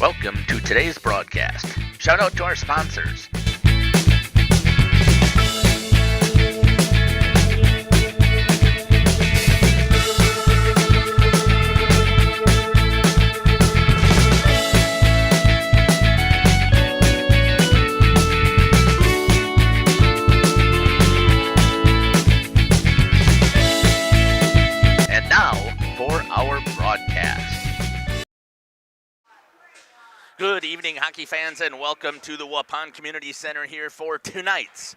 Welcome to today's broadcast. Shout out to our sponsors. And now for our broadcast. Good evening, hockey fans, and welcome to the Waupun Community Center here for tonight's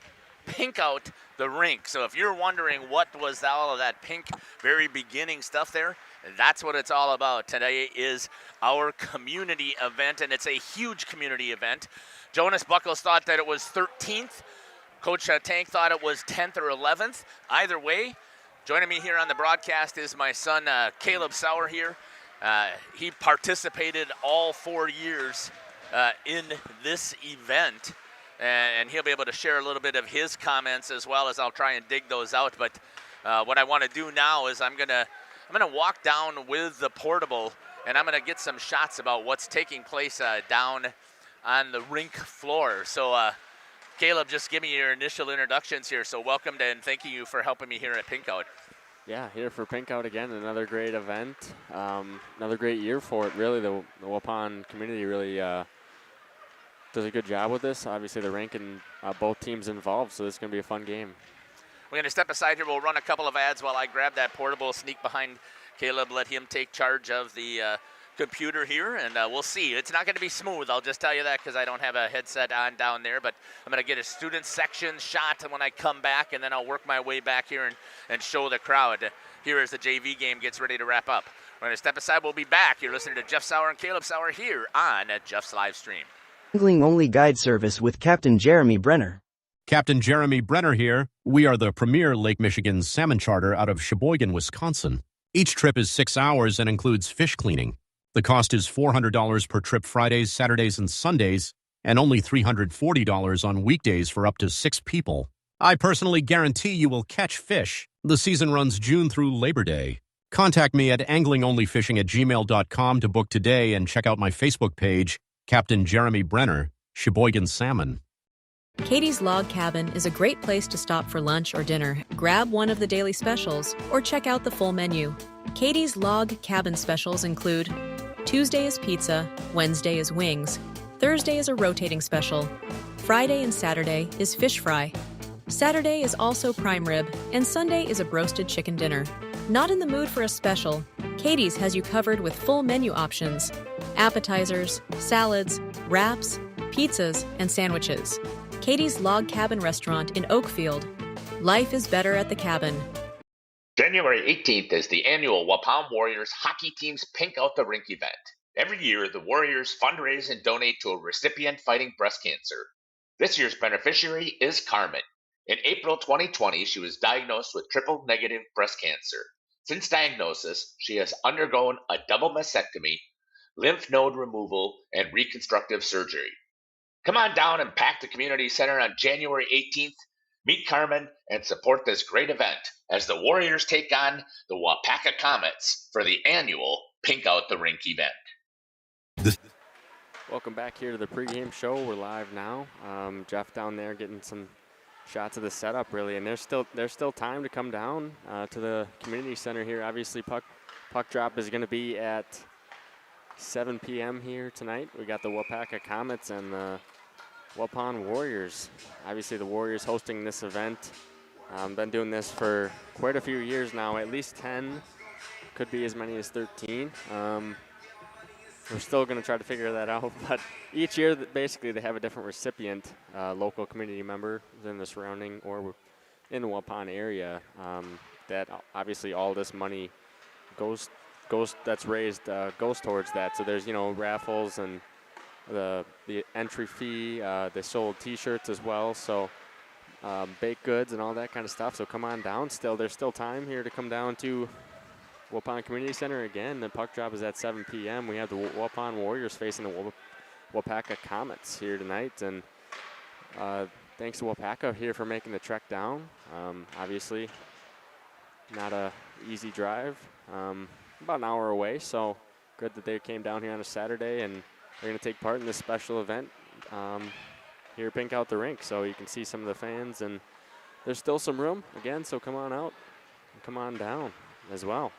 Pink Out the Rink. So if you're wondering what was all of that pink very beginning stuff there, that's what it's all about. Today is our community event, and it's a huge community event. Jonas Buckles thought that it was 13th. Coach Tank thought it was 10th or 11th. Either way, joining me here on the broadcast is my son, Caleb Sauer here. He participated all 4 years in this event, and he'll be able to share a little bit of his comments as well as I'll try and dig those out. But what I want to do now is I'm gonna walk down with the portable, and I'm gonna get some shots about what's taking place down on the rink floor. So Caleb, just give me your initial introductions here. So welcome to, and thank you for helping me here at Pink Out. Yeah, here for Pink Out again, another great event, another great year for it. Really, the Waupun community really does a good job with this. Obviously, the rink and both teams involved, so this is going to be a fun game. We're going to step aside here. We'll run a couple of ads while I grab that portable, sneak behind Caleb, let him take charge of the computer here, and we'll see. It's not going to be smooth, I'll just tell you that, because I don't have a headset on down there, but I'm going to get a student section shot when I come back, and then I'll work my way back here and show the crowd here as the JV game gets ready to wrap up. We're going to step aside. We'll be back. You're listening to Jeff Sauer and Caleb Sauer here on Jeff's live stream. Angling-only guide service with Captain Jeremy Brenner. Captain Jeremy Brenner here. We are the premier Lake Michigan salmon charter out of Sheboygan, Wisconsin. Each trip is 6 hours and includes fish cleaning. The cost is $400 per trip Fridays, Saturdays, and Sundays, and only $340 on weekdays for up to 6 people. I personally guarantee you will catch fish. The season runs June through Labor Day. Contact me at anglingonlyfishing@gmail.com to book today and check out my Facebook page, Captain Jeremy Brenner, Sheboygan Salmon. Katie's Log Cabin is a great place to stop for lunch or dinner. Grab one of the daily specials or check out the full menu. Katie's Log Cabin specials include Tuesday is pizza, Wednesday is wings, Thursday is a rotating special, Friday and Saturday is fish fry, Saturday is also prime rib, and Sunday is a broasted chicken dinner. Not in the mood for a special? Katie's has you covered with full menu options, appetizers, salads, wraps, pizzas, and sandwiches. Katie's Log Cabin Restaurant in Oakfield. Life is better at the cabin. January 18th is the annual Waupun Warriors hockey team's Pink Out the Rink event. Every year, the Warriors fundraise and donate to a recipient fighting breast cancer. This year's beneficiary is Carmen. In April 2020, she was diagnosed with triple-negative breast cancer. Since diagnosis, she has undergone a double mastectomy, lymph node removal, and reconstructive surgery. Come on down and pack the community center on January 18th. Meet Carmen and support this great event as the Warriors take on the Waupaca Comets for the annual Pink Out the Rink event. Welcome back here to the pregame show. We're live now. Jeff down there getting some shots of the setup, really, and there's still time to come down to the community center here. Obviously, puck drop is going to be at 7 p.m. here tonight. We got the Waupaca Comets and the Waupun Warriors. Obviously, the Warriors hosting this event. Been doing this for quite a few years now, at least 10, could be as many as 13. We're still going to try to figure that out, but each year, basically, they have a different recipient, local community member within the surrounding or in the Waupun area. That obviously all this money goes that's raised goes towards that. So there's raffles and the entry fee. They sold T-shirts as well, so baked goods and all that kind of stuff. So come on down. There's still time here to come down to Waupun Community Center again. The puck drop is at 7 p.m. We have the Waupun Warriors facing the Waupaca Comets here tonight, and thanks to Waupaca here for making the trek down. Obviously, not a easy drive. About an hour away, so good that they came down here on a Saturday and they're going to take part in this special event here at Pink Out the Rink. So you can see some of the fans, and there's still some room again. So come on out and come on down as well.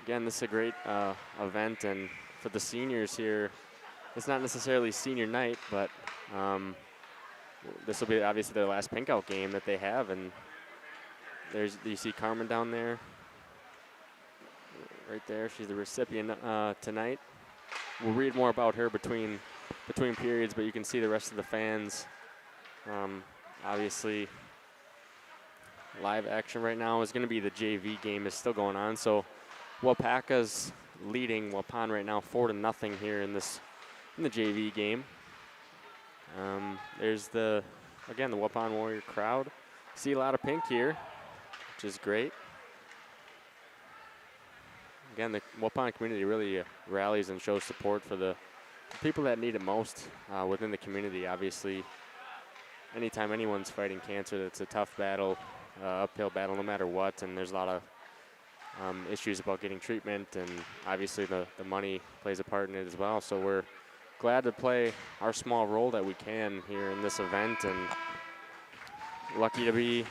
Again, this is a great event, and for the seniors here, it's not necessarily senior night, but this will be obviously their last Pink Out game that they have. And you see Carmen down there, right there. She's the recipient tonight. We'll read more about her between periods, but you can see the rest of the fans. Obviously, live action right now is going to be the JV game is still going on. So Waupaca's leading Waupun right now 4-0 here in the JV game. There's again the Waupun Warrior crowd. See a lot of pink here, which is great. Again, the Waupun community really rallies and shows support for the people that need it most within the community. Obviously, anytime anyone's fighting cancer, it's a tough battle, uphill battle no matter what, and there's a lot of issues about getting treatment, and obviously the money plays a part in it as well. So we're glad to play our small role that we can here in this event, and lucky to be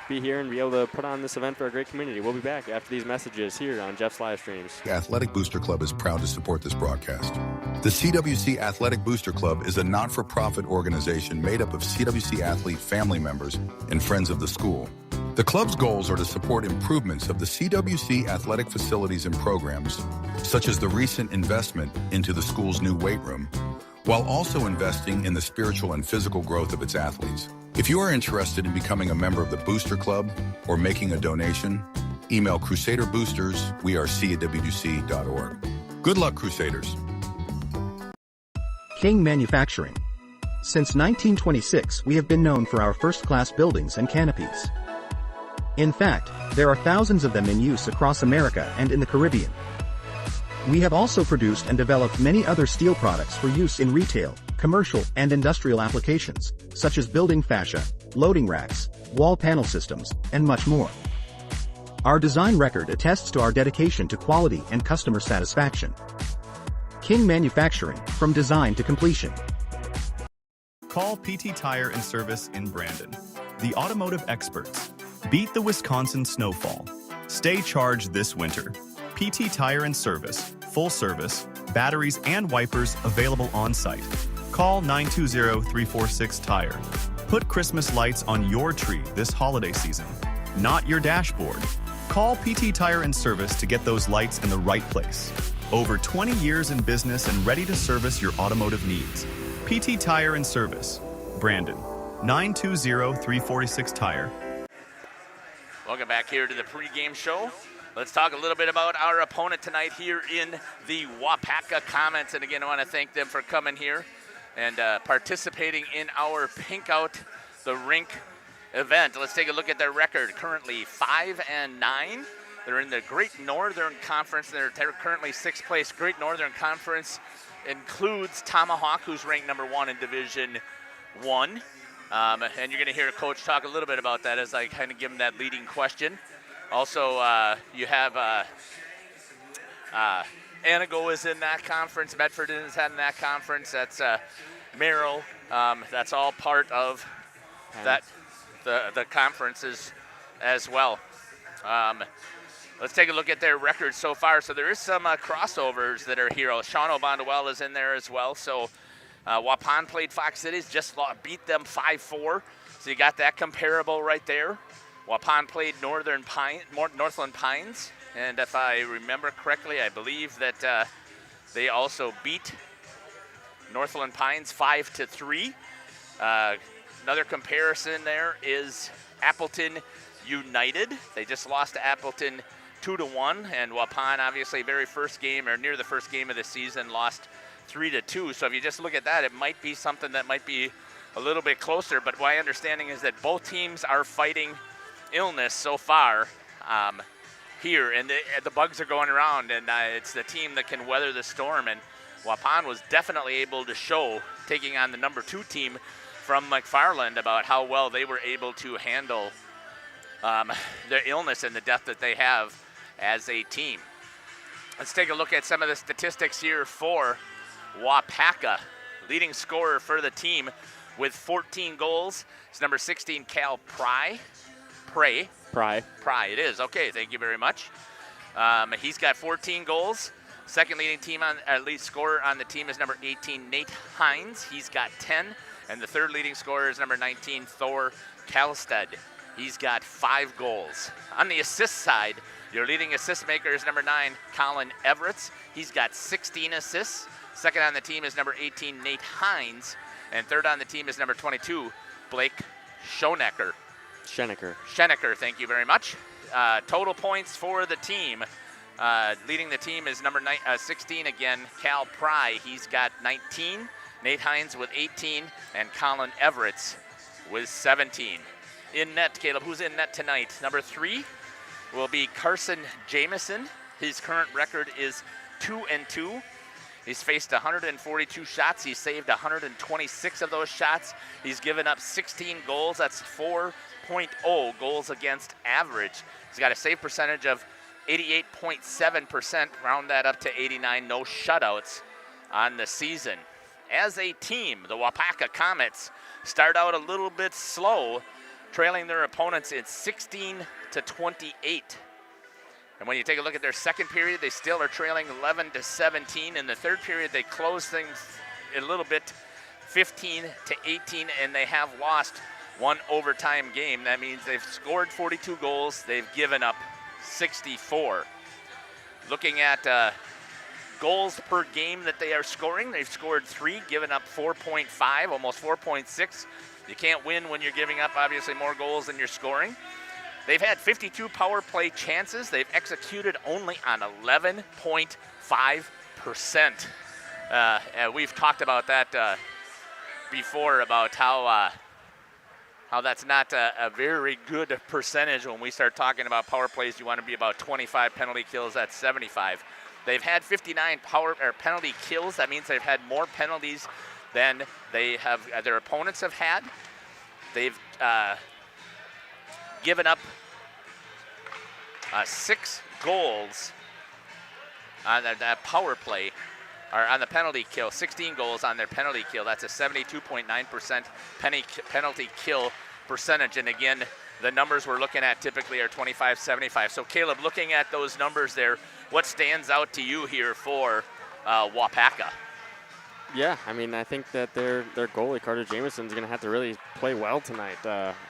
here and be able to put on this event for a great community. We'll be back after these messages here on Jeff's live streams. Athletic Booster Club is proud to support this broadcast. The CWC Athletic Booster Club is a not-for-profit organization made up of CWC athlete family members and friends of the school. The club's goals are to support improvements of the CWC athletic facilities and programs, such as the recent investment into the school's new weight room, while also investing in the spiritual and physical growth of its athletes. If you are interested in becoming a member of the Booster Club or making a donation, email crusaderboosters@wc.org. Good luck, Crusaders. King Manufacturing. Since 1926, we have been known for our first-class buildings and canopies. In fact, there are thousands of them in use across America and in the Caribbean. We have also produced and developed many other steel products for use in retail, commercial, and industrial applications, such as building fascia, loading racks, wall panel systems, and much more. Our design record attests to our dedication to quality and customer satisfaction. King Manufacturing, from design to completion. Call PT Tire and Service in Brandon, the automotive experts. Beat the Wisconsin snowfall. Stay charged this winter. PT Tire and Service, full service, batteries and wipers available on site. Call 920-346-TIRE. Put Christmas lights on your tree this holiday season, not your dashboard. Call PT Tire and Service to get those lights in the right place. Over 20 years in business and ready to service your automotive needs. PT Tire and Service, Brandon, 920-346-TIRE. Welcome back here to the pregame show. Let's talk a little bit about our opponent tonight here in the Waupaca Comets. And again, I want to thank them for coming here and participating in our Pink Out the Rink event. Let's take a look at their record. Currently 5-9. They're in the Great Northern Conference. They're currently 6th place. Great Northern Conference includes Tomahawk, who's ranked number 1 in Division 1. And you're going to hear Coach talk a little bit about that as I kind of give him that leading question. Also, you have Anago is in that conference. Medford is in that conference. That's Merrill. That's all part of that the conferences as well. Let's take a look at their records so far. So there is some crossovers that are here. Sean O'Bondwell is in there as well. So Waupun played Fox Cities, just beat them 5-4. So you got that comparable right there. Waupun played Northland Pines, and if I remember correctly, I believe that they also beat Northland Pines 5-3. Another comparison there is Appleton United. They just lost to Appleton 2-1, and Waupun, obviously, very first game or near the first game of the season, lost 3-2. So if you just look at that, it might be something that might be a little bit closer. But my understanding is that both teams are fighting illness so far here, and the bugs are going around, and it's the team that can weather the storm. And Waupun was definitely able to show, taking on the number 2 team from McFarland, about how well they were able to handle the illness and the death that they have as a team. Let's take a look at some of the statistics here for Waupaca. Leading scorer for the team with 14 goals is number 16, Cal Pry. Pry, it is. Okay, thank you very much. He's got 14 goals. Second lead scorer on the team is number 18, Nate Hines. He's got 10. And the third leading scorer is number 19, Thor Kalsted. He's got 5 goals. On the assist side, your leading assist maker is number 9, Colin Everett. He's got 16 assists. Second on the team is number 18, Nate Hines. And third on the team is number 22, Blake Schoenecker, thank you very much. Total points for the team. Leading the team is number 16 again, Cal Pry. He's got 19. Nate Hines with 18, and Colin Everett with 17. In net, Caleb, who's in net tonight? Number 3 will be Carson Jamieson. His current record is 2-2. He's faced 142 shots. He's saved 126 of those shots. He's given up 16 goals. That's 4.0 goals against average. He's got a save percentage of 88.7%. Round that up to 89. No shutouts on the season. As a team, the Waupaca Comets start out a little bit slow, trailing their opponents in 16-28. And when you take a look at their second period, they still are trailing 11-17. In the third period, they close things a little bit, 15-18, and they have lost one overtime game. That means they've scored 42 goals. They've given up 64. Looking at goals per game that they are scoring, they've scored 3, given up 4.5, almost 4.6. You can't win when you're giving up, obviously, more goals than you're scoring. They've had 52 power play chances. They've executed only on 11.5%. And we've talked about that before, about how that's not a very good percentage. When we start talking about power plays, you want to be about 25 penalty kills. That's 75. They've had 59 penalty kills. That means they've had more penalties than their opponents have had. They've given up 6 goals on that power play, or on the penalty kill, 16 goals on their penalty kill. That's a 72.9% penalty kill percentage. And again, the numbers we're looking at typically are 25-75. So Caleb, looking at those numbers there, what stands out to you here for Waupaca? Yeah, I mean, I think that their goalie, Carter Jamieson, is going to have to really play well tonight.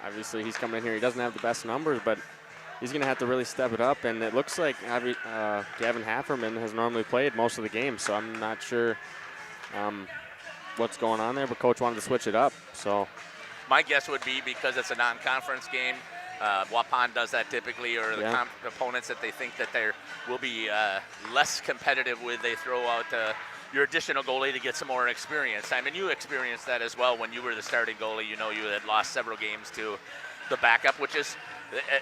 Obviously, he's coming in here. He doesn't have the best numbers, but he's going to have to really step it up. And it looks like Gavin Hafferman has normally played most of the game, so I'm not sure what's going on there, but Coach wanted to switch it up. So my guess would be because it's a non-conference game, Waupun does that typically, or the opponents that they think that they will be less competitive with, they throw out your additional goalie to get some more experience time. And you experienced that as well when you were the starting goalie. You know, you had lost several games to the backup, which is,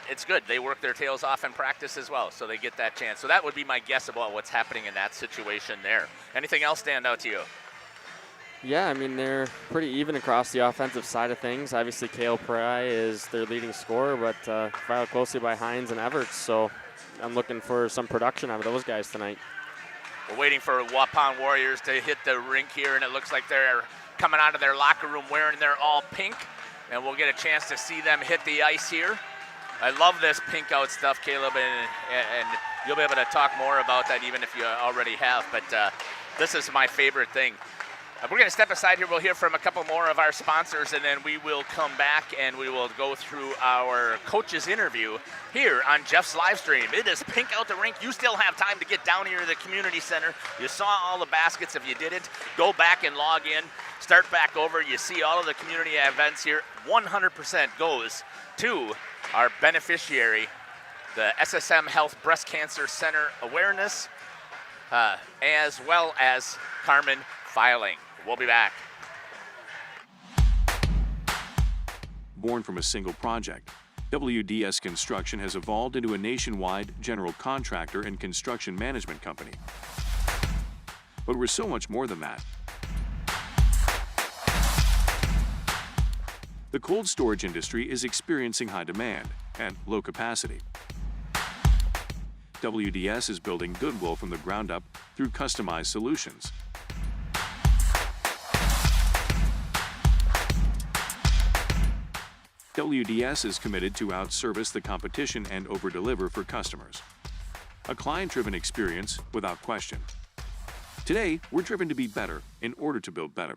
it's good. They work their tails off in practice as well, so they get that chance. So that would be my guess about what's happening in that situation there. Anything else stand out to you? Yeah, I mean, they're pretty even across the offensive side of things. Obviously, Cale Pry is their leading scorer, but followed closely by Hines and Everts. So I'm looking for some production out of those guys tonight. We're waiting for Waupun Warriors to hit the rink here, and it looks like they're coming out of their locker room wearing their all pink, and we'll get a chance to see them hit the ice here. I love this pink out stuff, Caleb, and you'll be able to talk more about that even if you already have, but this is my favorite thing. We're going to step aside here. We'll hear from a couple more of our sponsors, and then we will come back and we will go through our coach's interview here on Jeff's live stream. It is pink out the rink. You still have time to get down here to the community center. You saw all the baskets. If you didn't, go back and log in. Start back over. You see all of the community events here. 100% goes to our beneficiary, the SSM Health Breast Cancer Center Awareness, as well as Carmen Filing. We'll be back. Born from a single project, WDS Construction has evolved into a nationwide general contractor and construction management company. But we're so much more than that. The cold storage industry is experiencing high demand and low capacity. WDS is building goodwill from the ground up through customized solutions. WDS is committed to outservice the competition and overdeliver for customers. A client-driven experience without question. Today, we're driven to be better in order to build better.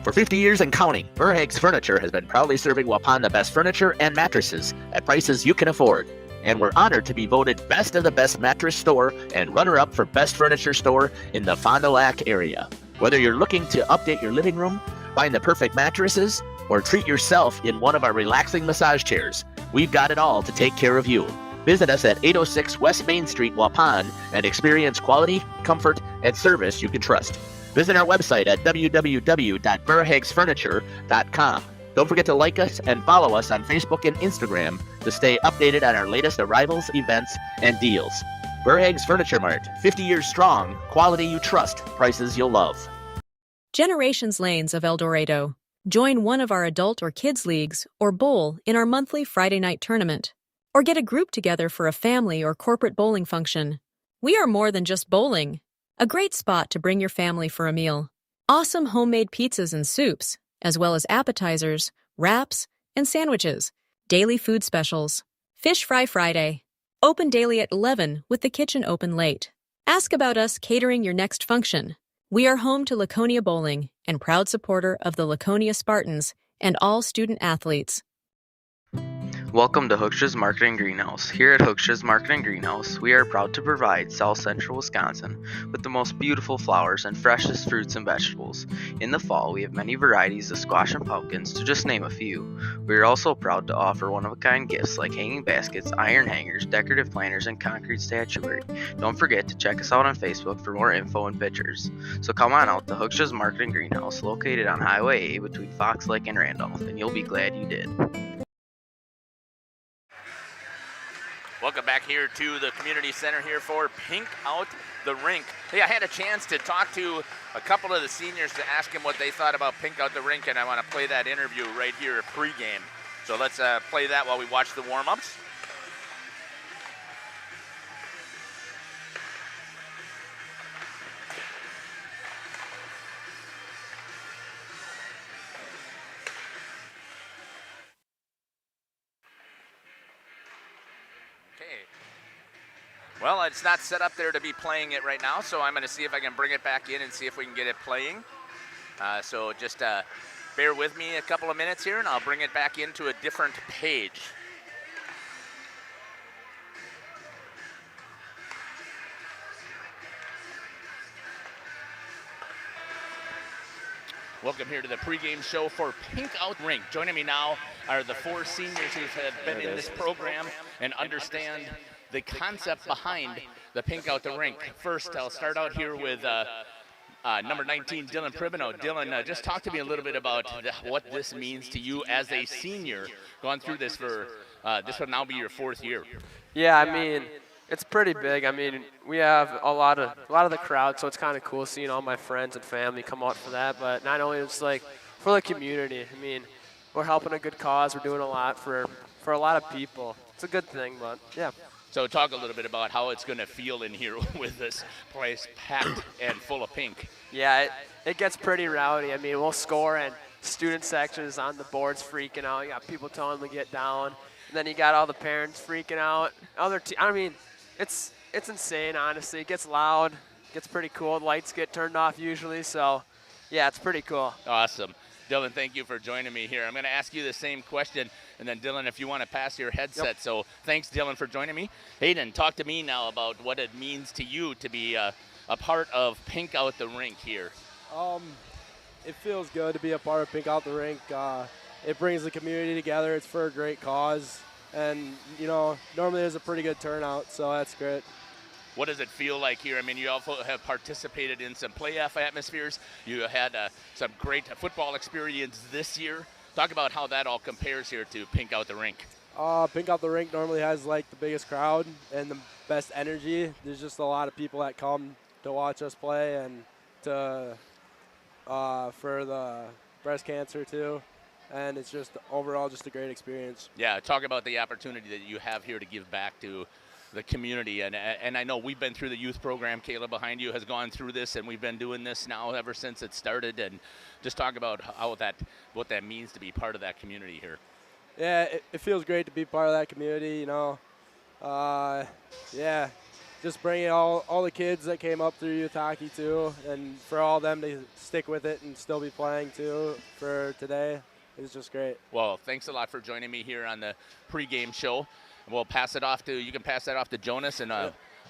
For 50 years and counting, Burhags Furniture has been proudly serving Waupun the best furniture and mattresses at prices you can afford. And we're honored to be voted Best of the Best Mattress Store and runner-up for Best Furniture Store in the Fond du Lac area. Whether you're looking to update your living room, find the perfect mattresses, or treat yourself in one of our relaxing massage chairs, we've got it all to take care of you. Visit us at 806 West Main Street, Waupun, and experience quality, comfort, and service you can trust. Visit our website at www.burhagsfurniture.com. Don't forget to like us and follow us on Facebook and Instagram to stay updated on our latest arrivals, events, and deals. Burhags Furniture Mart, 50 years strong, quality you trust, prices you'll love. Generations Lanes of El Dorado. Join one of our adult or kids leagues or bowl in our monthly Friday night tournament. Or get a group together for a family or corporate bowling function. We are more than just bowling. A great spot to bring your family for a meal. Awesome homemade pizzas and soups, as well as appetizers, wraps, and sandwiches. Daily food specials. Fish Fry Friday. Open daily at 11 with the kitchen open late. Ask about us catering your next function. We are home to Laconia Bowling and proud supporter of the Laconia Spartans and all student athletes. Welcome to Hooksha's Marketing Greenhouse. Here at Hooksha's Marketing Greenhouse, we are proud to provide South Central Wisconsin with the most beautiful flowers and freshest fruits and vegetables. In the fall, we have many varieties of squash and pumpkins, to just name a few. We are also proud to offer one-of-a-kind gifts like hanging baskets, iron hangers, decorative planters, and concrete statuary. Don't forget to check us out on Facebook for more info and pictures. So come on out to Hooksha's Marketing Greenhouse, located on Highway A between Fox Lake and Randolph, and you'll be glad you did. Welcome back here to the community center here for Pink Out the Rink. Hey, I had a chance to talk to a couple of the seniors to ask them what they thought about Pink Out the Rink, and I want to play that interview right here at pregame. So let's play that while we watch the warm-ups. Well, it's not set up there to be playing it right now, so I'm going to see if I can bring it back in and see if we can get it playing. So just bear with me a couple of minutes here, and I'll bring it back into a different page. Welcome here to the pregame show for Pink Out Rink. Joining me now are the four seniors who have been in this program and understand the concept behind the Pink Out the Rink. First, I'll start out here with number 19, Dylan Pribino. Dylan, just talk to me a little bit about what this means to you as a senior, gone through this for, this would now be your fourth year. Yeah, I mean, it's pretty big. I mean, we have a lot of the crowd, so it's kind of cool seeing all my friends and family come out for that. But not only it's like for the community. I mean, we're helping a good cause. We're doing a lot for a lot of people. It's a good thing, but yeah. So talk a little bit about how it's going to feel in here with this place packed and full of pink. Yeah, it gets pretty rowdy. I mean, we'll score and student sections on the boards freaking out. You got people telling them to get down. And then you got all the parents freaking out. I mean, it's insane, honestly. It gets loud. It gets pretty cool. The lights get turned off usually. So, yeah, it's pretty cool. Awesome. Dylan, thank you for joining me here. I'm going to ask you the same question, and then, Dylan, if you want to pass your headset. Yep. So thanks, Dylan, for joining me. Hayden, talk to me now about what it means to you to be a part of Pink Out the Rink here. It feels good to be a part of Pink Out the Rink. It brings the community together. It's for a great cause. And, you know, normally there's a pretty good turnout, so that's great. What does it feel like here? I mean, you also have participated in some playoff atmospheres. You had some great football experience this year. Talk about how that all compares here to Pink Out the Rink. Pink Out the Rink normally has, like, the biggest crowd and the best energy. There's just a lot of people that come to watch us play and for the breast cancer, too. and it's just overall just a great experience. Yeah, talk about the opportunity that you have here to give back to the community, and I know we've been through the youth program. Kayla behind you has gone through this, and we've been doing this now ever since it started. And just talk about what that means to be part of that community here. Yeah, it feels great to be part of that community. Yeah, just bringing all the kids that came up through youth hockey too, and for all of them to stick with it and still be playing too for today is just great. Well, thanks a lot for joining me here on the pregame show. We'll pass it off to, you can pass that off to Jonas and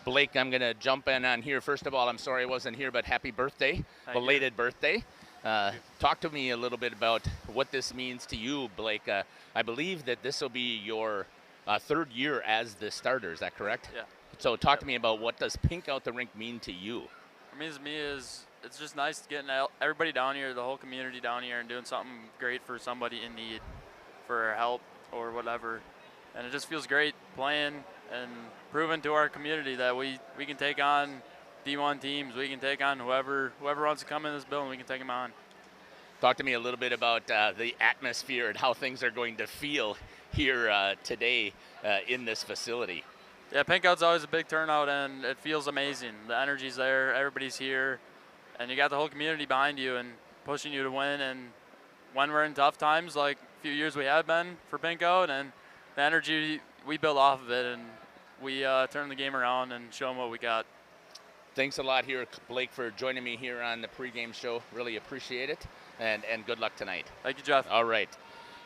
Blake. I'm going to jump in on here. First of all, I'm sorry I wasn't here, but happy birthday, belated birthday. Talk to me a little bit about what this means to you, Blake. I believe that this will be your third year as the starter. Is that correct? Yeah. So talk to me about what does Pink Out the Rink mean to you? What it means to me is it's just nice getting everybody down here, the whole community down here, and doing something great for somebody in need for help or whatever. And it just feels great playing and proving to our community that we can take on D1 teams. We can take on whoever wants to come in this building, we can take them on. Talk to me a little bit about the atmosphere and how things are going to feel here today in this facility. Yeah, Pink Out's always a big turnout, and it feels amazing. The energy's there, everybody's here, and you got the whole community behind you and pushing you to win. And when we're in tough times, like a few years we have been for Pink Out, and the energy, we build off of it, and we turn the game around and show them what we got. Thanks a lot here, Blake, for joining me here on the pregame show. Really appreciate it, and good luck tonight. Thank you, Jeff. All right.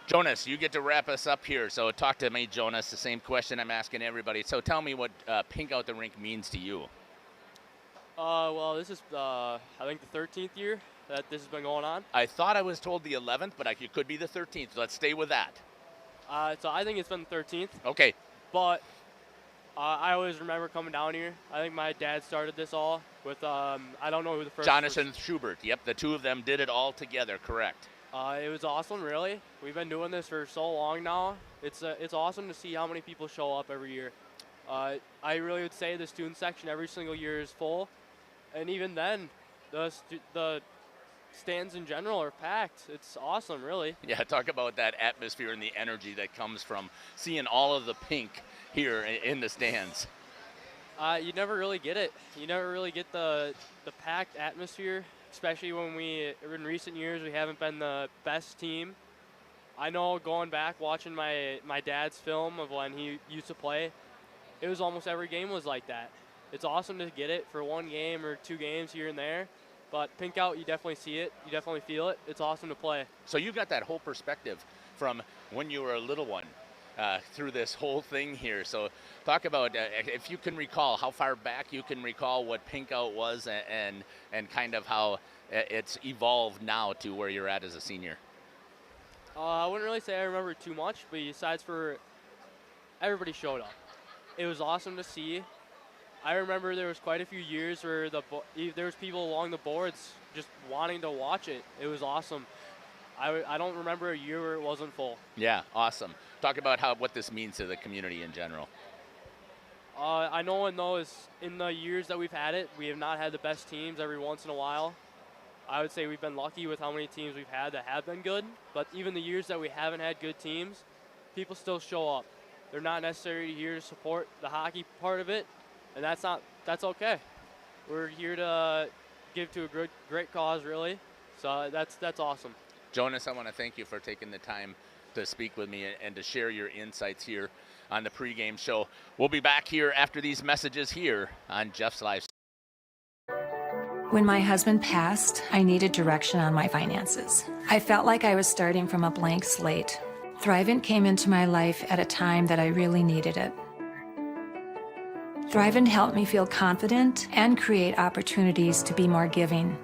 Jonas, you get to wrap us up here. So talk to me, Jonas, the same question I'm asking everybody. So tell me what Pink Out the Rink means to you. Well, this is, I think, the 13th year that this has been going on. I thought I was told the 11th, but it could be the 13th. Let's stay with that. So I think it's been the 13th. Okay. But I always remember coming down here. I think my dad started this all with, I don't know who the first Jonathan Schubert. Yep, the two of them did it all together, correct. It was awesome, really. We've been doing this for so long now. It's awesome to see how many people show up every year. I really would say the student section every single year is full. And even then, the stands in general are packed. It's awesome, really. Yeah, talk about that atmosphere and the energy that comes from seeing all of the pink here in the stands. You never really get it. You never really get the packed atmosphere, especially when in recent years, we haven't been the best team. I know going back, watching my dad's film of when he used to play, it was almost every game was like that. It's awesome to get it for one game or two games here and there. But Pink Out, you definitely see it. You definitely feel it. It's awesome to play. So you got that whole perspective from when you were a little one through this whole thing here. So talk about, if you can recall, how far back you can recall what Pink Out was and kind of how it's evolved now to where you're at as a senior. I wouldn't really say I remember too much, but besides for everybody showed up. It was awesome to see. I remember there was quite a few years where there was people along the boards just wanting to watch it. It was awesome. I don't remember a year where it wasn't full. Yeah, awesome. Talk about what this means to the community in general. I know in the years that we've had it, we have not had the best teams every once in a while. I would say we've been lucky with how many teams we've had that have been good. But even the years that we haven't had good teams, people still show up. They're not necessarily here to support the hockey part of it. And that's okay. We're here to give to a great cause, really. So that's awesome. Jonas, I want to thank you for taking the time to speak with me and to share your insights here on the pregame show. We'll be back here after these messages here on Jeff's Live. When my husband passed, I needed direction on my finances. I felt like I was starting from a blank slate. Thrivent came into my life at a time that I really needed it. Thrivent helped me feel confident and create opportunities to be more giving.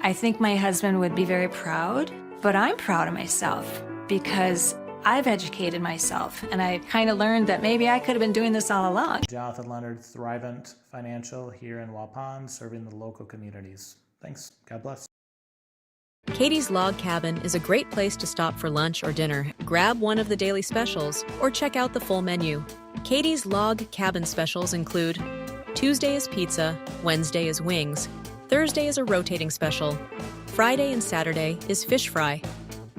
I think my husband would be very proud, but I'm proud of myself because I've educated myself and I kind of learned that maybe I could have been doing this all along. Jonathan Leonard, Thrivent Financial here in Waupun, serving the local communities. Thanks. God bless. Katie's Log Cabin is a great place to stop for lunch or dinner. Grab one of the daily specials or check out the full menu. Katie's Log Cabin specials include Tuesday is pizza, Wednesday is wings, Thursday is a rotating special, Friday and Saturday is fish fry,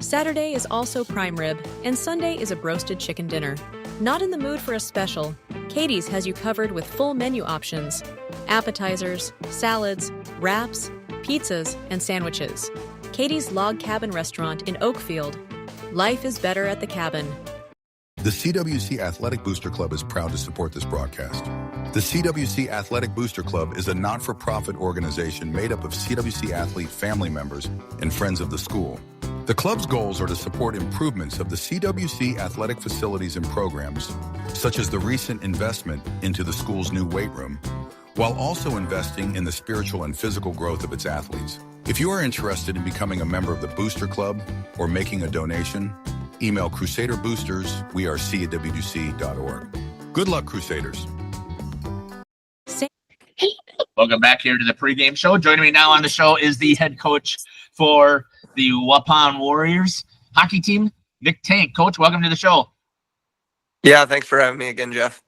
Saturday is also prime rib, and Sunday is a broasted chicken dinner. Not in the mood for a special? Katie's has you covered with full menu options: appetizers, salads, wraps, pizzas, and sandwiches. Katie's Log Cabin Restaurant in Oakfield. Life is better at the cabin. The CWC Athletic Booster Club is proud to support this broadcast. The CWC Athletic Booster Club is a not-for-profit organization made up of CWC athlete family members and friends of the school. The club's goals are to support improvements of the CWC athletic facilities and programs, such as the recent investment into the school's new weight room, while also investing in the spiritual and physical growth of its athletes. If you are interested in becoming a member of the Booster Club or making a donation, email crusaderboosters@cwc.org. Good luck, Crusaders. Welcome back here to the pregame show. Joining me now on the show is the head coach for the Waupun Warriors hockey team, Nick Tank. Coach, welcome to the show. Yeah, thanks for having me again, Jeff.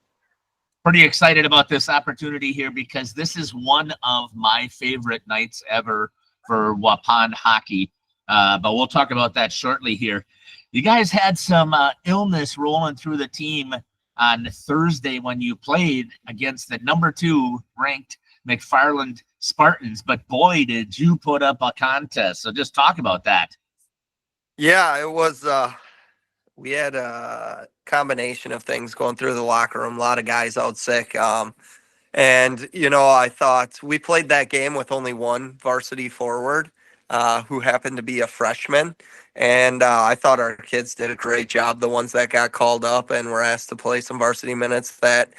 Pretty excited about this opportunity here because this is one of my favorite nights ever for Waupun hockey. But we'll talk about that shortly here. You guys had some illness rolling through the team on Thursday when you played against the number 2 ranked McFarland Spartans, but boy, did you put up a contest. So just talk about that. Yeah, it was, we had a combination of things going through the locker room, a lot of guys out sick. And, I thought we played that game with only one varsity forward who happened to be a freshman. And I thought our kids did a great job. The ones that got called up and were asked to play some varsity minutes that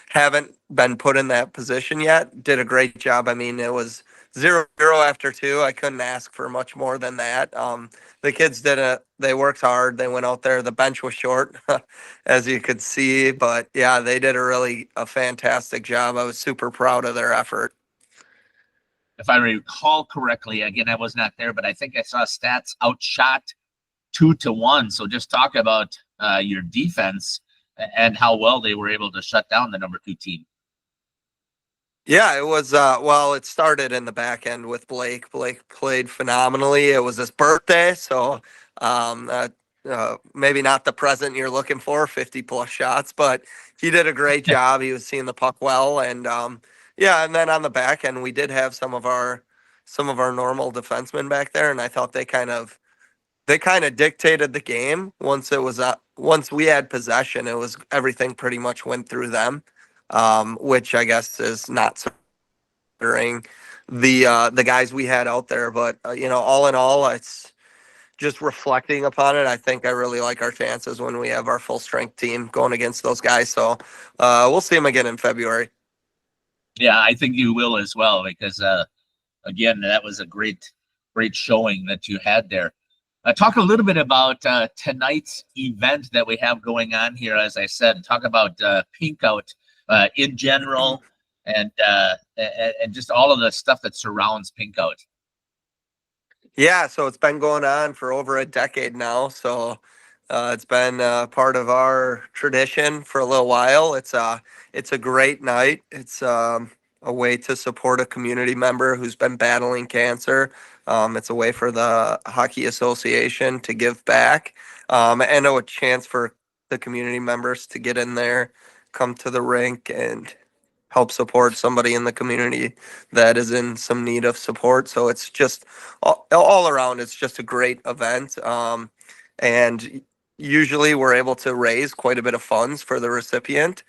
haven't been put in that position yet did a great job. I mean, it was 0-0 after 2. I couldn't ask for much more than that. The kids they worked hard. They went out there. The bench was short, as you could see. But, yeah, they did a fantastic job. I was super proud of their effort. If I recall correctly, again, I was not there, but I think I saw stats outshot 2-1. So just talk about your defense and how well they were able to shut down the number 2 team. Yeah, it was, it started in the back end with Blake. Blake played phenomenally. It was his birthday, so maybe not the present you're looking for, 50-plus shots, but he did a great job. He was seeing the puck well, and and then on the back end, we did have some of our normal defensemen back there, and I thought they kind of dictated the game. Once we had possession, everything pretty much went through them. Which I guess is not considering the guys we had out there. But, all in all, it's just reflecting upon it. I think I really like our chances when we have our full strength team going against those guys. So we'll see them again in February. Yeah, I think you will as well, because, again, that was a great showing that you had there. Talk a little bit about tonight's event that we have going on here. As I said, talk about Pink Out in general, and just all of the stuff that surrounds Pink Out. Yeah, so it's been going on for over a decade now. So it's been part of our tradition for a little while. It's a great night. It's a way to support a community member who's been battling cancer. It's a way for the Hockey Association to give back, and a chance for the community members to get in there, come to the rink, and help support somebody in the community that is in some need of support. So it's just all around, it's just a great event. And usually we're able to raise quite a bit of funds for the recipient,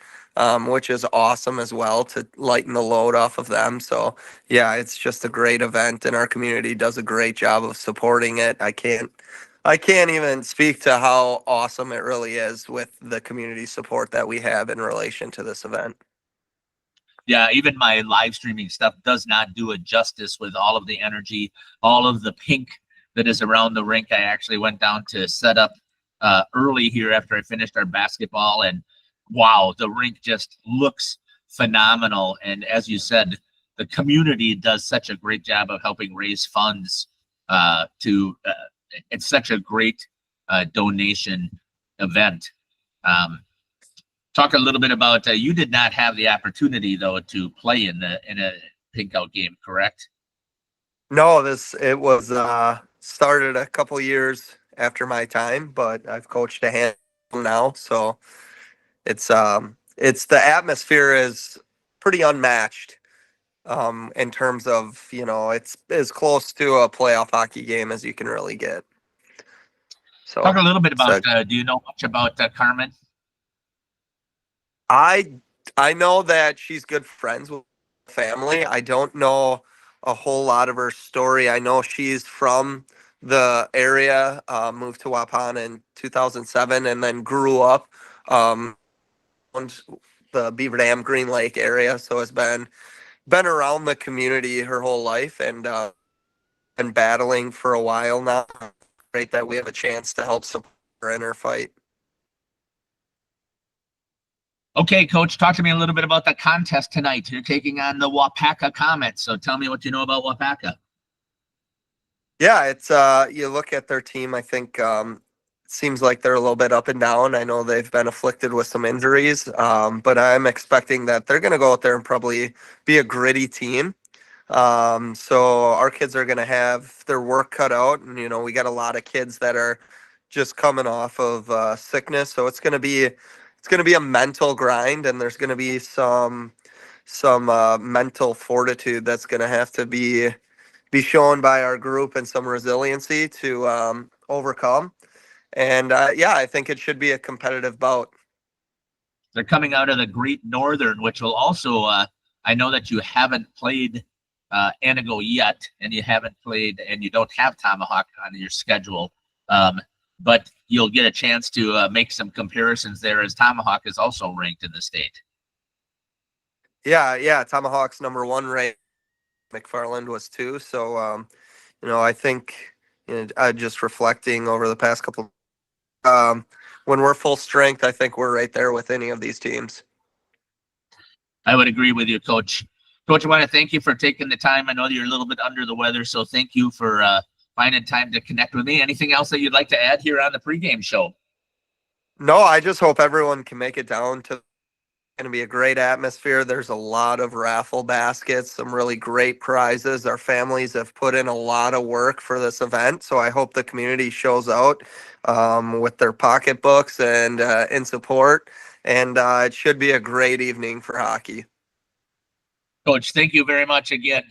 which is awesome as well, to lighten the load off of them. So yeah, it's just a great event, and our community does a great job of supporting it. I can't even speak to how awesome it really is with the community support that we have in relation to this event. Yeah, even my live streaming stuff does not do it justice with all of the energy, all of the pink that is around the rink. I actually went down to set up early here after I finished our basketball, and wow, the rink just looks phenomenal. And as you said, the community does such a great job of helping raise funds it's such a great donation event. Talk a little bit about you did not have the opportunity though to play in a Pink Out game, correct? No, it was started a couple years after my time, but I've coached a handful now, so it's the atmosphere is pretty unmatched in terms of, it's as close to a playoff hockey game as you can really get. So Talk a little bit about, so do you know much about Carmen? I know that she's good friends with the family. I don't know a whole lot of her story. I know she's from the area, moved to Waupun in 2007, and then grew up around the Beaver Dam, Green Lake area. So has been around the community her whole life, and been battling for a while now. Great that we have a chance to help support her in her fight. Okay, Coach, talk to me a little bit about the contest tonight. You're taking on the Waupaca Comets, so tell me what you know about Waupaca. Yeah, it's you look at their team, I think it seems like they're a little bit up and down. I know they've been afflicted with some injuries, but I'm expecting that they're going to go out there and probably be a gritty team. So our kids are going to have their work cut out, and we got a lot of kids that are just coming off of sickness, so it's going to be a mental grind, and there's going to be some mental fortitude that's going to have to be shown by our group, and some resiliency to overcome. And yeah, I think it should be a competitive bout. They're coming out of the Great Northern, which will also, I know that you haven't played Anago yet, and you don't have Tomahawk on your schedule. But you'll get a chance to make some comparisons there, as Tomahawk is also ranked in the state. Yeah, Tomahawk's number one ranked. McFarland was too. So, I think just reflecting over the past couple, when we're full strength, I think we're right there with any of these teams. I would agree with you, Coach. Coach, I want to thank you for taking the time. I know that you're a little bit under the weather, so thank you for finding time to connect with me. Anything else that you'd like to add here on the pregame show? No, I just hope everyone can make it down to. Going to be a great atmosphere. There's a lot of raffle baskets, some really great prizes. Our families have put in a lot of work for this event, so I hope the community shows out with their pocketbooks and in support. And it should be a great evening for hockey. Coach, thank you very much again.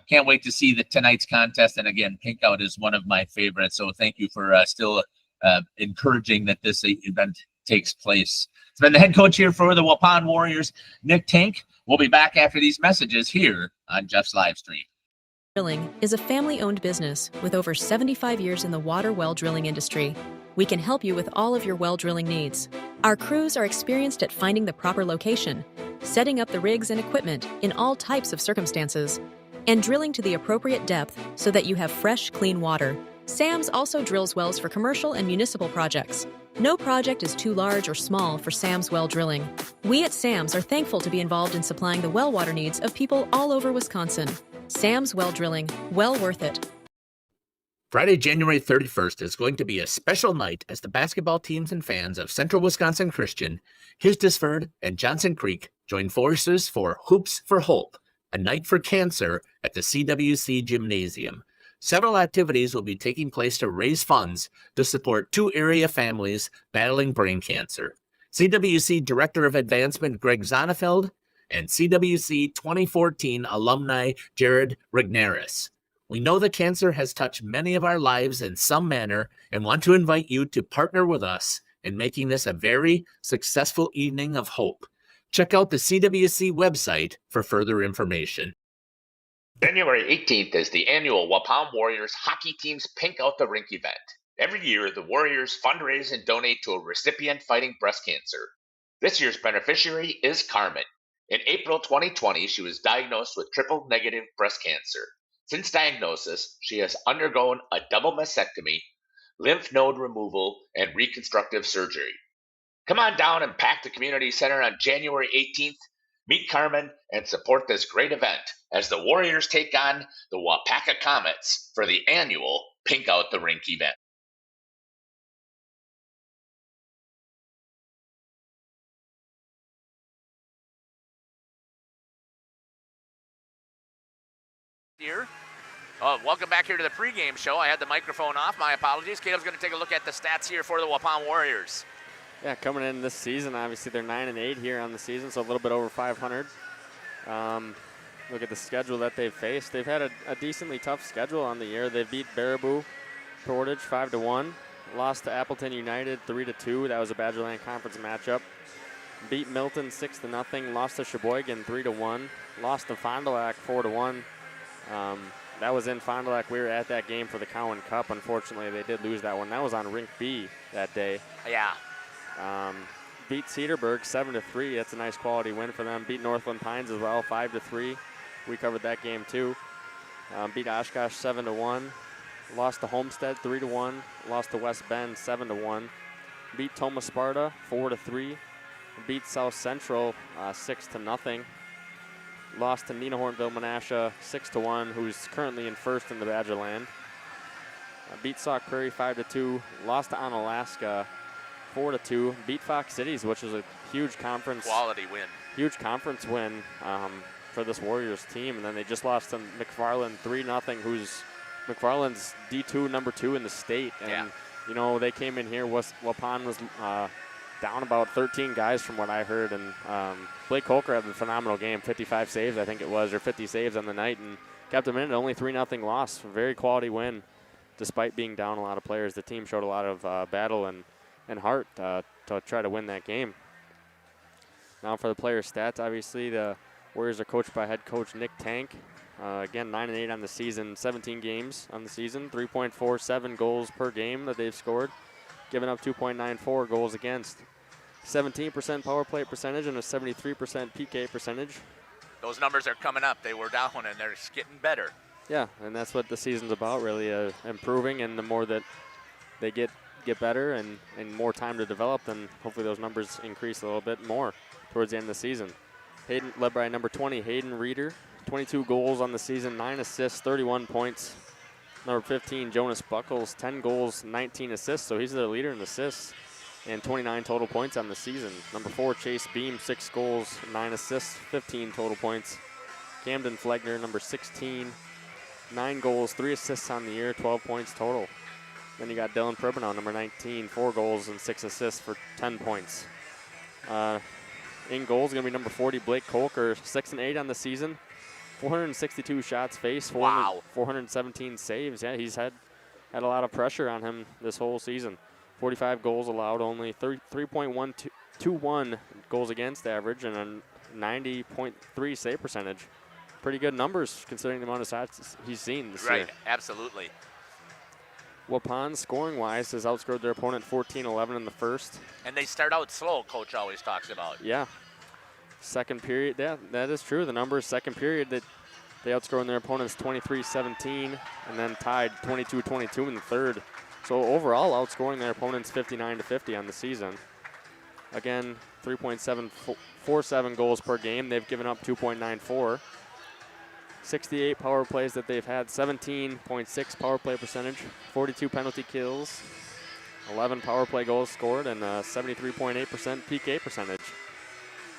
Can't wait to see tonight's contest. And again, Pink Out is one of my favorites. So thank you for still encouraging that this event takes place. It's been the head coach here for the Waupun Warriors, Nick Tank. We'll be back after these messages here on Jeff's live stream. Drilling is a family-owned business with over 75 years in the water well drilling industry. We can help you with all of your well drilling needs. Our crews are experienced at finding the proper location, setting up the rigs and equipment in all types of circumstances, and drilling to the appropriate depth so that you have fresh, clean water. SAMS also drills wells for commercial and municipal projects. No project is too large or small for SAMS well drilling. We at SAMS are thankful to be involved in supplying the well water needs of people all over Wisconsin. SAMS well drilling, well worth it. Friday, January 31st is going to be a special night as the basketball teams and fans of Central Wisconsin Christian, Hildesford, and Johnson Creek join forces for Hoops for Hope, a night for cancer at the CWC Gymnasium. Several activities will be taking place to raise funds to support 2 area families battling brain cancer. CWC Director of Advancement Greg Zonefeld and CWC 2014 alumni Jared Rignaris. We know that cancer has touched many of our lives in some manner and want to invite you to partner with us in making this a very successful evening of hope. Check out the CWC website for further information. January 18th is the annual Waupun Warriors hockey team's Pink Out the Rink event. Every year, the Warriors fundraise and donate to a recipient fighting breast cancer. This year's beneficiary is Carmen. In April 2020, she was diagnosed with triple-negative breast cancer. Since diagnosis, she has undergone a double mastectomy, lymph node removal, and reconstructive surgery. Come on down and pack the community center on January 18th. Meet Carmen and support this great event as the Warriors take on the Waupaca Comets for the annual Pink Out the Rink event. Here, Welcome back here to the pregame show. I had the microphone off. My apologies. Caleb's going to take a look at the stats here for the Waupun Warriors. Yeah, coming in this season, obviously they're 9-8 here on the season, so a little bit over 500. Look at the schedule that they've faced. They've had a decently tough schedule on the year. They beat Baraboo Portage 5-1, lost to Appleton United 3-2. That was a Badgerland Conference matchup. Beat Milton 6-0, lost to Sheboygan 3-1, lost to Fond du Lac 4-1. That was in Fond du Lac. We were at that game for the Cowan Cup. Unfortunately, they did lose that one. That was on Rink B that day. Yeah. Beat Cedarburg 7-3. That's a nice quality win for them. Beat Northland Pines as well 5-3. We covered that game too. Beat Oshkosh 7-1. Lost to Homestead 3-1. Lost to West Bend 7-1. Beat Toma Sparta 4-3. Beat South Central 6-0. Lost to Nina Hornville Menasha 6-1, who's currently in first in the Badgerland. Beat Sauk Prairie 5-2. Lost to Onalaska 4-2. Beat Fox Cities, which was a huge conference. Quality win. Huge conference win for this Warriors team. And then they just lost to McFarland 3-0, who's McFarland's D2 number 2 in the state. And, you know, they came in here, Waupun was down about 13 guys from what I heard. And Blake Colker had a phenomenal game, 55 saves, I think it was, or 50 saves on the night, and kept them in. Only 3-0 loss. Very quality win, despite being down a lot of players. The team showed a lot of battle and heart to try to win that game. Now for the player stats, obviously the Warriors are coached by head coach Nick Tank. Again, 9-8 on the season, 17 games on the season, 3.47 goals per game that they've scored, giving up 2.94 goals against. 17% power play percentage and a 73% PK percentage. Those numbers are coming up. They were down and they're getting better. Yeah, and that's what the season's about, really, improving, and the more that they get better and more time to develop, then hopefully those numbers increase a little bit more towards the end of the season. Hayden, led by number 20, Hayden Reeder, 22 goals on the season, 9 assists, 31 points. Number 15, Jonas Buckles, 10 goals, 19 assists, so he's the leader in assists, and 29 total points on the season. Number 4, Chase Beam, 6 goals, 9 assists, 15 total points. Camden Flegner, number 16, 9 goals, 3 assists on the year, 12 points total. Then you got Dylan Pribanow, number 19, 4 goals and 6 assists for 10 points. In goals, going to be number 40, Blake Colker, 6-8 on the season, 462 shots faced, 417 saves. Yeah, he's had a lot of pressure on him this whole season. 45 goals allowed, only 3.21 goals against average, and a 90.3 save percentage. Pretty good numbers considering the amount of shots he's seen this year. Right, absolutely. Waupun, scoring-wise, has outscored their opponent 14-11 in the first. And they start out slow, Coach always talks about. Yeah. Second period, that is true. The numbers, second period, that they outscored their opponents 23-17 and then tied 22-22 in the third. So overall, outscoring their opponents 59-50 on the season. Again, 3.747 goals per game. They've given up 2.94. 68 power plays that they've had, 17.6 power play percentage, 42 penalty kills, 11 power play goals scored, and 73.8% PK percentage.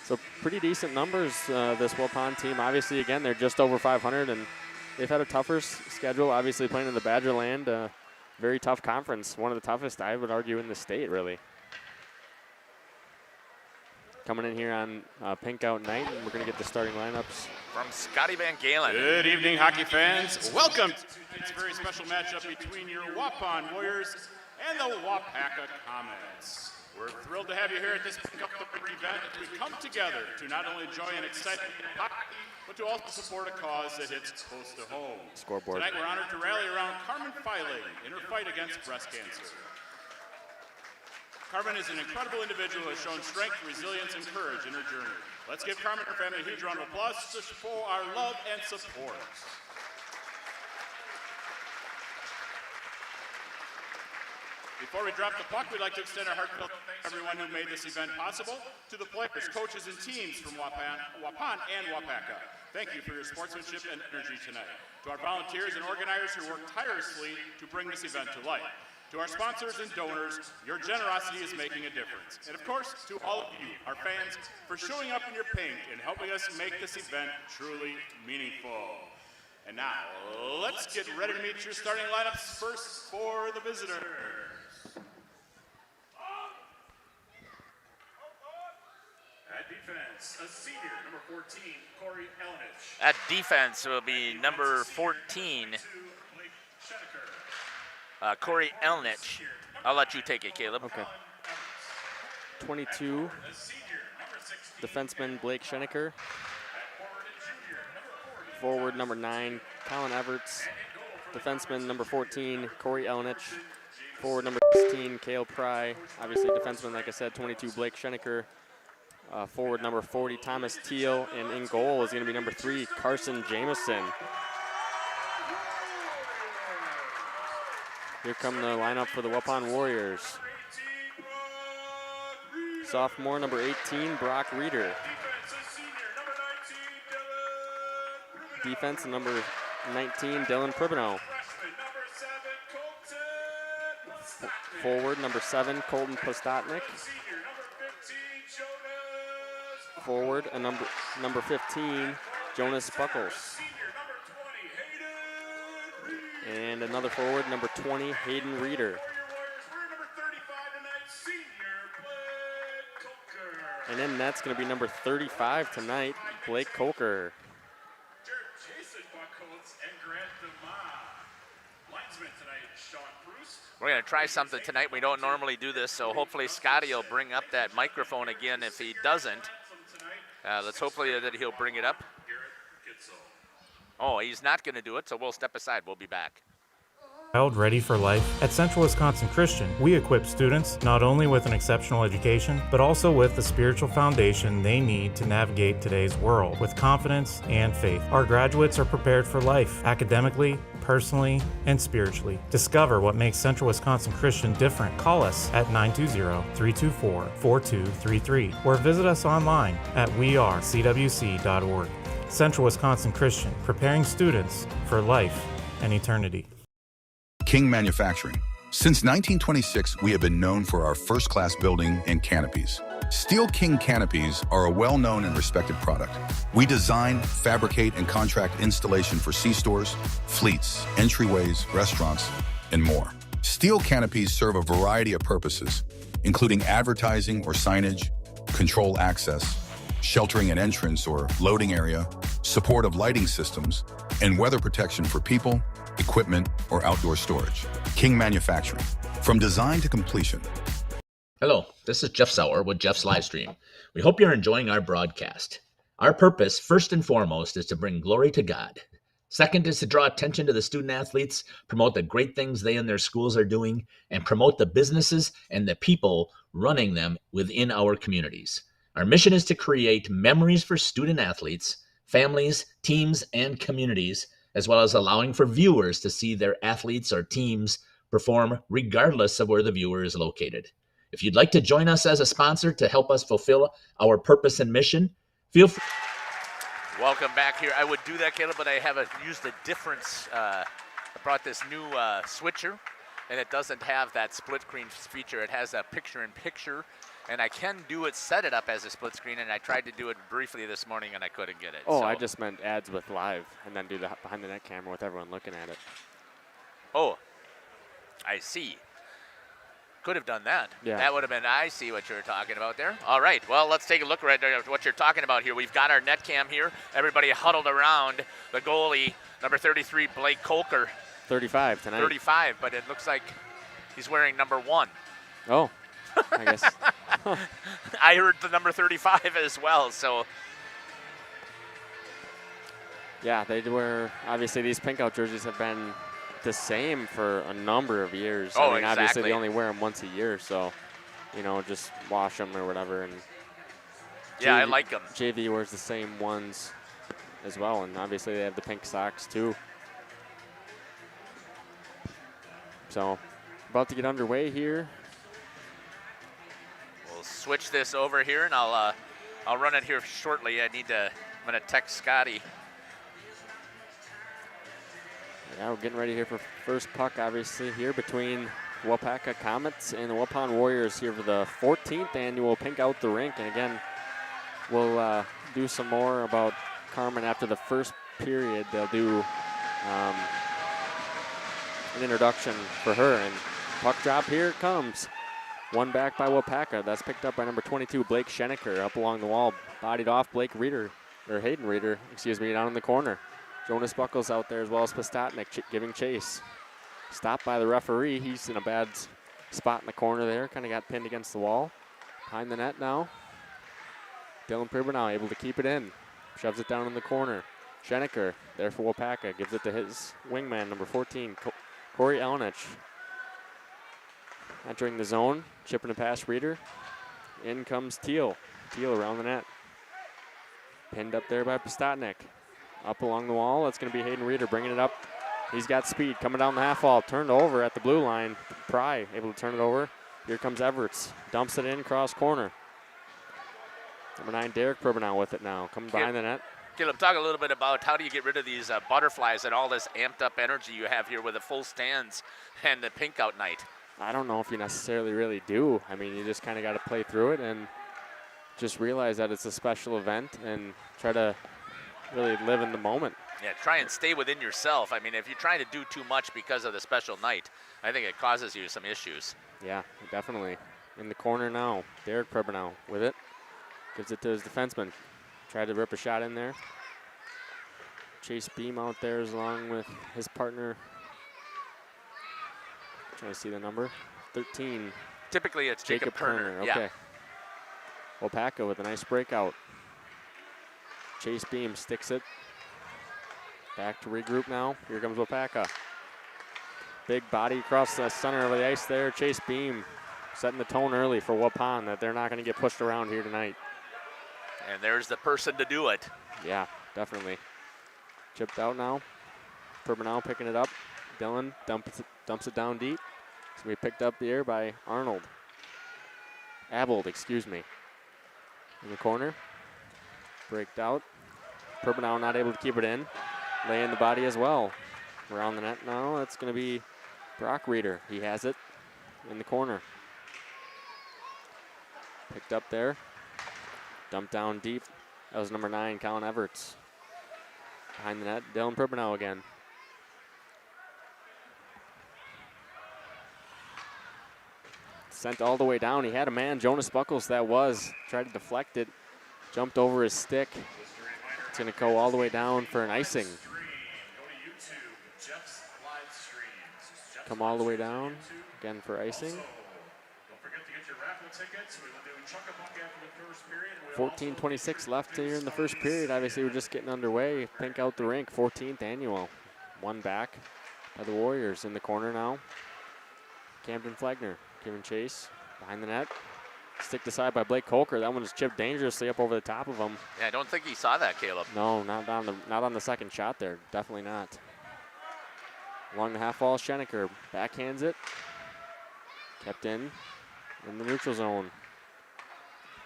So pretty decent numbers, this Waupun team. Obviously, again, they're just over 500, and they've had a tougher schedule, obviously playing in the Badgerland. Very tough conference, one of the toughest, I would argue, in the state, really. Coming in here on Pink Out Night, and we're going to get the starting lineups. From Scotty Van Galen. Good evening, hockey fans. Welcome to tonight's very special matchup between your Waupun Warriors and the Waupaca Comets. We're thrilled to have you here at this Pink Out the Rink event as we come together to not only enjoy an exciting hockey, but to also support a cause that hits close to home. Scoreboard. Tonight we're honored to rally around Carmen Filing in her fight against breast cancer. Carmen is an incredible individual who has shown strength, resilience, and courage in her journey. Let's give Carmen and her family a huge round of applause to show our love and support. Before we drop the puck, we'd like to extend our heartfelt thanks to everyone who made this event possible, to the players, coaches, and teams from Waupun and Waupaca. Thank you for your sportsmanship and energy tonight. To our volunteers and organizers who worked tirelessly to bring this event to life. To our sponsors and donors, your generosity is making a difference. And of course, to all of you, our fans, for showing up in your pink and helping us make this event truly meaningful. And now, let's let's get ready to meet your starting lineups first for the visitors. At defense, a senior, number 14, Corey Elnich. At defense will be number 14, Corey Elnich. I'll let you take it, Caleb. Okay. 22, defenseman Blake Schenecker. Forward number 9, Colin Everts. Defenseman number 14, Corey Elnich. Forward number 16, Cale Pry. Obviously defenseman, like I said, 22, Blake Schenecker. Forward number 40, Thomas Teal. And in goal is going to be number 3, Carson Jameson. Here come the lineup for the Waupun Warriors. Sophomore number 18, Brock Reeder. Defense number 19, Dylan Pribino. Forward number 7, Colton Postotnik. Forward number 15, Jonas Buckles. And another forward, number 20, Hayden Reeder. And in net's going to be number 35 tonight, Blake Coker. We're going to try something tonight. We don't normally do this, so hopefully Scotty will bring up that microphone again. If he doesn't, let's hopefully that he'll bring it up. Oh, he's not going to do it, so we'll step aside. We'll be back. Child ready for life? At Central Wisconsin Christian, we equip students not only with an exceptional education, but also with the spiritual foundation they need to navigate today's world with confidence and faith. Our graduates are prepared for life, academically, personally, and spiritually. Discover what makes Central Wisconsin Christian different. Call us at 920-324-4233 or visit us online at wearecwc.org. Central Wisconsin Christian, preparing students for life and eternity. King Manufacturing. Since 1926, we have been known for our first-class building and canopies. Steel King canopies are a well-known and respected product. We design, fabricate, and contract installation for C-stores, fleets, entryways, restaurants, and more. Steel canopies serve a variety of purposes, including advertising or signage, control access, sheltering an entrance or loading area, support of lighting systems, and weather protection for people, equipment, or outdoor storage. King Manufacturing. From design to completion. Hello, this is Jeff Sauer with Jeff's Livestream. We hope you're enjoying our broadcast. Our purpose, first and foremost, is to bring glory to God. Second is to draw attention to the student athletes, promote the great things they and their schools are doing, and promote the businesses and the people running them within our communities. Our mission is to create memories for student athletes, families, teams, and communities, as well as allowing for viewers to see their athletes or teams perform regardless of where the viewer is located. If you'd like to join us as a sponsor to help us fulfill our purpose and mission, feel free. Welcome back here. I would do that, Caleb, but I have used a difference. I brought this new switcher, and it doesn't have that split screen feature. It has a picture-in-picture, and I can set it up as a split screen, and I tried to do it briefly this morning, and I couldn't get it. Oh, so. I just meant ads with live, and then do the behind-the-net camera with everyone looking at it. Oh, I see. Could have done that. Yeah. That would have been, I see what you're talking about there. All right, well, let's take a look right at what you're talking about here. We've got our net cam here. Everybody huddled around the goalie, number 33, Blake Coker. 35 tonight. 35, but it looks like he's wearing number 1. Oh, I guess. I heard the number 35 as well, so. Yeah, they were, obviously these pink out jerseys have been the same for a number of years. Oh, I mean, exactly. Obviously they only wear them once a year, so, just wash them or whatever. And yeah, I like them. JV wears the same ones as well, and obviously they have the pink socks too. So, about to get underway here. We'll switch this over here, and I'll run it here shortly. I'm gonna text Scotty. Yeah, we're getting ready here for first puck, obviously, here between Waupaca Comets and the Waupun Warriors here for the 14th annual Pink Out the Rink. And again, we'll do some more about Carmen after the first period. They'll do an introduction for her. And puck drop, here it comes. One back by Waupaca. That's picked up by number 22, Blake Schenecker, up along the wall. Bodied off Hayden Reeder, down in the corner. Jonas Buckles out there as well as Pastatnik giving chase. Stopped by the referee. He's in a bad spot in the corner there. Kind of got pinned against the wall. Behind the net now. Dylan Pribanow able to keep it in. Shoves it down in the corner. Schenecker there for Waupaca. Gives it to his wingman, number 14, Corey Elnich. Entering the zone. Chipping it past Reeder. In comes Teal. Teal around the net. Pinned up there by Pastatnik. Up along the wall. That's going to be Hayden Reeder bringing it up. He's got speed coming down the half wall. Turned over at the blue line. Pry able to turn it over. Here comes Everts. Dumps it in cross corner. Number 9, Derek Pribanow with it now. Coming behind the net. Caleb, talk a little bit about how do you get rid of these butterflies and all this amped up energy you have here with the full stands and the pink out night. I don't know if you necessarily really do. I mean, you just kind of got to play through it and just realize that it's a special event and try to really live in the moment. Yeah, try and stay within yourself. I mean, if you're trying to do too much because of the special night, I think it causes you some issues. Yeah, definitely. In the corner now, Derek Pribanow with it. Gives it to his defenseman. Tried to rip a shot in there. Chase Beam out there along with his partner. Trying to see the number. 13. Typically it's Jacob Kerner. Okay. Yeah. Waupaca with a nice breakout. Chase Beam sticks it. Back to regroup now. Here comes Waupaca. Big body across the center of the ice there. Chase Beam setting the tone early for Waupun that they're not going to get pushed around here tonight. And there's the person to do it. Yeah, definitely. Chipped out now. Pribanow picking it up. Dylan dumps it down deep. So we picked up the air by Arnold. Abold, excuse me. In the corner. Breaked out. Pribanow not able to keep it in. Lay in the body as well. Around the net now. That's going to be Brock Reeder. He has it in the corner. Picked up there. Dumped down deep. That was number 9, Colin Everts. Behind the net, Dylan Pribanow again. Sent all the way down. He had a man, Jonas Buckles, that was. Tried to deflect it. Jumped over his stick. It's going to go all the way down for an icing. Come all the way down. Again for icing. 14:26 left here in the first period. Obviously, we're just getting underway. Pink out the rink, 14th annual. One back by the Warriors in the corner now. Camden Flagner giving chase behind the net. Sticked aside by Blake Colker. That one is chipped dangerously up over the top of him. Yeah, I don't think he saw that, Caleb. No, not on the second shot there. Definitely not. Along the half wall, Schenecker backhands it. Kept in the neutral zone.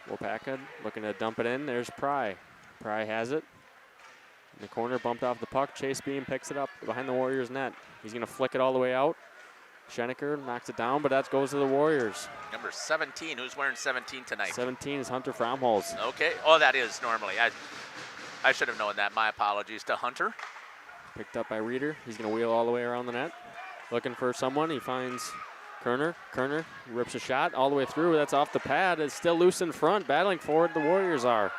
Waupaca looking to dump it in. There's Pry. Pry has it. In the corner, bumped off the puck. Chase Beam picks it up behind the Warriors' net. He's going to flick it all the way out. Schenecker knocks it down, but that goes to the Warriors. Number 17. Who's wearing 17 tonight? 17 is Hunter Fromholz. Okay. Oh, that is normally. I should have known that. My apologies to Hunter. Picked up by Reeder. He's going to wheel all the way around the net. Looking for someone. He finds Kerner. Kerner rips a shot all the way through. That's off the pad. It's still loose in front. Battling forward, the Warriors are.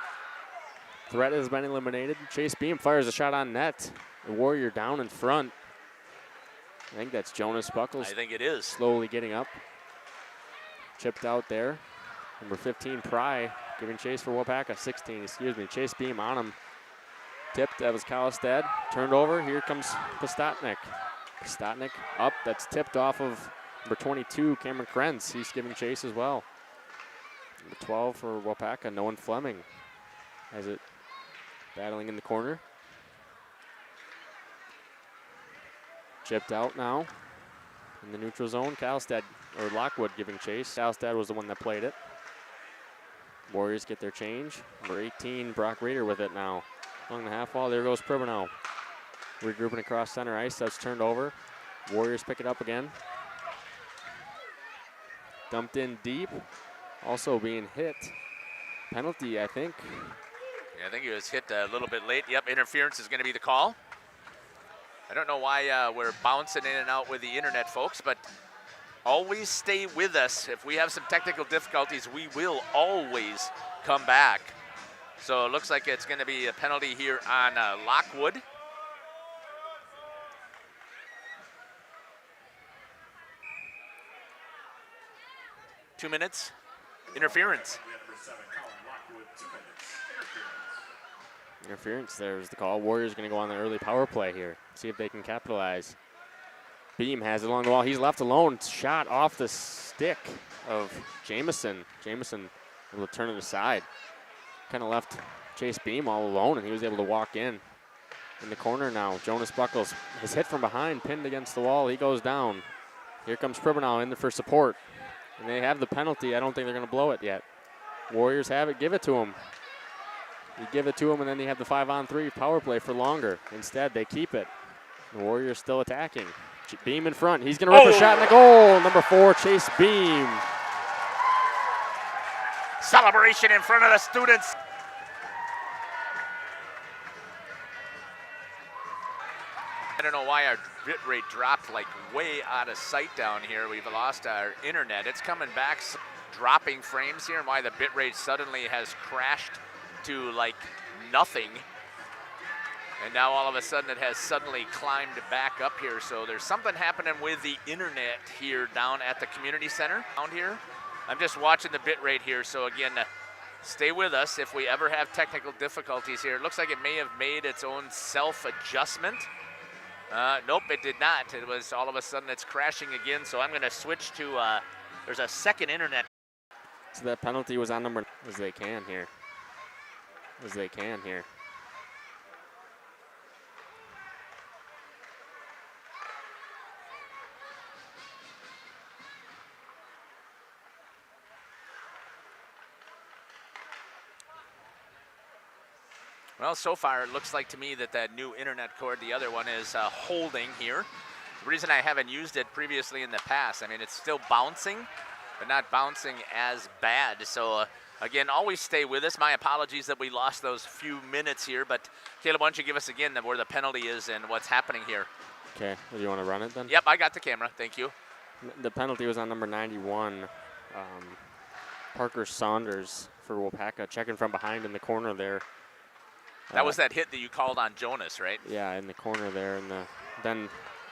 Threat has been eliminated. Chase Beam fires a shot on net. The Warrior down in front. I think that's Jonas Buckles. I think it is. Slowly getting up. Chipped out there. Number 15, Pry, giving chase for Waupaca. 16, excuse me. Chase Beam on him. Tipped, that was Kalistad. Turned over, here comes Pastatnik. Pastatnik up, that's tipped off of number 22, Cameron Krenz. He's giving chase as well. Number 12 for Waupaca, Nolan Fleming has it battling in the corner. Chipped out now in the neutral zone. Kalistad, or Lockwood giving chase. Kalistad was the one that played it. Warriors get their change. Number 18, Brock Reeder with it now. Along the half wall, there goes Pribanow. Regrouping across center ice, that's turned over. Warriors pick it up again. Dumped in deep, also being hit. Penalty, I think. Yeah, I think he was hit a little bit late. Yep, interference is going to be the call. I don't know why we're bouncing in and out with the internet, folks, but always stay with us. If we have some technical difficulties, we will always come back. So it looks like it's going to be a penalty here on Lockwood. Two minutes. Interference. Interference, there's the call. Warriors going to go on the early power play here. See if they can capitalize. Beam has it along the wall. He's left alone. Shot off the stick of Jamison. Jamison able to turn it aside. Kind of left Chase Beam all alone, and he was able to walk in the corner now. Jonas Buckles is hit from behind, pinned against the wall. He goes down. Here comes Pribanow in there for support. And they have the penalty. I don't think they're going to blow it yet. Warriors have it. Give it to him. You give it to them, and then you have the 5-on-3 power play for longer. Instead, they keep it. The Warriors still attacking. Beam in front. He's going to rip a shot in the goal. Number 4, Chase Beam. Celebration in front of the students. I don't know why our bit rate dropped like way out of sight down here. We've lost our internet. It's coming back, dropping frames here, and why the bit rate suddenly has crashed to like nothing. And now all of a sudden it has suddenly climbed back up here. So there's something happening with the internet here down at the community center down here. I'm just watching the bit rate here. So again, stay with us if we ever have technical difficulties here. It looks like it may have made its own self-adjustment. Nope, it did not. It was all of a sudden it's crashing again. So I'm going to switch to, there's a second internet. So that penalty was on number as they can here. As they can here. Well, so far it looks like to me that that new internet cord, the other one, is holding here. The reason I haven't used it previously in the past, I mean, it's still bouncing, but not bouncing as bad. So again, always stay with us. My apologies that we lost those few minutes here, but Caleb, why don't you give us again where the penalty is and what's happening here? Okay, well, do you want to run it then? Yep, I got the camera, thank you. The penalty was on number 91, Parker Saunders for Waupaca, checking from behind in the corner there. That was that hit that you called on Jonas, right? Yeah, in the corner there. And then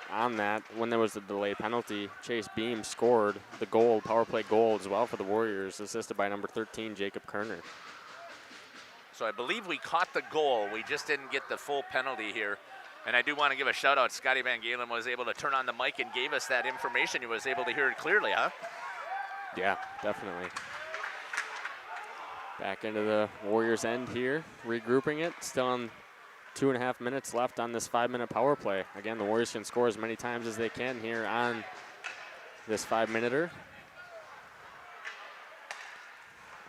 on that, when there was the delayed penalty, Chase Beam scored the goal, power play goal as well for the Warriors, assisted by number 13, Jacob Kerner. So I believe we caught the goal. We just didn't get the full penalty here. And I do want to give a shout out. Scotty Van Galen was able to turn on the mic and gave us that information. He was able to hear it clearly, huh? Yeah, definitely. Back into the Warriors' end here, regrouping it. Still on 2.5 minutes left on this 5-minute power play. Again, the Warriors can score as many times as they can here on this 5-minuter.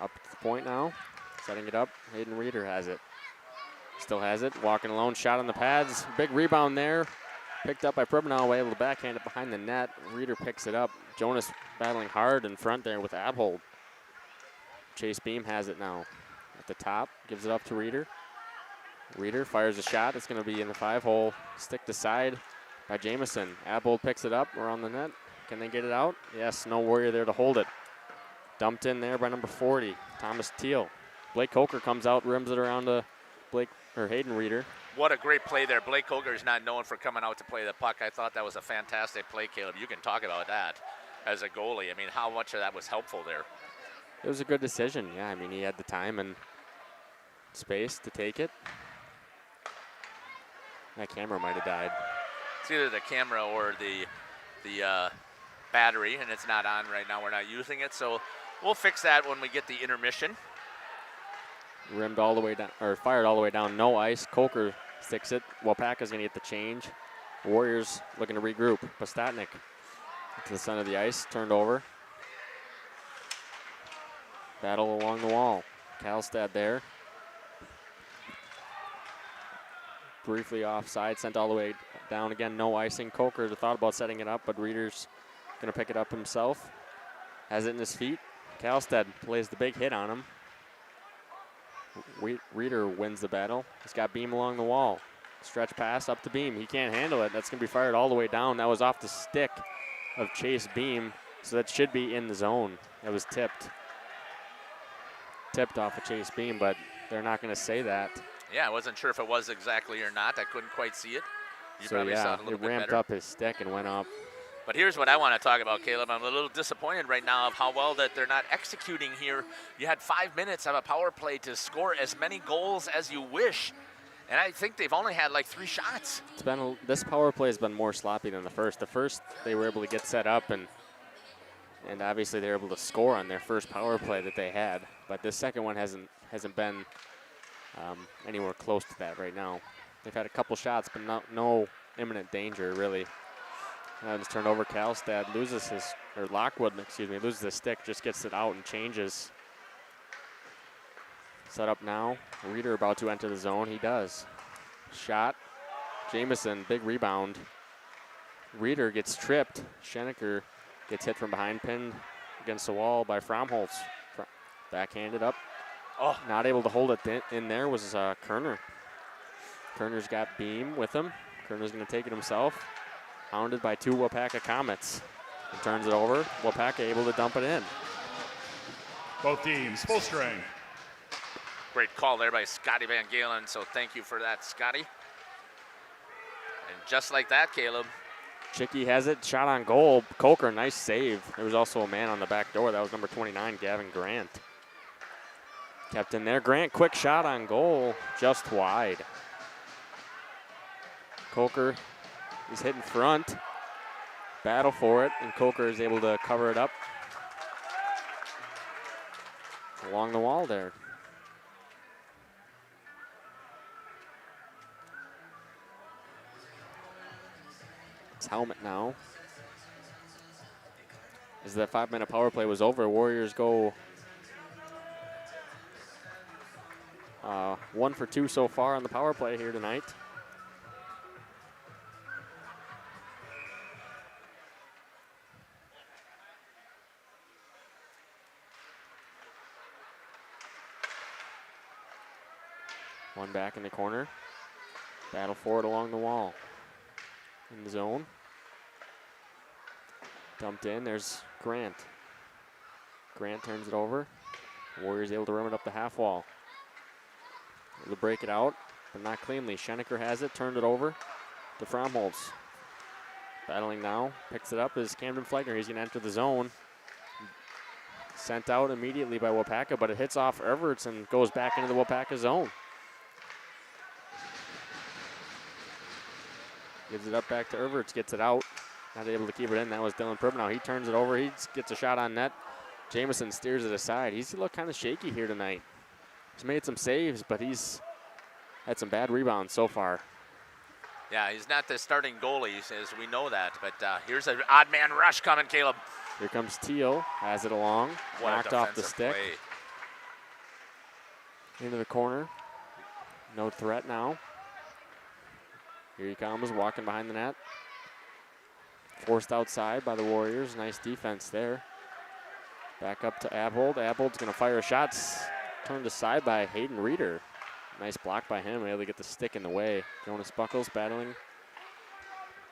Up to the point now, setting it up. Hayden Reeder has it. Still has it, walking alone, shot on the pads. Big rebound there. Picked up by Pribanow, able to backhand it behind the net. Reeder picks it up. Jonas battling hard in front there with Abhold. Chase Beam has it now at the top, gives it up to Reeder. Reeder fires a shot. It's going to be in the 5-hole, stick to side by Jamison. Abhold picks it up around the net. Can they get it out? Yes, no Warrior there to hold it. Dumped in there by number 40, Thomas Teal. Blake Coker comes out, rims it around to Hayden Reeder. What a great play there. Blake Coker is not known for coming out to play the puck. I thought that was a fantastic play, Caleb. You can talk about that as a goalie. I mean, how much of that was helpful there? It was a good decision, yeah. I mean, he had the time and space to take it. That camera might have died. It's either the camera or the battery, and it's not on right now. We're not using it, so we'll fix that when we get the intermission. Rimmed all the way down, or fired all the way down, no ice. Coker sticks it. Waupaca's gonna get the change. Warriors looking to regroup. Pastatnik to the center of the ice, turned over. Battle along the wall. Kalstad there. Briefly offside, sent all the way down again, no icing. Coker thought about setting it up, but Reeder's gonna pick it up himself. Has it in his feet. Kalstad plays the big hit on him. Reeder wins the battle. He's got Beam along the wall. Stretch pass up to Beam. He can't handle it. That's going to be fired all the way down. That was off the stick of Chase Beam, so that should be in the zone. It was tipped. Tipped off of Chase Beam, but they're not going to say that. Yeah, I wasn't sure if it was exactly or not. I couldn't quite see it. You So probably saw yeah, it a little it bit ramped better. up his stick and went up. But here's what I want to talk about, Caleb. I'm a little disappointed right now of how well that they're not executing here. You had 5 minutes of a power play to score as many goals as you wish, and I think they've only had like 3 shots. It's been this power play has been more sloppy than the first. The first, they were able to get set up, and obviously they were able to score on their first power play that they had. But this second one hasn't been anywhere close to that right now. They've had a couple shots, but no imminent danger really. It's turned over. Kalstad loses his, or Lockwood, excuse me, loses his stick, just gets it out and changes. Set up now. Reeder about to enter the zone. He does. Shot. Jamison, big rebound. Reeder gets tripped. Schenecker gets hit from behind, pinned against the wall by Fromholtz. Backhanded up. Oh. Not able to hold it in there was Kerner. Kerner's got Beam with him. Kerner's going to take it himself. Hounded by 2 Waupaca Comets. He turns it over. Waupaca able to dump it in. Both teams, full strength. Great call there by Scotty Van Galen, so thank you for that, Scotty. And just like that, Caleb. Chicky has it, shot on goal. Coker, nice save. There was also a man on the back door. That was number 29, Gavin Grant. Kept in there. Grant, quick shot on goal, just wide. Coker is hit in front. Battle for it, and Coker is able to cover it up along the wall there. His helmet now. As that 5-minute power play was over, Warriors go 1 for 2 so far on the power play here tonight. One back in the corner. Battle for it along the wall. In the zone. Dumped in. There's Grant. Grant turns it over. Warriors able to rim it up the half wall. Able to break it out, but not cleanly. Schenecker has it. Turned it over to Fromholtz. Battling now. Picks it up is Camden Flegner. He's going to enter the zone. Sent out immediately by Waupaca, but it hits off Everts and goes back into the Waupaca zone. Gives it up back to Everts, gets it out. Not able to keep it in. That was Dylan Pribnow. He turns it over. He gets a shot on net. Jamison steers it aside. He's looked kind of shaky here tonight. He's made some saves, but he's had some bad rebounds so far. Yeah, he's not the starting goalie, as we know that. But here's an odd man rush coming, Caleb. Here comes Teal. Has it along. What a knocked off the defensive stick. play. Into the corner. No threat now. Here he comes, walking behind the net. Forced outside by the Warriors. Nice defense there. Back up to Abhold. Abhold's going to fire a shot. Turned aside by Hayden Reeder. Nice block by him. Able to get the stick in the way. Jonas Buckles battling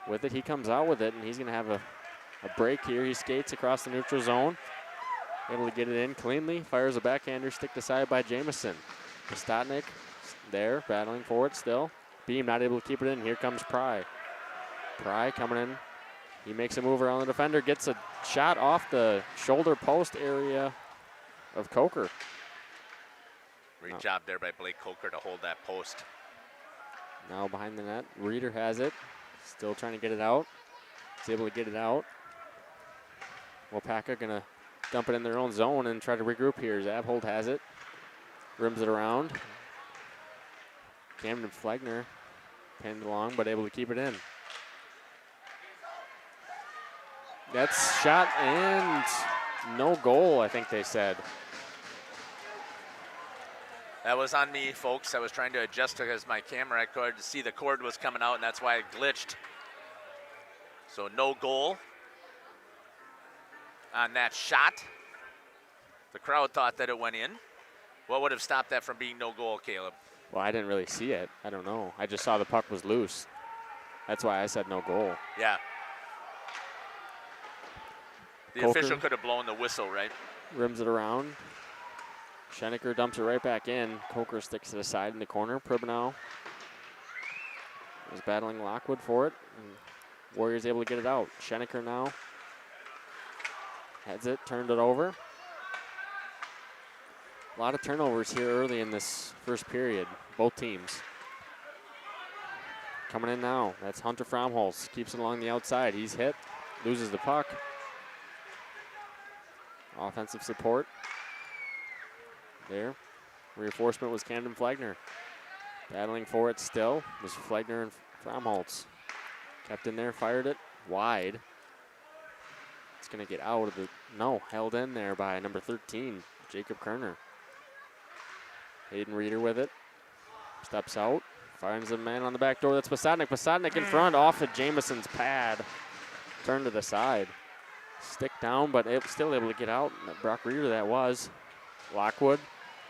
with it. He comes out with it, and he's going to have a break here. He skates across the neutral zone. Able to get it in cleanly. Fires a backhander, stick aside by Jamison. Kostotnik there, battling for it still. Beam not able to keep it in. Here comes Pry. Pry coming in. He makes a move around the defender, gets a shot off the shoulder post area of Coker. Great job there by Blake Coker to hold that post. Now behind the net, Reeder has it. Still trying to get it out. He's able to get it out. Waupaca gonna dump it in their own zone and try to regroup here. Abhold has it. Rims it around. Camden Flegner pinned along, but able to keep it in. That's shot and no goal, I think they said. That was on me, folks. I was trying to adjust because my camera, I could see the cord was coming out, and that's why it glitched. So no goal on that shot. The crowd thought that it went in. What would have stopped that from being no goal, Caleb? Well, I didn't really see it. I don't know. I just saw the puck was loose. That's why I said no goal. Yeah. The Coker official could have blown the whistle, right? rims it around. Schenecker dumps it right back in. Coker sticks it aside in the corner. Pribanow is battling Lockwood for it. And Warriors able to get it out. Schenecker now heads it, turned it over. A lot of turnovers here early in this first period, both teams. Coming in now, that's Hunter Fromholz. Keeps it along the outside. He's hit, loses the puck. Offensive support there. Reinforcement was Camden Flagner. Battling for it still was Flagner and Fromholz. Kept in there, fired it wide. It's going to get out of the, no, held in there by number 13, Jacob Kerner. Hayden Reeder with it. Steps out, finds a man on the back door. That's Posodnik. Posodnik in front, off of Jameson's pad. Turned to the side. Stick down, but still able to get out. Brock Reeder that was. Lockwood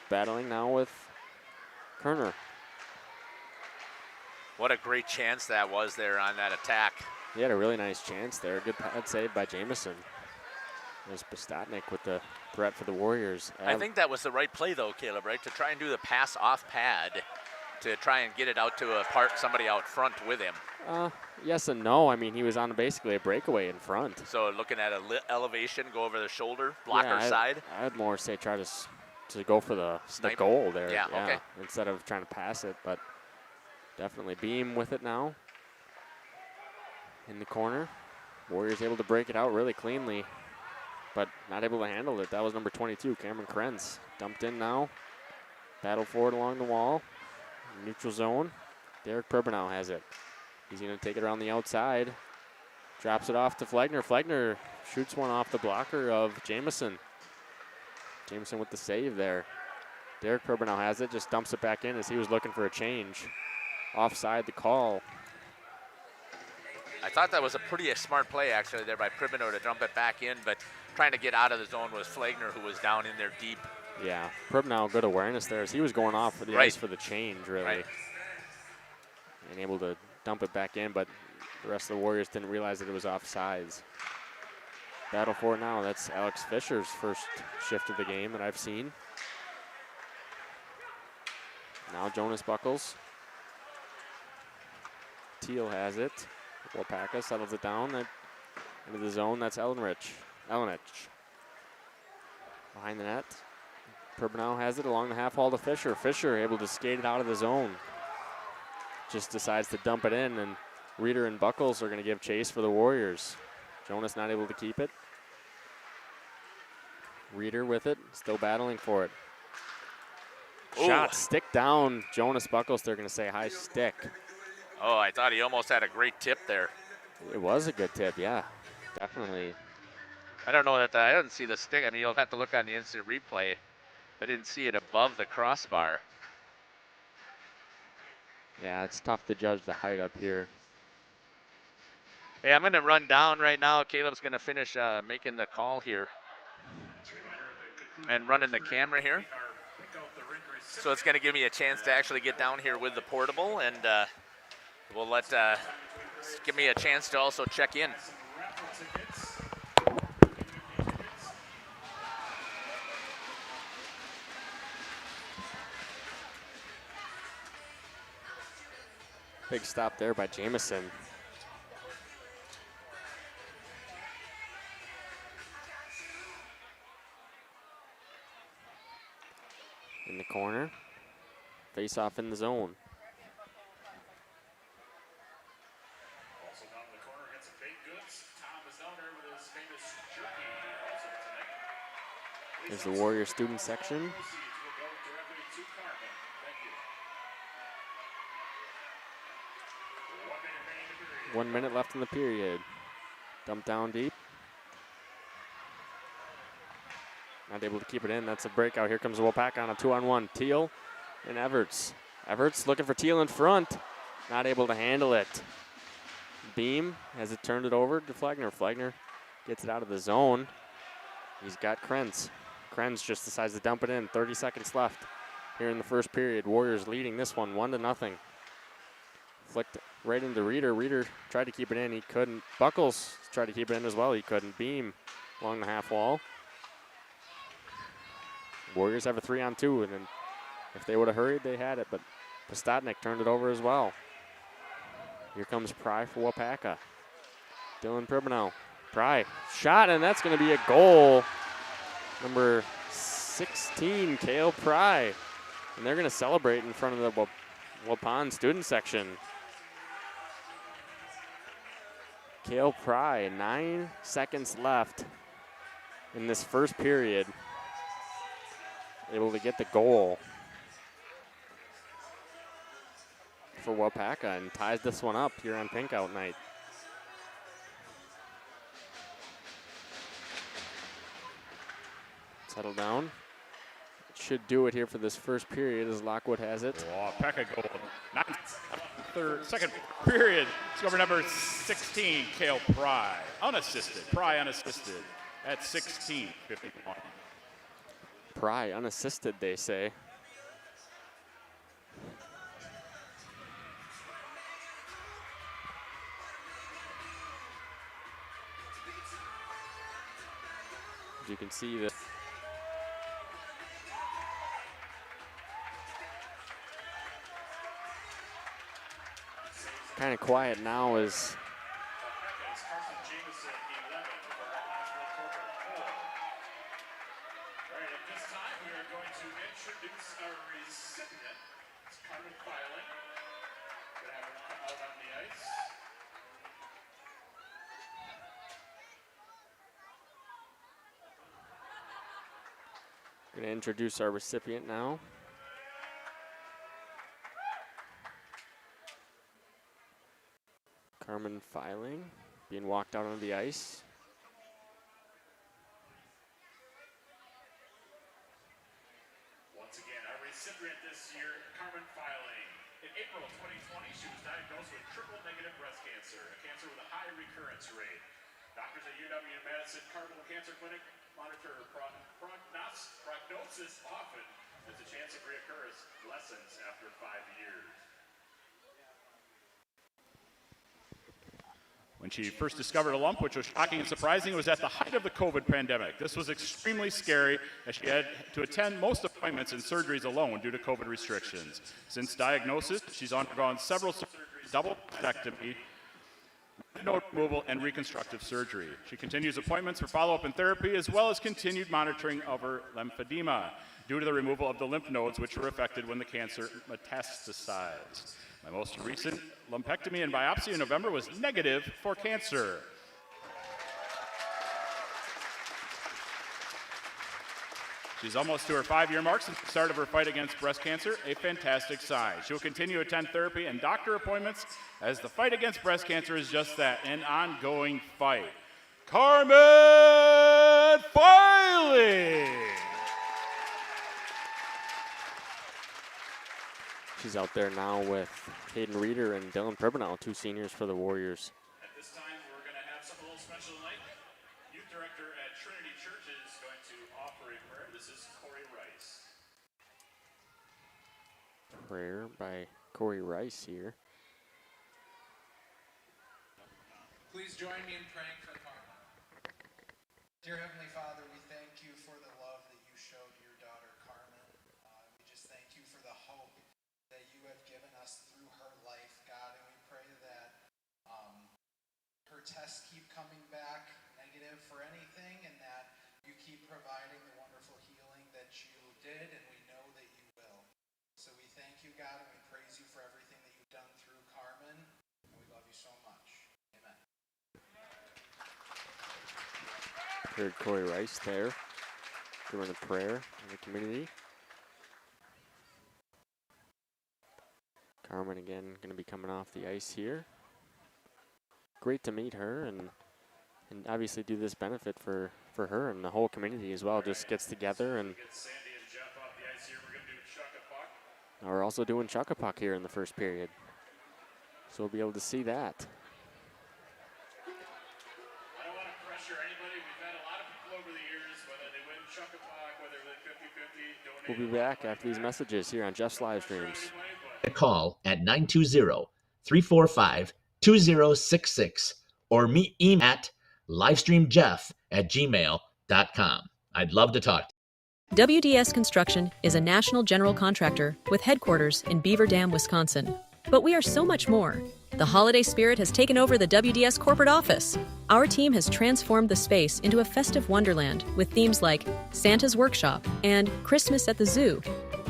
battling now with Kerner. What a great chance that was there on that attack. He had a really nice chance there. Good pad save by Jameson. There's Posodnik with the threat for the Warriors. I think that was the right play, though, Caleb, right? To try and do the pass off pad to try and get it out to somebody out front with him. Yes and no. I mean, he was on basically a breakaway in front. So looking at a elevation, go over the shoulder, blocker side. I'd more say try to go for the goal there. Yeah, okay. Instead of trying to pass it, but definitely Beam with it now. In the corner. Warriors able to break it out really cleanly, but not able to handle it. That was number 22, Cameron Krenz. Dumped in now. Battle for it along the wall. Neutral zone. Derek Pribanow has it. He's going to take it around the outside. Drops it off to Flagner. Flagner shoots one off the blocker of Jameson. Jameson with the save there. Derek Pribanow has it, just dumps it back in as he was looking for a change. Offside the call. I thought that was a pretty smart play, actually, there by Pribanow to dump it back in, but trying to get out of the zone was Flagner, who was down in there deep. Yeah, Pribanow, good awareness there as he was going off for the ice for the change, really. Right. And able to dump it back in, but the rest of the Warriors didn't realize that it was offsides. Battle for it now. That's Alex Fisher's first shift of the game that I've seen. Now Jonas Buckles. Teal has it. Waupaca settles it down into the zone. That's Ellenich. Behind the net. Pribanow has it along the half wall to Fisher. Fisher able to skate it out of the zone. Just decides to dump it in, and Reeder and Buckles are going to give chase for the Warriors. Jonas not able to keep it. Reeder with it, still battling for it. Shot, stick down. Jonas Buckles, they're going to say high stick. Oh, I thought he almost had a great tip there. It was a good tip, yeah, definitely. I don't know that I didn't see the stick. I mean, you'll have to look on the instant replay. I didn't see it above the crossbar. Yeah, it's tough to judge the height up here. Hey, I'm going to run down right now. Caleb's going to finish making the call here and running the camera here. So it's going to give me a chance to actually get down here with the portable, and we'll give me a chance to also check in. Big stop there by Jameson. In the corner. Face off in the zone. Also down in the corner against the baked goods. Tom is down there with his famous jerky also tonight. There's the Warrior student section. Proceeds will go directly to Carmen. Thank you. 1 minute remaining in the period. 1 minute left in the period. Dump down deep. Not able to keep it in. That's a breakout. Here comes Waupaca on a 2-on-1. Teal and Everts. Everts looking for Teal in front. Not able to handle it. Beam has it turned it over to Flagner. Flagner gets it out of the zone. He's got Krenz. Krenz just decides to dump it in. 30 seconds left. here in the first period. Warriors leading this one 1-0. Flicked right into Reeder. Reeder tried to keep it in. He couldn't. Buckles tried to keep it in as well. He couldn't. Beam along the half wall. Warriors have a 3-on-2, and then if they would have hurried, they had it, but Postotnik turned it over as well. Here comes Pry for Waupaca. Dylan Pribino. Pry, shot, and that's going to be a goal. Number 16, Kale Pry. And they're going to celebrate in front of the Waupun student section. Kale Pry, 9 seconds left in this first period. Able to get the goal for Waupaca and ties this one up here on Pink Out night. Settle down. It should do it here for this first period as Lockwood has it. Waupaca goal. Second period. Scorer number 16, Kale Pry. Unassisted. Pry unassisted at 16:51. Pry unassisted, they say. As you can see, the kind of quiet now as going to introduce our recipient now. Carmen Filing being walked out onto the ice. Once again, our recipient this year, Carmen Filing. In April 2020, she was diagnosed with triple-negative breast cancer, a cancer with a high recurrence rate. Doctors at UW-Madison Cardinal Cancer Clinic monitor her prognosis often as the chance of reoccurrence lessens after 5 years. When she first discovered a lump, which was shocking and surprising, it was at the height of the COVID pandemic. This was extremely scary, as she had to attend most appointments and surgeries alone due to COVID restrictions. Since diagnosis, she's undergone several surgeries, double mastectomy, node removal, and reconstructive surgery. She continues appointments for follow-up and therapy, as well as continued monitoring of her lymphedema due to the removal of the lymph nodes, which were affected when the cancer metastasized. My most recent lumpectomy and biopsy in November was negative for cancer. She's almost to her 5-year mark since the start of her fight against breast cancer, a fantastic sign. She will continue to attend therapy and doctor appointments as the fight against breast cancer is just that, an ongoing fight. Carmen Filing! She's out there now with Caden Reeder and Dylan Pribino, 2 seniors for the Warriors. At this time, we're going to have something a little special tonight. Youth Director at Trinity Church is going to offer a prayer. This is Corey Rice. Prayer by Corey Rice here. Please join me in praying for Carmen. Dear Heavenly Father, we thank you for the love that you showed your daughter Carmen. We just thank you for the hope that you have given us through her life, God, and we pray that her tests keep coming back negative for anything, and that you keep providing the wonderful healing that you did, and we know that you will. So we thank you, God, and we praise you for everything that you've done through Carmen, and we love you so much. Amen. Heard Corey Rice there doing a prayer in the community. Carmen again going to be coming off the ice here. Great to meet her and obviously do this benefit for her and the whole community as well. Just gets together and we're also doing Chuck-a-Puck here in the first period. So we'll be able to see that. I don't want to pressure sure anybody, we've had a lot of people over the years, whether they win Chuck a Puck, whether they 50-50, donate. We'll be back after these messages here on Jeff's live streams. Call at 920-345-2066 or email at livestreamjeff@gmail.com. I'd love to talk to you. WDS Construction is a national general contractor with headquarters in Beaver Dam, Wisconsin. But we are so much more. The holiday spirit has taken over the WDS corporate office. Our team has transformed the space into a festive wonderland with themes like Santa's Workshop and Christmas at the Zoo,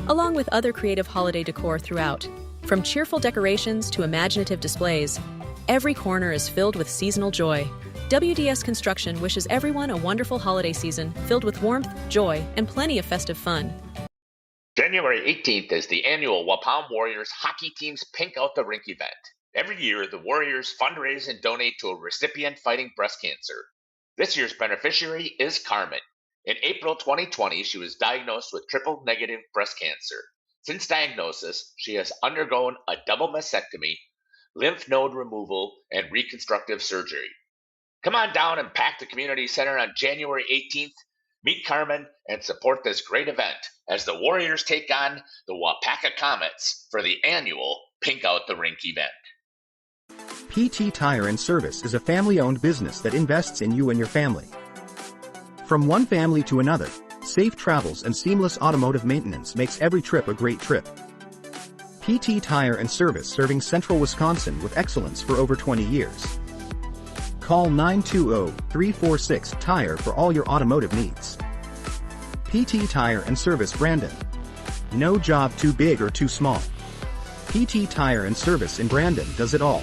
along with other creative holiday decor throughout. From cheerful decorations to imaginative displays, every corner is filled with seasonal joy. WDS Construction wishes everyone a wonderful holiday season filled with warmth, joy, and plenty of festive fun. January 18th is the annual Waupun Warriors hockey team's Pink Out the Rink event. Every year, the Warriors fundraise and donate to a recipient fighting breast cancer. This year's beneficiary is Carmen. In April 2020, she was diagnosed with triple-negative breast cancer. Since diagnosis, she has undergone a double mastectomy, lymph node removal, and reconstructive surgery. Come on down and pack the community center on January 18th. Meet Carmen and support this great event as the Warriors take on the Waupaca Comets for the annual Pink Out the Rink event. PT Tire and Service is a family-owned business that invests in you and your family. From one family to another, safe travels and seamless automotive maintenance makes every trip a great trip. PT Tire and Service serving Central Wisconsin with excellence for over 20 years. Call 920-346-TIRE for all your automotive needs. PT Tire and Service Brandon. No job too big or too small. PT Tire and Service in Brandon does it all.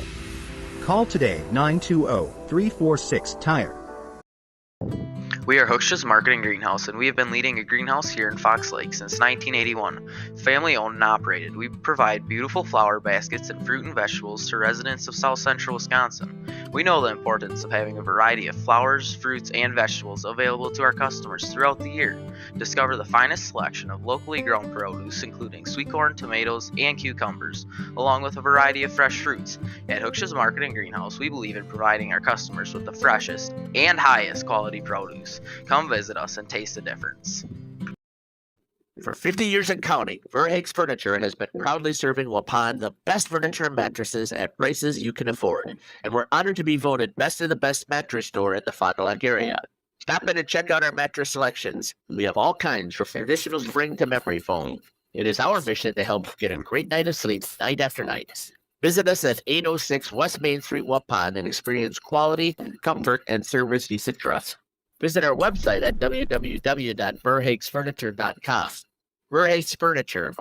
Call today 920-346-TIRE. We are Hooksha's Marketing Greenhouse, and we have been leading a greenhouse here in Fox Lake since 1981. Family owned and operated, we provide beautiful flower baskets and fruit and vegetables to residents of South Central Wisconsin. We know the importance of having a variety of flowers, fruits, and vegetables available to our customers throughout the year. Discover the finest selection of locally grown produce, including sweet corn, tomatoes, and cucumbers, along with a variety of fresh fruits. At Hooksha's Marketing Greenhouse, we believe in providing our customers with the freshest and highest quality produce. Come visit us and taste the difference. For 50 years and counting, Verhaeg's Furniture has been proudly serving Waupun the best furniture and mattresses at prices you can afford. And we're honored to be voted best of the best mattress store in the Fond du Lac area. Stop in and check out our mattress selections. We have all kinds from traditional spring to memory foam. It is our mission to help get a great night of sleep night after night. Visit us at 806 West Main Street, Waupun, and experience quality, comfort, and service you can trust. Visit our website at www.verhaegsfurniture.com. Verhaeg's Furniture,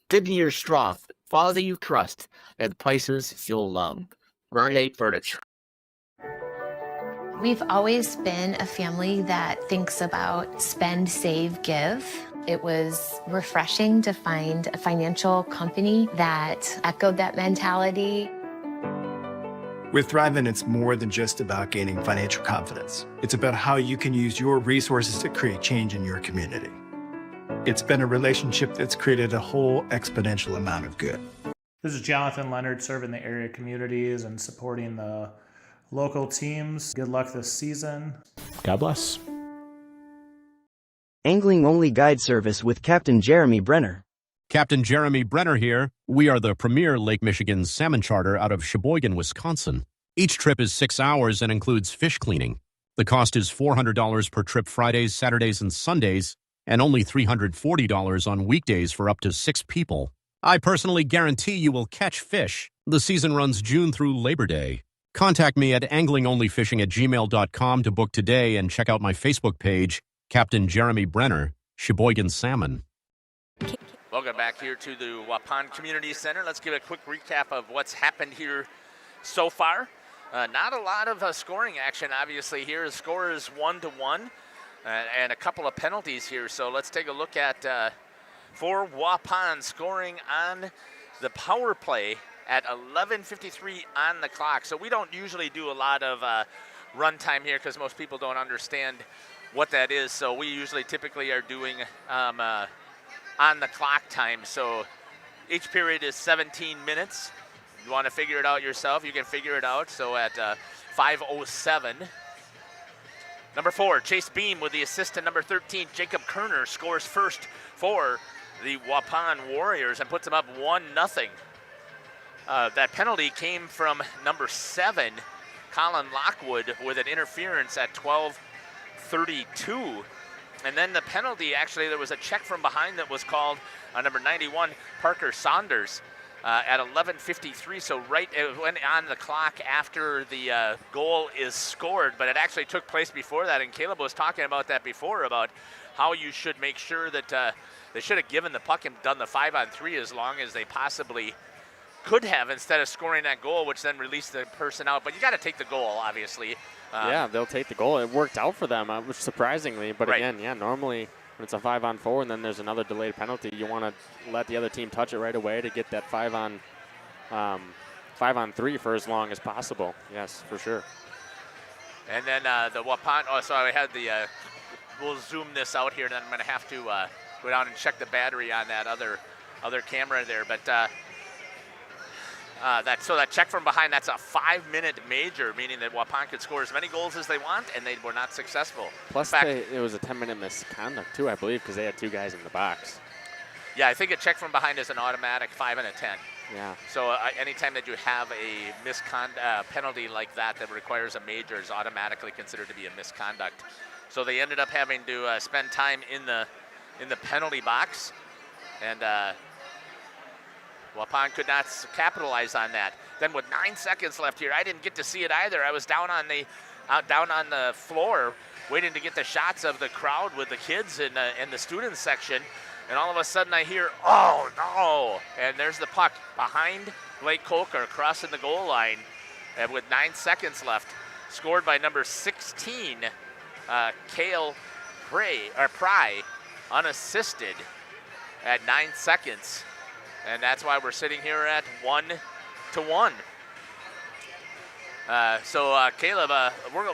50 years strong, quality you trust, and prices you'll love. Verhaeg Furniture. We've always been a family that thinks about spend, save, give. It was refreshing to find a financial company that echoed that mentality. With Thrivent, it's more than just about gaining financial confidence. It's about how you can use your resources to create change in your community. It's been a relationship that's created a whole exponential amount of good. This is Jonathan Leonard, serving the area communities and supporting the local teams. Good luck this season. God bless. Angling Only Guide Service with Captain Jeremy Brenner. Captain Jeremy Brenner here. We are the premier Lake Michigan salmon charter out of Sheboygan, Wisconsin. Each trip is 6 hours and includes fish cleaning. The cost is $400 per trip Fridays, Saturdays, and Sundays, and only $340 on weekdays for up to 6 people. I personally guarantee you will catch fish. The season runs June through Labor Day. Contact me at anglingonlyfishing@gmail.com to book today and check out my Facebook page, Captain Jeremy Brenner, Sheboygan Salmon. Welcome back here to the Waupun Community Center. Let's give a quick recap of what's happened here so far. Not a lot of scoring action, obviously, here. The score is 1-1 and a couple of penalties here. So let's take a look at for Waupun scoring on the power play at 11:53 on the clock. So we don't usually do a lot of run time here because most people don't understand what that is. So we usually typically are doing on the clock time. So each period is 17 minutes. You want to figure it out yourself, you can figure it out. So at 5:07, Number 4, Chase Beam with the assist to number 13. Jacob Kerner scores first for the Waupun Warriors and puts them up 1-0. That penalty came from number 7, Colin Lockwood, with an interference at 12:32. And then the penalty, actually, there was a check from behind that was called on number 91, Parker Saunders, at 11:53. So it went on the clock after the goal is scored, but it actually took place before that. And Caleb was talking about that before, about how you should make sure that they should have given the puck and done the 5-on-3 as long as they possibly could have, instead of scoring that goal, which then released the person out. But you got to take the goal, obviously. Yeah, they'll take the goal. It worked out for them, which surprisingly. But again, yeah, normally when it's a 5-on-4 and then there's another delayed penalty, you want to let the other team touch it right away to get that 5-on-3 for as long as possible. Yes, for sure. And then the Waupun. Oh, sorry, I had the. We'll zoom this out here, and then I'm going to have to go down and check the battery on that other camera there. But that check from behind, that's a 5-minute major, meaning that Waupun could score as many goals as they want, and they were not successful. Plus, it was a 10-minute misconduct too, I believe, because they had 2 guys in the box. Yeah, I think a check from behind is an automatic 5 and a 10. Yeah. So anytime that you have a penalty like that requires a major is automatically considered to be a misconduct. So they ended up having to spend time in the penalty box, and Waupun could not capitalize on that. Then with 9 seconds left here, I didn't get to see it either. I was down on the floor waiting to get the shots of the crowd with the kids in the students section, and all of a sudden I hear, "Oh no!" And there's the puck behind Blake Coker crossing the goal line, and with 9 seconds left, scored by number 16, Cale Pry, unassisted at 9 seconds. And that's why we're sitting here at 1-1. Caleb,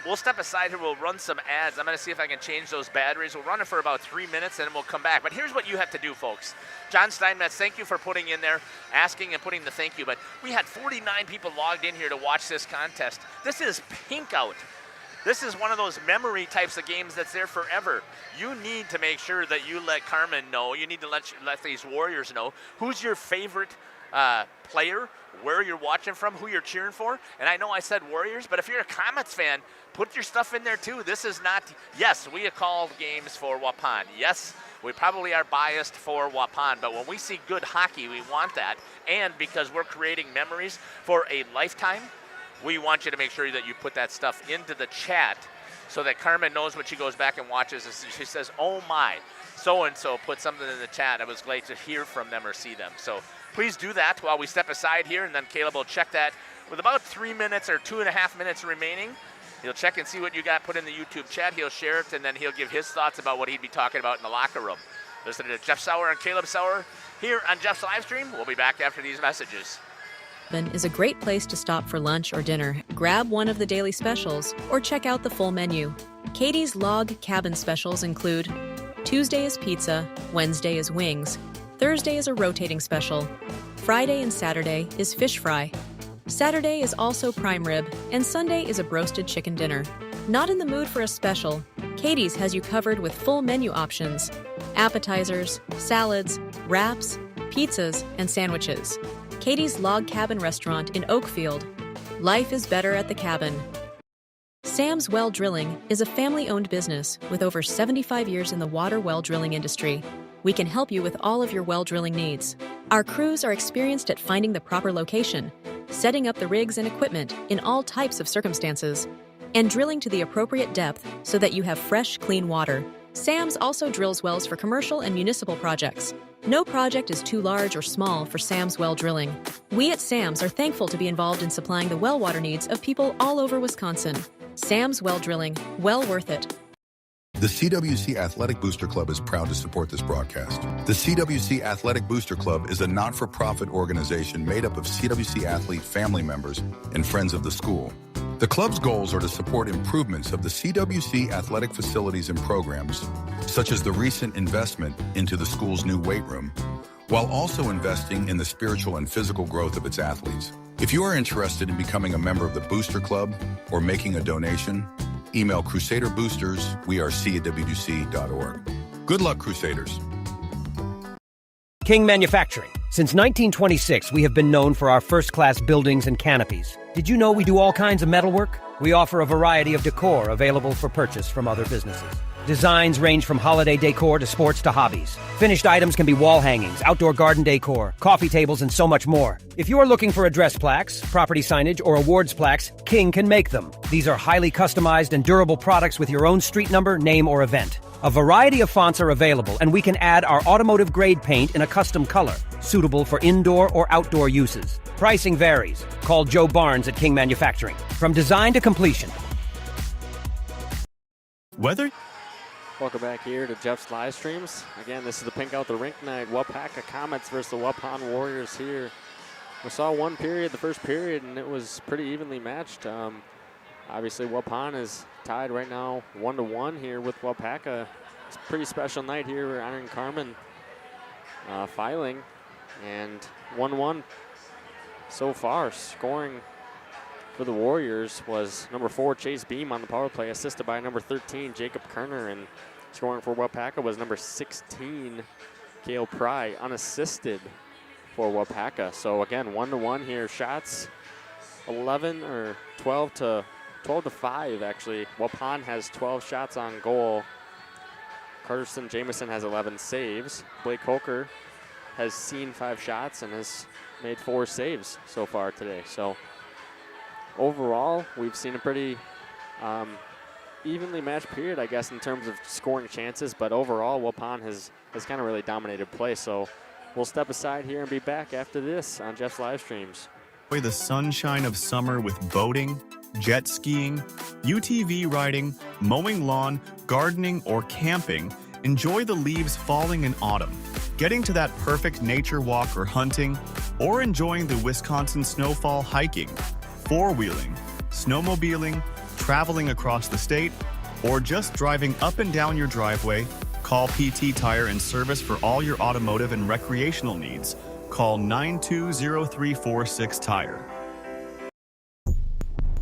we'll step aside here. We'll run some ads. I'm going to see if I can change those batteries. We'll run it for about 3 minutes, and then we'll come back. But here's what you have to do, folks. John Steinmetz, thank you for putting in there, asking and putting the thank you. But we had 49 people logged in here to watch this contest. This is pink out. This is one of those memory types of games that's there forever. You need to make sure that you let Carmen know. You need to let these Warriors know who's your favorite player, where you're watching from, who you're cheering for. And I know I said Warriors, but if you're a Comets fan, put your stuff in there too. This is not, yes, we have called games for Waupun. Yes, we probably are biased for Waupun, but when we see good hockey, we want that. And because we're creating memories for a lifetime, we want you to make sure that you put that stuff into the chat so that Carmen knows when she goes back and watches this. She says, "Oh my, so-and-so put something in the chat. I was glad to hear from them or see them." So please do that while we step aside here, and then Caleb will check that with about 3 minutes or 2.5 minutes remaining. He'll check and see what you got put in the YouTube chat. He'll share it, and then he'll give his thoughts about what he'd be talking about in the locker room. Listen to Jeff Sauer and Caleb Sauer here on Jeff's live stream. We'll be back after these messages. Is a great place to stop for lunch or dinner. Grab one of the daily specials or check out the full menu. Katie's Log Cabin specials include Tuesday is pizza, Wednesday is wings, Thursday is a rotating special, Friday and Saturday is fish fry, Saturday is also prime rib, and Sunday is a broasted chicken dinner. Not in the mood for a special? Katie's has you covered with full menu options, appetizers, salads, wraps, pizzas, and sandwiches. Katie's Log Cabin Restaurant in Oakfield. Life is better at the cabin. Sam's Well Drilling is a family-owned business with over 75 years in the water well drilling industry. We can help you with all of your well drilling needs. Our crews are experienced at finding the proper location, setting up the rigs and equipment in all types of circumstances, and drilling to the appropriate depth so that you have fresh, clean water. Sam's also drills wells for commercial and municipal projects. No project is too large or small for Sam's Well Drilling. We at Sam's are thankful to be involved in supplying the well water needs of people all over Wisconsin. Sam's Well Drilling, well worth it. The CWC Athletic Booster Club is proud to support this broadcast. The CWC Athletic Booster Club is a not-for-profit organization made up of CWC athlete family members and friends of the school. The club's goals are to support improvements of the CWC athletic facilities and programs, such as the recent investment into the school's new weight room, while also investing in the spiritual and physical growth of its athletes. If you are interested in becoming a member of the Booster Club or making a donation, Email crusaderboosters@WC.org. Good luck, Crusaders. King Manufacturing. Since 1926, we have been known for our first-class buildings and canopies. Did you know we do all kinds of metalwork? We offer a variety of decor available for purchase from other businesses. Designs range from holiday decor to sports to hobbies. Finished items can be wall hangings, outdoor garden decor, coffee tables, and so much more. If you are looking for address plaques, property signage, or awards plaques, King can make them. These are highly customized and durable products with your own street number, name, or event. A variety of fonts are available, and we can add our automotive-grade paint in a custom color, suitable for indoor or outdoor uses. Pricing varies. Call Joe Barnes at King Manufacturing. From design to completion. Welcome back here to Jeff's live streams. Again, this is the Pink Out the Rink night. Waupaca Comets versus the Waupun Warriors here. We saw one period, the first period, and it was pretty evenly matched. Obviously, Waupun is tied right now 1-1 here with Waupaca. It's a pretty special night here. We're honoring Carmen filing, and 1-1 so far. Scoring for the Warriors was number 4, Chase Beam on the power play, assisted by number 13, Jacob Kerner, and scoring for Waupaca was number 16, Cale Pry, unassisted for Waupaca. So again, 1-1 here. Shots 11 or 12 to 5 actually. Waupun has 12 shots on goal. Carson Jameson has 11 saves. Blake Coker has seen 5 shots and has made 4 saves so far today. So overall, we've seen a pretty evenly matched period, I guess, in terms of scoring chances. But overall, Waupun has kind of really dominated play. So we'll step aside here and be back after this on Jeff's live streams. Enjoy the sunshine of summer with boating, jet skiing, UTV riding, mowing lawn, gardening, or camping. Enjoy the leaves falling in autumn, getting to that perfect nature walk or hunting, or enjoying the Wisconsin snowfall hiking, four-wheeling, snowmobiling, traveling across the state, or just driving up and down your driveway. Call PT Tire and Service for all your automotive and recreational needs. Call 920-346 Tire.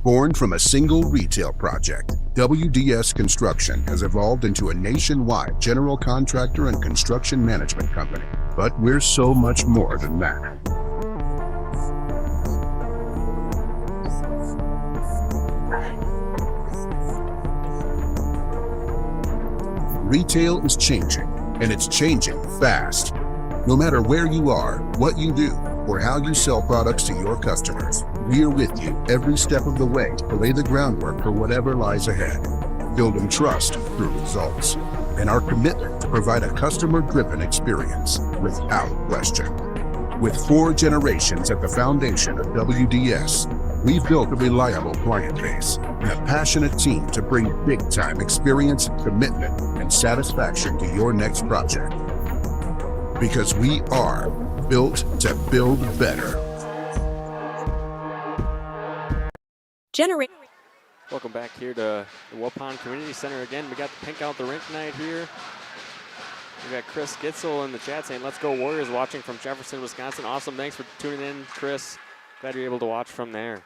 Born from a single retail project, WDS Construction has evolved into a nationwide general contractor and construction management company. But we're so much more than that. Retail is changing, and it's changing fast. No matter where you are, what you do, or how you sell products to your customers, we're with you every step of the way to lay the groundwork for whatever lies ahead. Building trust through results, and our commitment to provide a customer-driven experience without question. With 4 generations at the foundation of WDS, we've built a reliable client base and a passionate team to bring big-time experience, commitment, and satisfaction to your next project. Because we are built to build better. Welcome back here to the Waupun Community Center again. We got the Pink Out the Rink night here. We got Chris Gitzel in the chat saying, "Let's go Warriors," watching from Jefferson, Wisconsin. Awesome. Thanks for tuning in, Chris. Glad you're able to watch from there.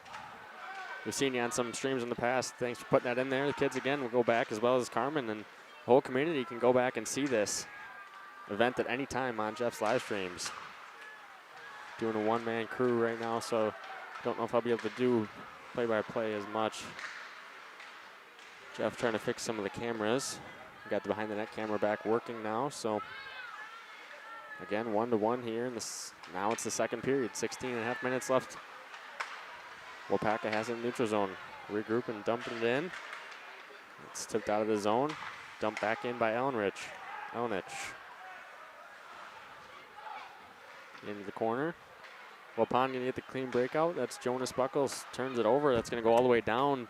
We've seen you on some streams in the past. Thanks for putting that in there. The kids, again, will go back, as well as Carmen, and the whole community can go back and see this event at any time on Jeff's live streams. Doing a one-man crew right now, so don't know if I'll be able to do play-by-play as much. Jeff trying to fix some of the cameras. We got the behind-the-net camera back working now, so again, 1-1 here. Now it's the second period, 16.5 minutes left. Waupaca has it in neutral zone. Regroup and dumping it in. It's tipped out of the zone. Dumped back in by Ellenich. Into the corner. Waupun gonna get the clean breakout. That's Jonas Buckles, turns it over. That's gonna go all the way down.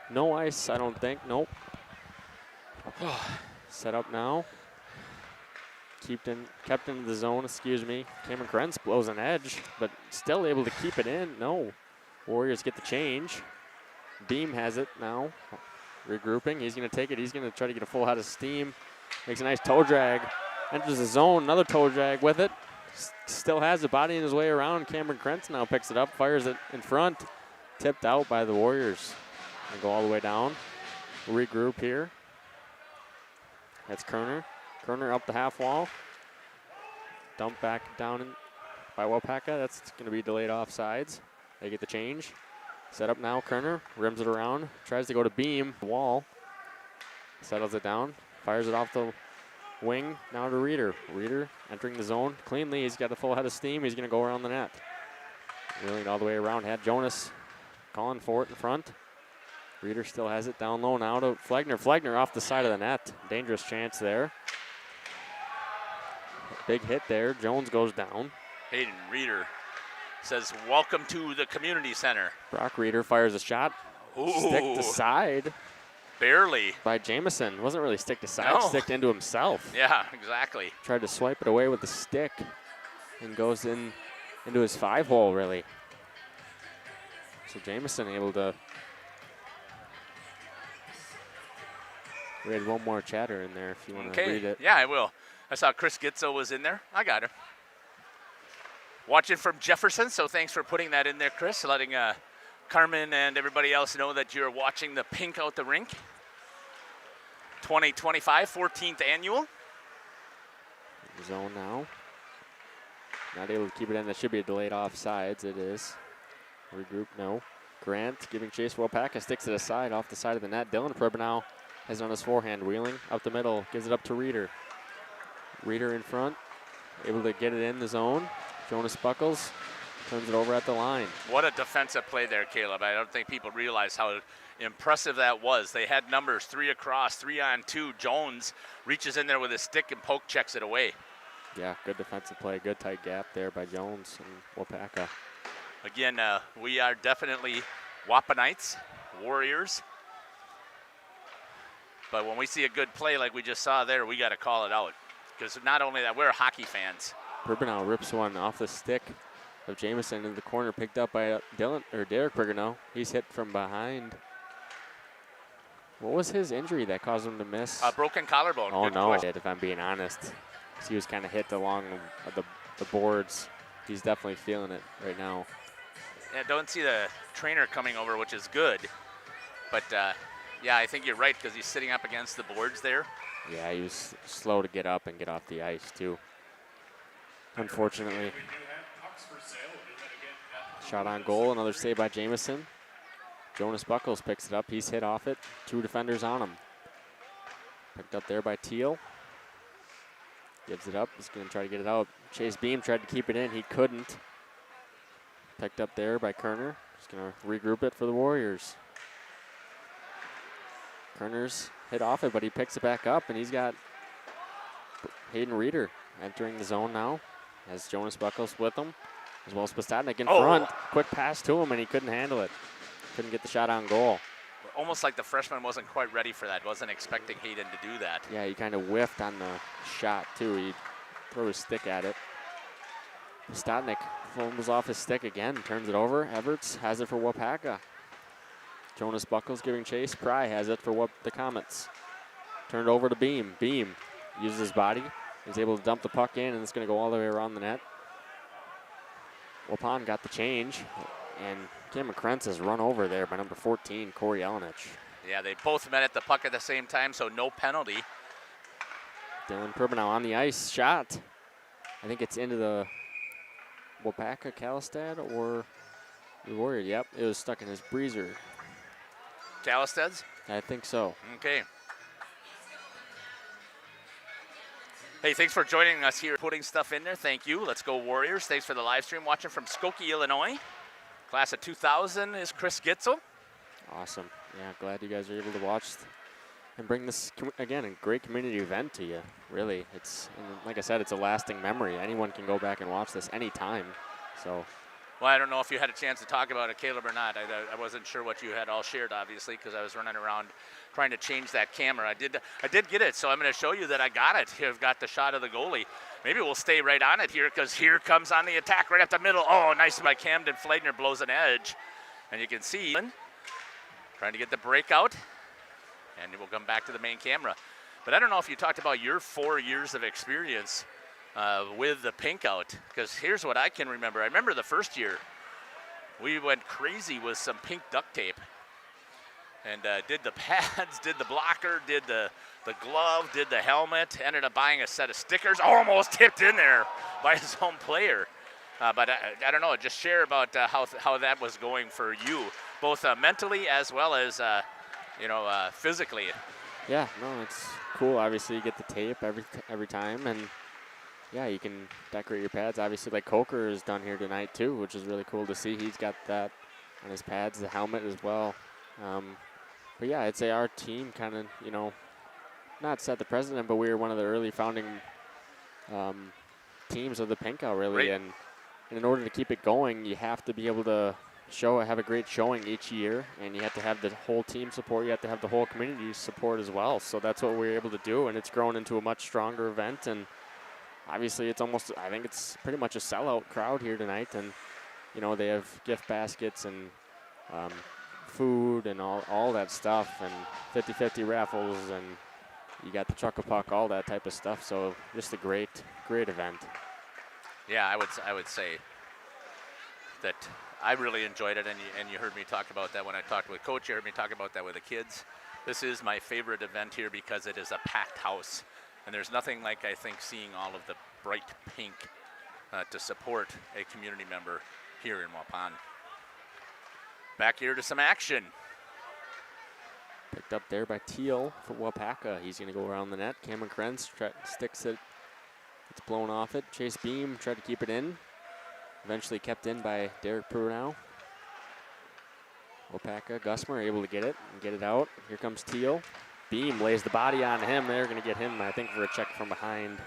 No ice, I don't think, nope. Set up now. Kept into the zone, excuse me. Cameron Krentz blows an edge, but still able to keep it in. No. Warriors get the change. Beam has it now. Regrouping, he's gonna take it. He's gonna try to get a full head of steam. Makes a nice toe drag. Enters the zone, another toe drag with it. Still has the body in his way around. Cameron Krentz now picks it up, fires it in front. Tipped out by the Warriors. And go all the way down. regroup here. That's Kerner. Kerner up the half wall. Dump back down by Waupaca. That's going to be delayed offsides. They get the change. Set up now, Kerner. Rims it around. Tries to go to beam. Wall. Settles it down. Fires it off the wing. Now to Reeder. Reeder entering the zone cleanly. He's got a full head of steam. He's going to go around the net. Wheeling all the way around. Had Jonas calling for it in front. Reeder still has it down low now to Flegner. Flegner off the side of the net. Dangerous chance there. Big hit there. Jones goes down. Hayden Reeder says, welcome to the community center. Brock Reeder fires a shot. Ooh. Stick to side. Barely. By Jamison. Wasn't really stick to side, No. sticked into himself. Yeah, exactly. Tried to swipe it away with the stick and goes into his 5-hole, really. So Jamison able to. We had one more chatter in there if you want to read it. Yeah, I will. I saw Chris Gitzo was in there. I got her. Watching from Jefferson, so thanks for putting that in there, Chris, letting Carmen and everybody else know that you're watching the Pink Out the Rink 2025 14th annual. Zone now. Not able to keep it in. That should be a delayed offsides. It is. Regroup, no. Grant giving chase. Waupaca sticks it aside off the side of the net. Dylan Pribanow has it on his forehand. Wheeling up the middle. Gives it up to Reeder. Reeder in front. Able to get it in the zone. Jonas Buckles turns it over at the line. What a defensive play there, Caleb. I don't think people realize how impressive that was. They had numbers 3 across, 3 on 2. Jones reaches in there with his stick and poke checks it away. Yeah, good defensive play. Good tight gap there by Jones and Waupaca. Again, we are definitely Waupanites, Warriors. But when we see a good play like we just saw there, we got to call it out. Because not only that, we're hockey fans. Pribanow rips one off the stick of Jamison into the corner, picked up by Derek Pribanow. He's hit from behind. What was his injury that caused him to miss? A broken collarbone. Oh, Good no, question. if I'm being honest. He was kind of hit along the boards. He's definitely feeling it right now. Yeah, don't see the trainer coming over, which is good. But, yeah, I think you're right because he's sitting up against the boards there. Yeah, he was slow to get up and get off the ice, too. Unfortunately. Shot on goal, another save by Jamison. Jonas Buckles picks it up. He's hit off it. 2 defenders on him. Picked up there by Teal. Gives it up. He's going to try to get it out. Chase Beam tried to keep it in. He couldn't. Picked up there by Kerner. He's going to regroup it for the Warriors. Kerner's hit off it, but he picks it back up, and he's got Hayden Reeder entering the zone now. Has Jonas Buckles with him, as well as Postadnik in front. Quick pass to him, and he couldn't handle it. Couldn't get the shot on goal. Almost like the freshman wasn't quite ready for that. Wasn't expecting Hayden to do that. Yeah, he kind of whiffed on the shot, too. He threw his stick at it. Postadnik fumbles off his stick again, turns it over. Everts has it for Waupaca. Jonas Buckles giving chase. Pry has it for the Comets. Turned over to Beam. Beam uses his body. He's able to dump the puck in, and it's going to go all the way around the net. Waupun got the change, and Cameron Krentz is run over there by number 14, Corey Elenich. Yeah, they both met at the puck at the same time, so no penalty. Dylan Pribanow on the ice. Shot. I think it's into the Waupaca Calistad or the Warrior. Yep, it was stuck in his breezer. Calisted's? I think so. Okay. Hey, thanks for joining us here, putting stuff in there. Thank you. Let's go Warriors. Thanks for the live stream watching from Skokie, Illinois. Class of 2000 is Chris Gitzel. Awesome. Yeah, glad you guys are able to watch and bring this, again, a great community event to you. Really, it's, like I said, it's a lasting memory. Anyone can go back and watch this anytime. So. Well, I don't know if you had a chance to talk about it, Caleb, or not. I wasn't sure what you had all shared, obviously, because I was running around trying to change that camera. I did get it, so I'm going to show you that I got it. Here, I've got the shot of the goalie. Maybe we'll stay right on it here, because here comes on the attack right up the middle. Oh, nice by Camden. Flegner blows an edge, and you can see trying to get the breakout, and we'll come back to the main camera. But I don't know if you talked about your 4 years of experience with the Pink Out, because here's what I can remember. I remember the first year we went crazy with some pink duct tape, and did the pads, did the blocker, did the glove, did the helmet, ended up buying a set of stickers, almost tipped in there by his own player. But I don't know, just share about how that was going for you, both mentally as well as, physically. Yeah, no, it's cool. Obviously, you get the tape every time, and yeah, you can decorate your pads. Obviously, like Coker is done here tonight too, which is really cool to see. He's got that on his pads, the helmet as well. But yeah, I'd say our team kind of, not set the precedent, but we were one of the early founding teams of the Pinko, really. Right. And in order to keep it going, you have to be able to have a great showing each year, and you have to have the whole team support. You have to have the whole community support as well. So that's what we were able to do, and it's grown into a much stronger event. And obviously, I think it's pretty much a sellout crowd here tonight. And, they have gift baskets and food and all that stuff, and 50-50 raffles, and you got the Chuck-a-Puck, all that type of stuff. So just a great event. Yeah, I would say that I really enjoyed it, and you heard me talk about that when I talked with Coach. You heard me talk about that with the kids. This is my favorite event here because it is a packed house, and there's nothing like, I think, seeing all of the bright pink to support a community member here in Waupun. Back here to some action. Picked up there by Teal for Waupaca. He's going to go around the net. Cameron Krenz sticks it. It's blown off it. Chase Beam tried to keep it in. Eventually kept in by Derek Prunow. Waupaca, Gusmer able to get it and get it out. Here comes Teal. Beam lays the body on him. They're going to get him, I think, for a check from behind.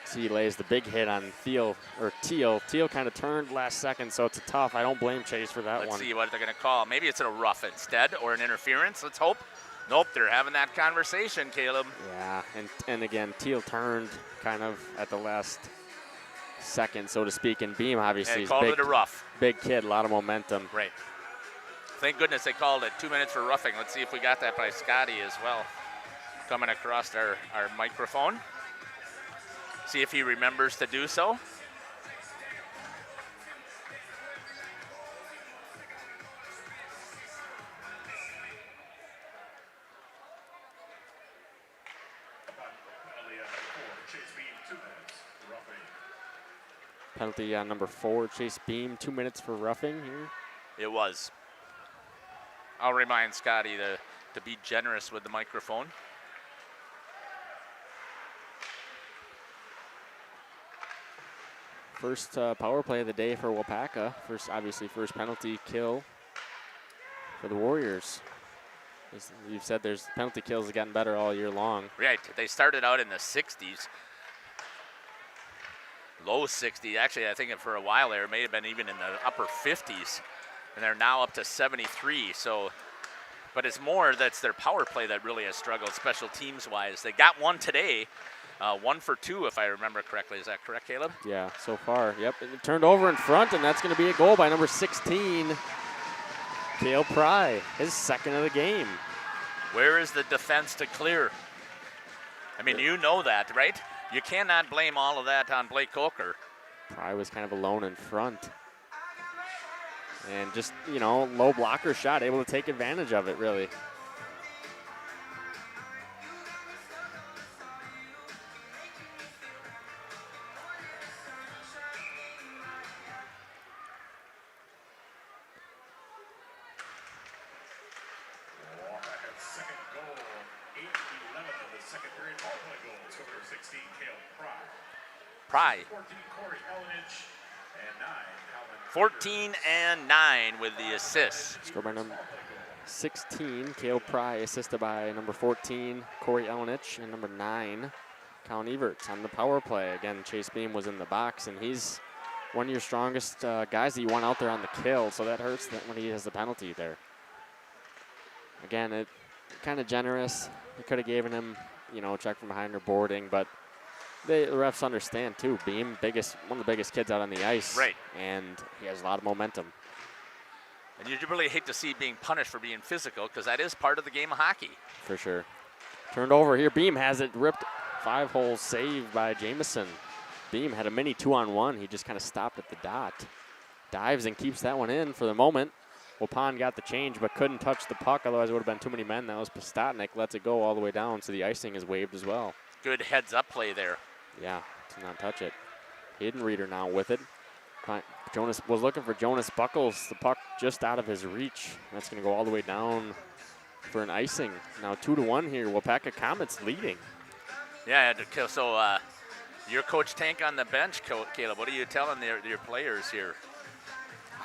See, he lays the big hit on Teal. Teal kind of turned last second, so it's a tough. I don't blame Chase for that one. Let's see what they're going to call. Maybe it's a rough instead, or an interference. Let's hope. Nope, they're having that conversation, Caleb. Yeah, and again, Teal turned kind of at the last second, so to speak, and Beam obviously is called it a rough. Big kid, a lot of momentum. Right. Thank goodness they called it 2 minutes for roughing. Let's see if we got that by Scotty as well. Coming across our microphone. See if he remembers to do so. Penalty on number 4, Chase Beam, 2 minutes for roughing here. It was. I'll remind Scotty to be generous with the microphone. First power play of the day for Waupaca. First penalty kill for the Warriors. As you've said, there's penalty kills have gotten better all year long. Right, they started out in the 60s. Low 60s. Actually, I think for a while there, it may have been even in the upper 50s. And they're now up to 73. So, but it's more that's their power play that really has struggled special teams wise. They got one today, 1 for 2 if I remember correctly. Is that correct, Caleb? Yeah, so far. Yep, it turned over in front, and that's going to be a goal by number 16, Cale Pry, his second of the game. Where is the defense to clear? I mean, you know that, right? You cannot blame all of that on Blake Coker. Pry was kind of alone in front. And just, low blocker shot, able to take advantage of it, really. Pry. 14 and 9 with the assist. Scored by number 16, Cale Pry, assisted by number 14, Corey Elenich, and number 9, Colin Everts on the power play. Again, Chase Beam was in the box, and he's one of your strongest guys that you want out there on the kill, so that hurts when he has the penalty there. Again, it kind of generous. They could have given him, a check from behind or boarding, but the refs understand too. Beam, one of the biggest kids out on the ice. Right. And he has a lot of momentum. And you really hate to see being punished for being physical because that is part of the game of hockey. For sure. Turned over here. Beam has it ripped. 5-hole save by Jamison. Beam had a mini 2-on-1. He just kind of stopped at the dot. Dives and keeps that one in for the moment. Waupun got the change but couldn't touch the puck, otherwise it would have been too many men. That was Postotnik, lets it go all the way down, so the icing is waved as well. Good heads-up play there. Yeah, to not touch it. Hidden Reader now with it. Jonas was looking for Jonas Buckles, the puck just out of his reach. That's going to go all the way down for an icing. Now 2-1 here, Waupaca Comets leading. Yeah, so your Coach Tank on the bench, Caleb. What are you telling your players here?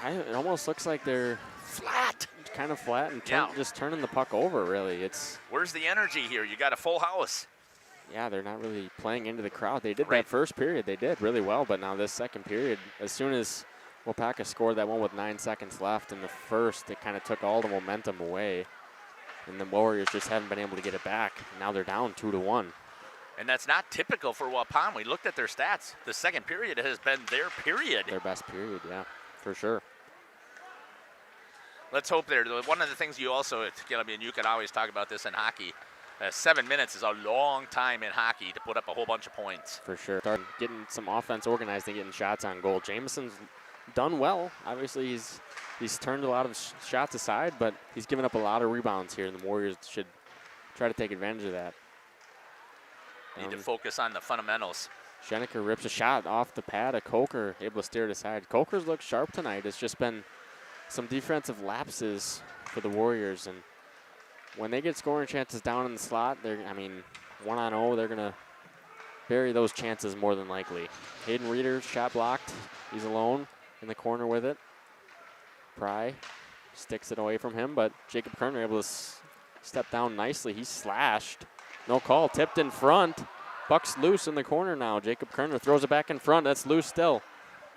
It almost looks like they're flat, kind of flat, and just turning the puck over. Really, where's the energy here? You got a full house. Yeah, they're not really playing into the crowd. They did that first period. They did really well, but now this second period, as soon as Waupaca scored that one with 9 seconds left in the first, it kind of took all the momentum away, and the Warriors just haven't been able to get it back. Now they're down 2-1. And that's not typical for Waupun. We looked at their stats. The second period has been their period. Their best period, yeah, for sure. Let's hope they're one of the things you also, Caleb, and you can always talk about this in hockey. 7 minutes is a long time in hockey to put up a whole bunch of points. For sure. Start getting some offense organized and getting shots on goal. Jameson's done well. Obviously, he's turned a lot of shots aside, but he's given up a lot of rebounds here, and the Warriors should try to take advantage of that. Need to focus on the fundamentals. Schenecker rips a shot off the pad of Coker, able to steer it aside. Coker's looked sharp tonight. It's just been some defensive lapses for the Warriors, and when they get scoring chances down in the slot, 1-on-0, they're going to bury those chances more than likely. Hayden Reeder's shot blocked. He's alone in the corner with it. Pry sticks it away from him, but Jacob Kerner able to step down nicely. He's slashed. No call, tipped in front. Puck's loose in the corner now. Jacob Kerner throws it back in front. That's loose still.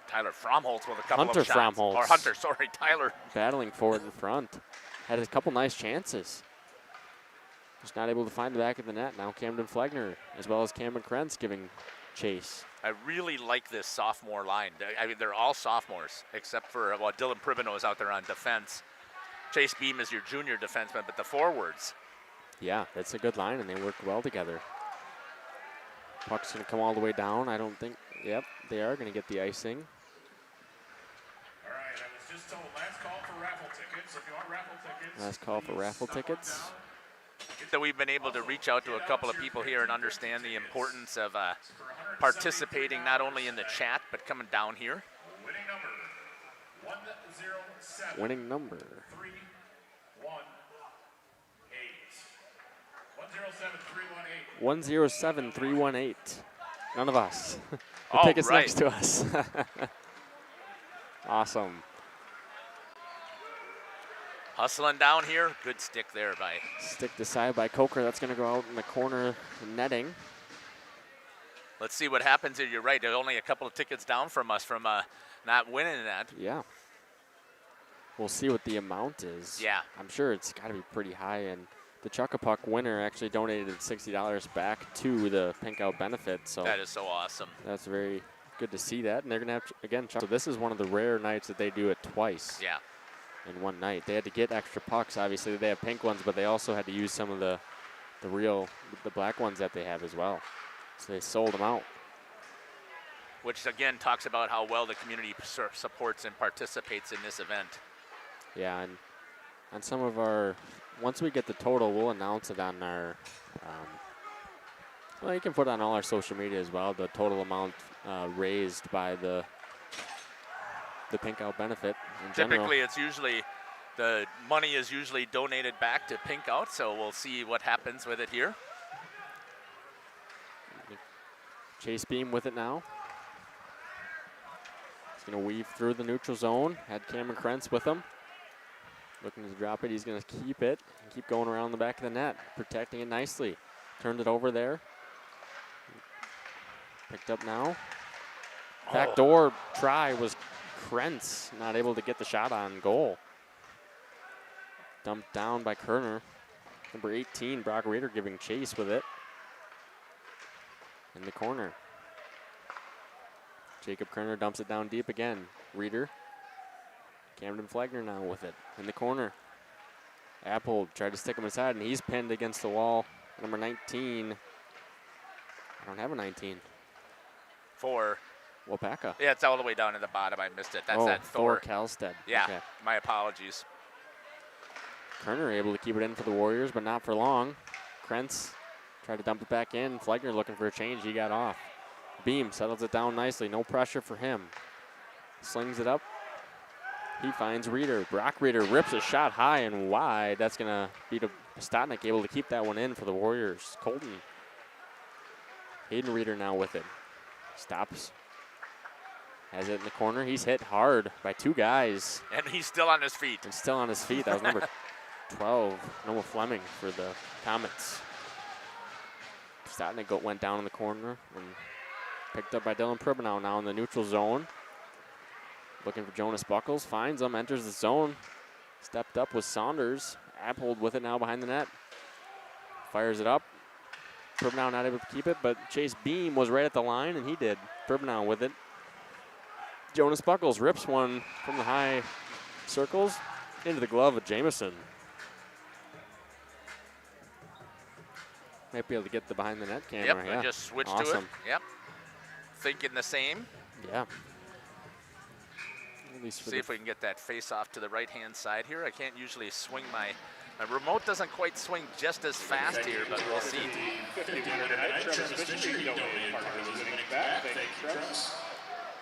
Tyler Fromholtz with a couple Hunter of shots. Fromholtz. Or Hunter, sorry, Tyler. Battling for it in front. Had a couple nice chances. Just not able to find the back of the net. Now Camden Flegner, as well as Cameron Krentz, giving chase. I really like this sophomore line. I mean, they're all sophomores, except for, Dylan Pribino is out there on defense. Chase Beam is your junior defenseman, but the forwards. Yeah, that's a good line, and they work well together. Puck's going to come all the way down. I don't think, yep, they are going to get the icing. All right, I was just told last call for raffle tickets. If you want raffle tickets. Last call for raffle tickets. That we've been able to reach out to a couple of people here and understand the importance of participating not only in the chat, but coming down here. Winning number 107. Winning number 107-318. None of us. The ticket's next to us. Awesome. Hustling down here. Good stick there by. Stick aside by Coker. That's going to go out in the corner netting. Let's see what happens here. You're right. There's only a couple of tickets down from us from not winning that. Yeah. We'll see what the amount is. Yeah. I'm sure it's got to be pretty high. And the Chuck-a-Puck winner actually donated $60 back to the Pink Out benefit. So that is so awesome. That's very good to see that. And they're going to have, again, so this is one of the rare nights that they do it twice. Yeah. In one night. They had to get extra pucks. Obviously, they have pink ones, but they also had to use some of the black ones that they have as well. So they sold them out. Which, again, talks about how well the community supports and participates in this event. Yeah, and on some of our, once we get the total, we'll announce it on our, well, you can put it on all our social media as well, the total amount raised by the Pink Out benefit in general. Typically, it's usually, the money is usually donated back to Pink Out, so we'll see what happens with it here. Chase Beam with it now. He's going to weave through the neutral zone. Had Cameron Krentz with him. Looking to drop it. He's going to keep it and keep going around the back of the net, protecting it nicely. Turned it over there. Picked up now. Backdoor try was Krentz, not able to get the shot on goal. Dumped down by Kerner. Number 18, Brock Reeder giving chase with it. In the corner. Jacob Kerner dumps it down deep again. Reeder. Camden Flegner now with it. In the corner. Apple tried to stick him inside, and he's pinned against the wall. Number 19. I don't have a 19. For Waupaca. Yeah, it's all the way down to the bottom. I missed it. That's that Thor Kalstead. Yeah, okay. My apologies. Kerner able to keep it in for the Warriors, but not for long. Krentz tried to dump it back in. Flegner looking for a change. He got off. Beam settles it down nicely. No pressure for him. Slings it up. He finds Reeder. Brock Reeder rips a shot high and wide. That's going to be to Stotnick, able to keep that one in for the Warriors. Colton. Hayden Reeder now with it. Stops. Has it in the corner. He's hit hard by two guys. And he's still on his feet. And still on his feet. That was number 12, Noah Fleming for the Comets. Stotnick went down in the corner and picked up by Dylan Pribanow now in the neutral zone. Looking for Jonas Buckles. Finds him, enters the zone. Stepped up with Saunders. Appold with it now behind the net. Fires it up. Pribanow not able to keep it, but Chase Beam was right at the line, and he did. Pribanow with it. Jonas Buckles rips one from the high circles into the glove of Jamison. Might be able to get the behind the net camera. Yep, yeah. just switch awesome. to it. Yep. Thinking the same. Yeah. At least for See if we can get that face off to the right-hand side here. I can't usually swing my remote doesn't quite swing just as fast here, but we'll see.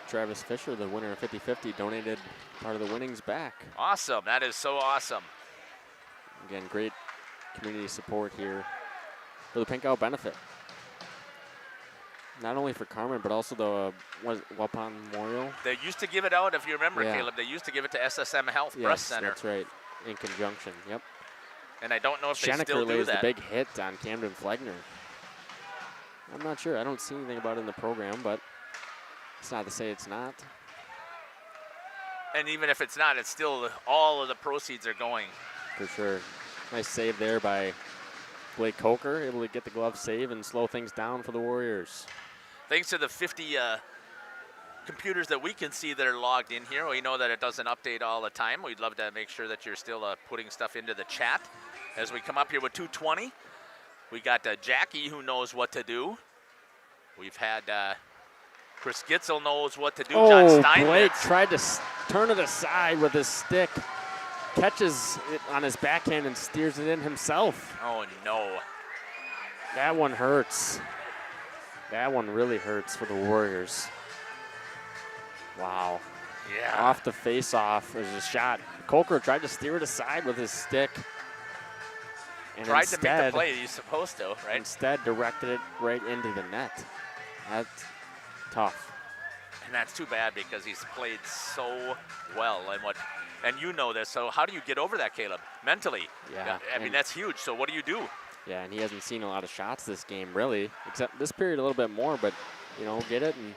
Travis Fisher, the winner of 50-50, donated part of the winnings back. Awesome. That is so awesome. Again, great community support here for the Pink Out benefit. Not only for Carmen, but also the Waupun Memorial. They used to give it out, if you remember, Yeah. Caleb. They used to give it to SSM Health Yes, Breast Center. that's right, in conjunction, yep. And I don't know if they Shanniker still do lays that. the big hit on Camden Flegner. I'm not sure. I don't see anything about it in the program, but it's not to say it's not. And even if it's not, it's still all of the proceeds are going. For sure. Nice save there by Blake Coker, able to get the glove save and slow things down for the Warriors. Thanks to the 50 computers that we can see that are logged in here. We know that it doesn't update all the time. We'd love to make sure that you're still putting stuff into the chat. As we come up here with 2:20, we got Jackie, who knows what to do. We've had Chris Gitzel knows what to do. John Steinmetz. Blake tried to turn it aside with his stick. Catches it on his backhand and steers it in himself. Oh, no. That one hurts. That one really hurts for the Warriors. Wow. Yeah. Off the face-off, there's a shot. Coker tried to steer it aside with his stick. And Tried to make the instead, play he's supposed to, right? instead directed it right into the net. That's tough. And that's too bad because he's played so well. And you know this, so how do you get over that, Caleb? Mentally. Yeah. I mean, that's huge. So what do you do? Yeah, and he hasn't seen a lot of shots this game, really, except this period a little bit more, but, you know, get it and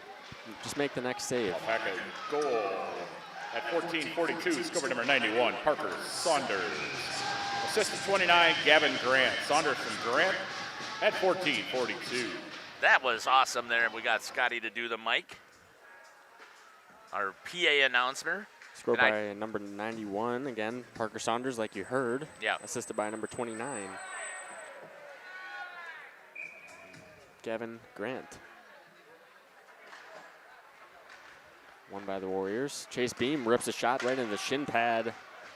just make the next save. Waupaca goal at 14:42, scorer number 91, Parker Saunders. Assistant 29, Gavin Grant. Saunders from Grant at 14:42. That was awesome there. We got Scotty to do the mic. Our PA announcer. Scored by number 91, again, Parker Saunders, like you heard. Yeah. Assisted by number 29, Gavin Grant. Won by the Warriors. Chase Beam rips a shot right into the shin pad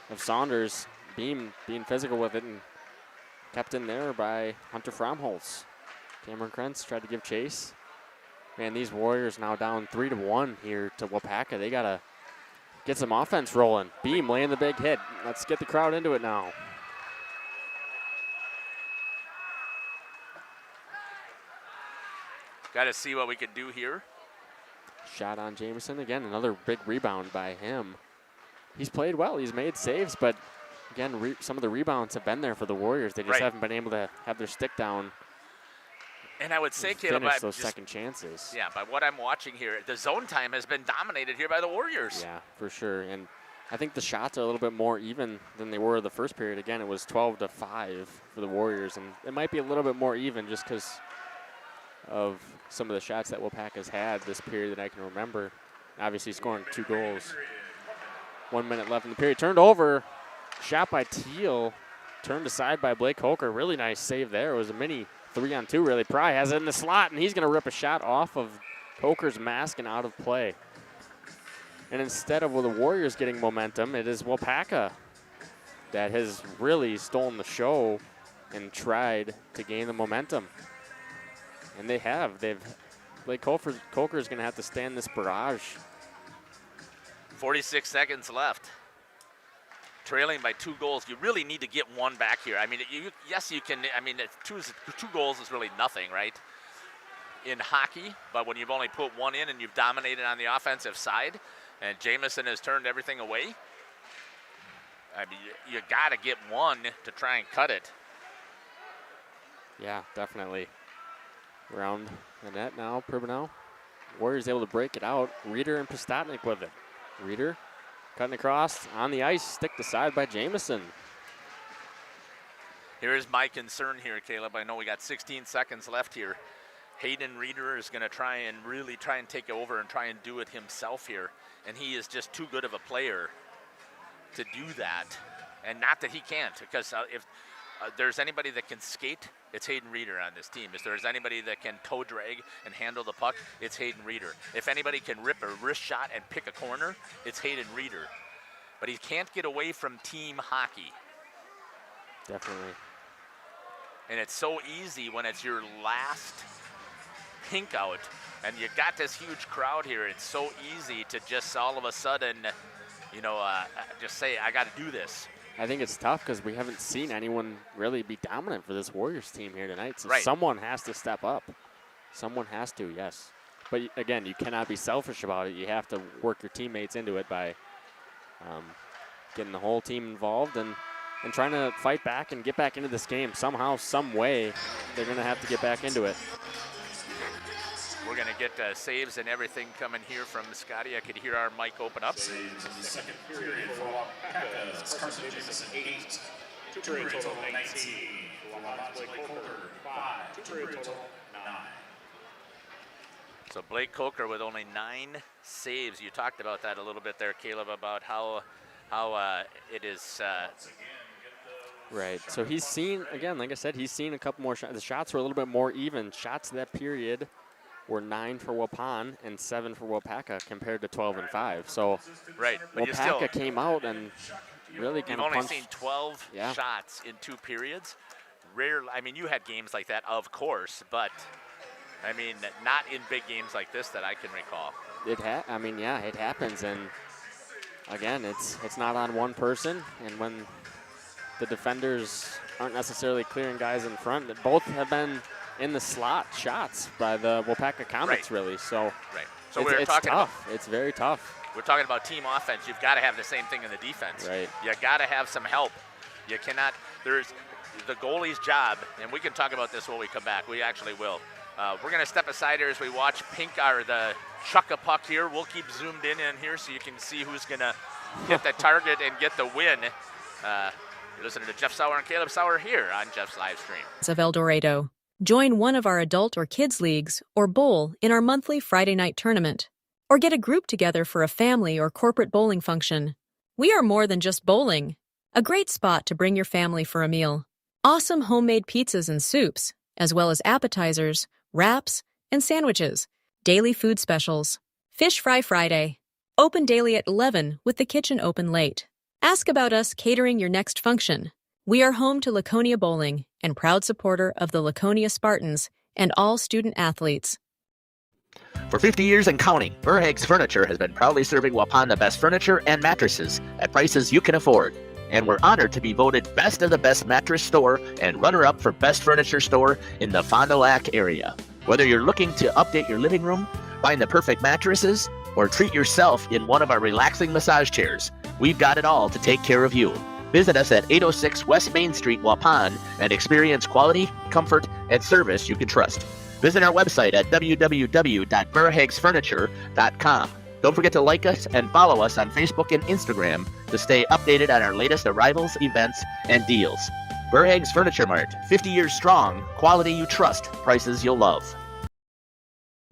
of Saunders. Beam being physical with it and kept in there by Hunter Fromholz. Cameron Krentz tried to give chase. Man, these Warriors now down 3-1 here to Waupaca. They got to get some offense rolling. Beam laying the big hit. Let's get the crowd into it now. Got to see what we can do here. Shot on Jamison. Again, another big rebound by him. He's played well. He's made saves, but again, some of the rebounds have been there for the Warriors. They just Right. haven't been able to have their stick down. And I would say, Caleb, finish those second chances. Yeah, by what I'm watching here, the zone time has been dominated here by the Warriors. Yeah, for sure. And I think the shots are a little bit more even than they were the first period. Again, it was 12-5 for the Warriors, and it might be a little bit more even just because of some of the shots that Waupaca's had this period that I can remember. Obviously scoring 2 goals. 1 minute left in the period. Turned over, shot by Teal, turned aside by Blake Coker. Really nice save there. It was a mini 3-on-2 really. Pry has it in the slot, and he's going to rip a shot off of Coker's mask and out of play. And instead of the Warriors getting momentum, it is Waupaca that has really stolen the show and tried to gain the momentum. And they have. Blake Coker is going to have to stand this barrage. 46 seconds left. Trailing by 2 goals. You really need to get one back here. I mean, yes, you can. I mean, two goals is really nothing, right? In hockey, but when you've only put 1 in and you've dominated on the offensive side, and Jamison has turned everything away, I mean, you got to get 1 to try and cut it. Yeah, definitely. Around the net now, Pribanow. Warriors able to break it out. Reeder and Pistotnik with it. Reeder cutting across on the ice, stick to side by Jamison. Here's my concern here, Caleb. I know we got 16 seconds left here. Hayden Reeder is going to try and take over and try and do it himself here. And he is just too good of a player to do that. And not that he can't, because if there's anybody that can skate, it's Hayden Reeder on this team. If there's anybody that can toe drag and handle the puck, it's Hayden Reeder. If anybody can rip a wrist shot and pick a corner, it's Hayden Reeder. But he can't get away from team hockey. Definitely. And it's so easy when it's your last pink out and you got this huge crowd here. It's so easy to just all of a sudden, just say, I got to do this. I think it's tough because we haven't seen anyone really be dominant for this Warriors team here tonight. So right. Someone has to step up. Someone has to, yes. But again, you cannot be selfish about it. You have to work your teammates into it by getting the whole team involved and trying to fight back and get back into this game. Somehow, some way, they're going to have to get back into it. We're going to get saves and everything coming here from Scotty. I could hear our mic open up. Saves in the second period for Waupaca. Carson Jamison, 8. Two-period total, 19. Waupaca's Blake Coker, 5. Two-period total, 9. So Blake Coker with only 9 saves. You talked about that a little bit there, Caleb, about how it is. Right. So he's seen, again, like I said, he's seen a couple more shots. The shots were a little bit more even. Shots that period were 9 for Waupun and 7 for Waupaca compared to 12 and 5. So right. But Waupaca came out and really kind of You've only punched. seen 12 shots in 2 periods. Rarely. I mean, you had games like that, of course, but I mean, not in big games like this that I can recall. It happens, and again, it's not on one person, and when the defenders aren't necessarily clearing guys in front, that both have been in the slot shots by the Waupaca Comets, really. So, right. So it's tough. It's very tough. We're talking about team offense. You've got to have the same thing in the defense. Right. You got to have some help. You cannot. There's the goalie's job, and we can talk about this when we come back. We actually will. We're going to step aside here as we watch the chuck a puck here. We'll keep zoomed in here so you can see who's going to hit the target and get the win. You're listening to Jeff Sauer and Caleb Sauer here on Jeff's live stream. Of El Dorado. Join one of our adult or kids leagues or bowl in our monthly Friday night tournament. Or get a group together for a family or corporate bowling function. We are more than just bowling. A great spot to bring your family for a meal. Awesome homemade pizzas and soups, as well as appetizers, wraps, and sandwiches. Daily food specials. Fish Fry Friday. Open daily at 11 with the kitchen open late. Ask about us catering your next function. We are home to Laconia Bowling and proud supporter of the Laconia Spartans and all student athletes. For 50 years and counting, Verhaeg's Furniture has been proudly serving Waupun the best furniture and mattresses at prices you can afford. And we're honored to be voted Best of the Best Mattress Store and runner-up for Best Furniture Store in the Fond du Lac area. Whether you're looking to update your living room, find the perfect mattresses, or treat yourself in one of our relaxing massage chairs, we've got it all to take care of you. Visit us at 806 West Main Street, Waupun, and experience quality, comfort, and service you can trust. Visit our website at www.verhaegsfurniture.com. Don't forget to like us and follow us on Facebook and Instagram to stay updated on our latest arrivals, events, and deals. Verhaeg's Furniture Mart, 50 years strong, quality you trust, prices you'll love.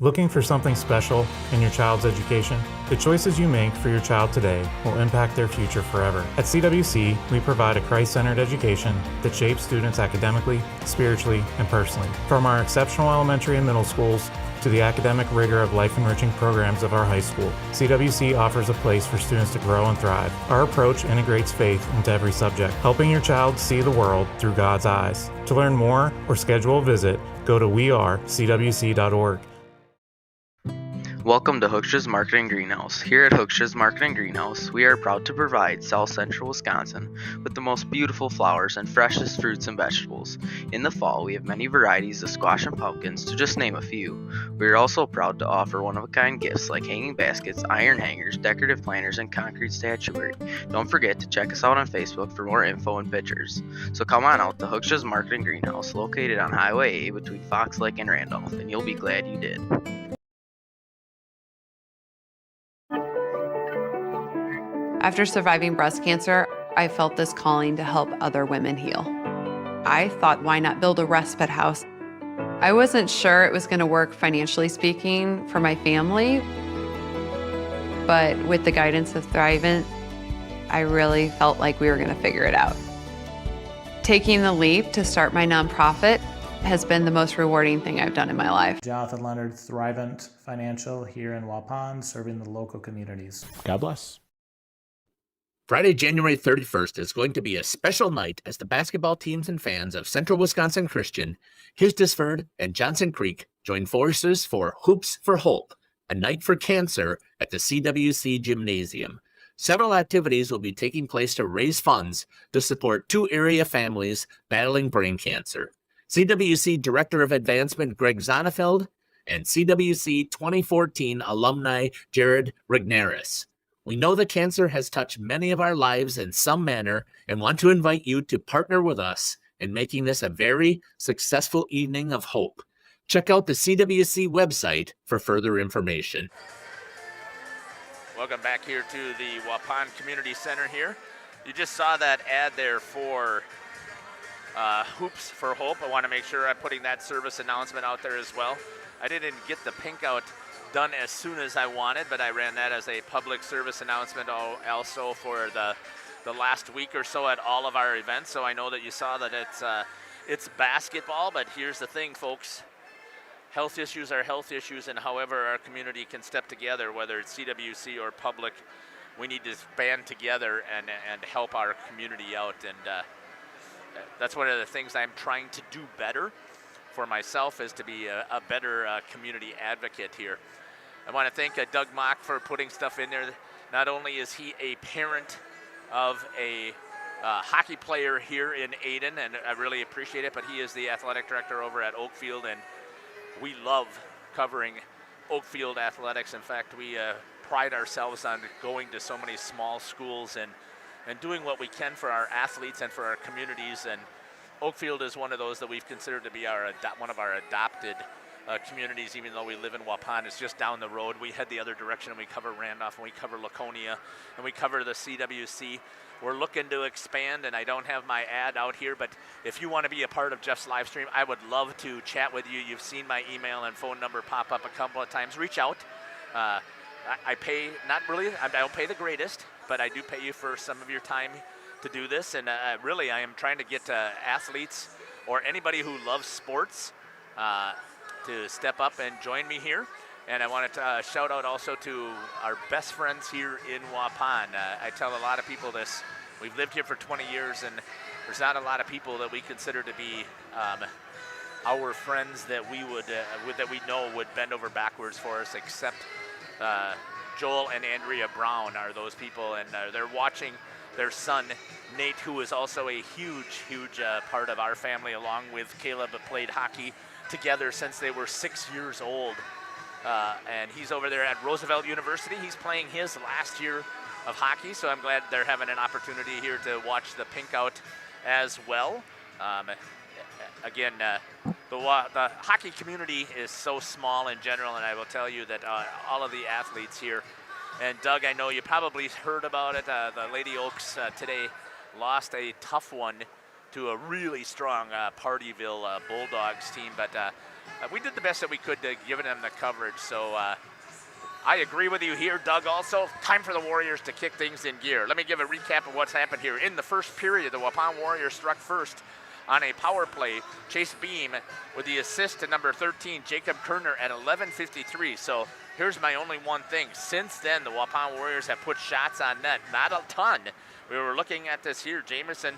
Looking for something special in your child's education? The choices you make for your child today will impact their future forever. At CWC, we provide a Christ-centered education that shapes students academically, spiritually, and personally. From our exceptional elementary and middle schools to the academic rigor of life-enriching programs of our high school, CWC offers a place for students to grow and thrive. Our approach integrates faith into every subject, helping your child see the world through God's eyes. To learn more or schedule a visit, go to wearecwc.org. Welcome to Hooksha's Marketing Greenhouse. Here at Hooksha's Marketing Greenhouse, we are proud to provide South Central Wisconsin with the most beautiful flowers and freshest fruits and vegetables. In the fall, we have many varieties of squash and pumpkins, to just name a few. We are also proud to offer one-of-a-kind gifts like hanging baskets, iron hangers, decorative planters, and concrete statuary. Don't forget to check us out on Facebook for more info and pictures. So come on out to Hooksha's Marketing Greenhouse, located on Highway A between Fox Lake and Randolph, and you'll be glad you did. After surviving breast cancer, I felt this calling to help other women heal. I thought, why not build a respite house? I wasn't sure it was going to work financially speaking for my family, but with the guidance of Thrivent, I really felt like we were going to figure it out. Taking the leap to start my nonprofit has been the most rewarding thing I've done in my life. Jonathan Leonard, Thrivent Financial here in Waupun, serving the local communities. God bless. Friday, January 31st is going to be a special night as the basketball teams and fans of Central Wisconsin Christian, Hisdesford, and Johnson Creek join forces for Hoops for Hope, a night for cancer at the CWC Gymnasium. Several activities will be taking place to raise funds to support 2 area families battling brain cancer. CWC Director of Advancement Greg Zonefeld and CWC 2014 alumni Jared Rignaris. We know that cancer has touched many of our lives in some manner and want to invite you to partner with us in making this a very successful evening of hope. Check out the CWC website for further information. Welcome back here to the Waupun Community Center here. You just saw that ad there for Hoops for Hope. I want to make sure I'm putting that service announcement out there as well. I didn't get the pink out done as soon as I wanted, but I ran that as a public service announcement also for the last week or so at all of our events. So I know that you saw that it's basketball, but here's the thing, folks. Health issues are health issues, and however our community can step together, whether it's CWC or public, we need to band together and help our community out. And that's one of the things I'm trying to do better for myself, is to be a better community advocate here. I want to thank Doug Mock for putting stuff in there. Not only is he a parent of a hockey player here in Ayden, and I really appreciate it, but he is the athletic director over at Oakfield, and we love covering Oakfield athletics. In fact, we pride ourselves on going to so many small schools and doing what we can for our athletes and for our communities. And Oakfield is one of those that we've considered to be one of our adopted communities, even though we live in Waupun. It's just down the road. We head the other direction, and we cover Randolph, and we cover Laconia, and we cover the CWC. We're looking to expand, and I don't have my ad out here, but if you want to be a part of Jeff's live stream, I would love to chat with you. You've seen my email and phone number pop up a couple of times. Reach out. I pay, not really, I don't pay the greatest, but I do pay you for some of your time to do this, and really I am trying to get athletes or anybody who loves sports to step up and join me here. And I wanted to shout out also to our best friends here in Waupun. I tell a lot of people this. We've lived here for 20 years, and there's not a lot of people that we consider to be our friends that we that we know would bend over backwards for us, except Joel and Andrea Brown are those people, and they're watching their son, Nate, who is also a huge part of our family, along with Caleb, played hockey together since they were 6 years old. And he's over there at Roosevelt University. He's playing his last year of hockey, so I'm glad they're having an opportunity here to watch the pink out as well. Again, the hockey community is so small in general, and I will tell you that all of the athletes here, and Doug, I know you probably heard about it, the Lady Oaks today lost a tough one to a really strong Partyville Bulldogs team. But we did the best that we could to give them the coverage. So I agree with you here, Doug. Also, time for the Warriors to kick things in gear. Let me give a recap of what's happened here. In the first period, the Waupun Warriors struck first on a power play. Chase Beam with the assist to number 13, Jacob Kerner, at 11:53. So here's my only one thing. Since then, the Waupun Warriors have put shots on net. Not a ton. We were looking at this here. Jameson,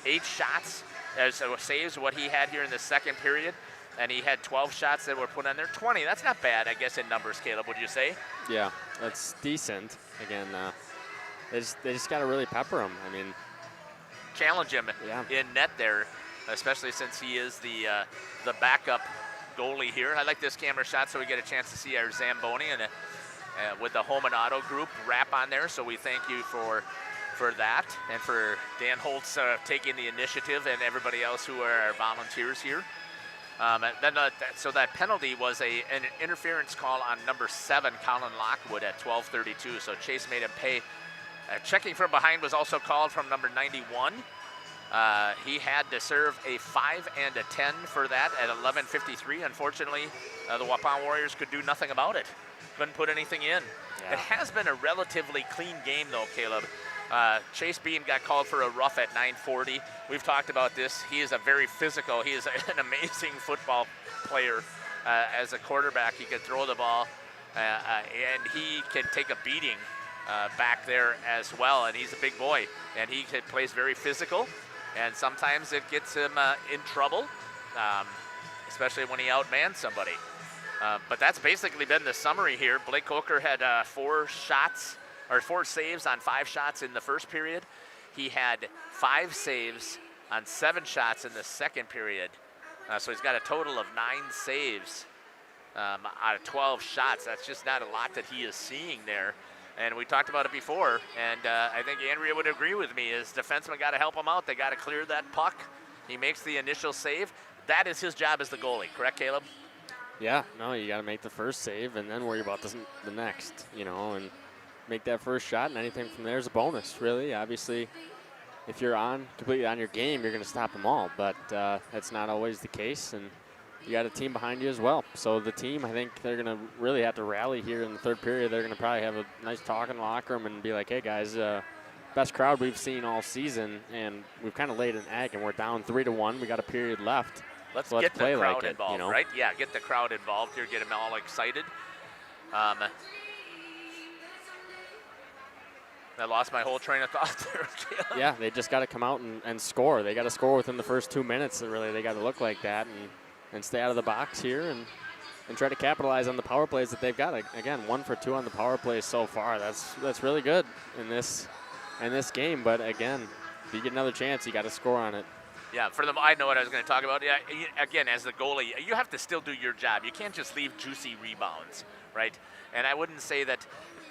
8 shots as saves what he had here in the second period. And he had 12 shots that were put on there. 20, that's not bad, I guess, in numbers, Caleb, would you say? Yeah, that's decent. Again, they just got to really pepper him. I mean, challenge him in net there, especially since he is the backup goalie here. I like this camera shot so we get a chance to see our Zamboni and with the Home and Auto Group wrap on there. So we thank you for that, and for Dan Holtz taking the initiative, and everybody else who are our volunteers here. And then, so that penalty was an interference call on number 7, Colin Lockwood, at 12:32. So Chase made him pay. Checking from behind was also called from number 91. He had to serve a 5 and a 10 for that at 11:53. Unfortunately, the Waupun Warriors could do nothing about it. Couldn't put anything in. Yeah. It has been a relatively clean game, though, Caleb. Chase Beam got called for a rough at 9:40. We've talked about this. He is a very physical, he is an amazing football player. As a quarterback, he can throw the ball, and he can take a beating back there as well. And he's a big boy, and he plays very physical, and sometimes it gets him in trouble, especially when he outmans somebody. But that's basically been the summary here. Blake Coker had 4 saves on 5 shots in the first period. He had 5 saves on 7 shots in the second period. So he's got a total of 9 saves out of 12 shots. That's just not a lot that he is seeing there. And we talked about it before, and I think Andrea would agree with me, is defensemen got to help him out. They got to clear that puck. He makes the initial save. That is his job as the goalie, correct, Caleb? Yeah, no, you got to make the first save and then worry about the next, and make that first shot, and anything from there is a bonus, really. Obviously, if you're completely on your game, you're going to stop them all, but that's not always the case, and you got a team behind you as well. So the team, I think they're going to really have to rally here in the third period. They're going to probably have a nice talk in the locker room and be like, hey, guys, best crowd we've seen all season, and we've kind of laid an egg, and we're down 3-1. We got a period left. Let's get the crowd like involved, right? Yeah, get the crowd involved here, get them all excited. I lost my whole train of thought there, Caleb. Yeah, they just got to come out and score. They got to score within the first 2 minutes. Really, they got to look like that and stay out of the box here and try to capitalize on the power plays that they've got. Again, 1 for 2 on the power plays so far. That's really good in this game. But again, if you get another chance, you got to score on it. Yeah, I know what I was going to talk about. Yeah, again, as the goalie, you have to still do your job. You can't just leave juicy rebounds, right? And I wouldn't say that.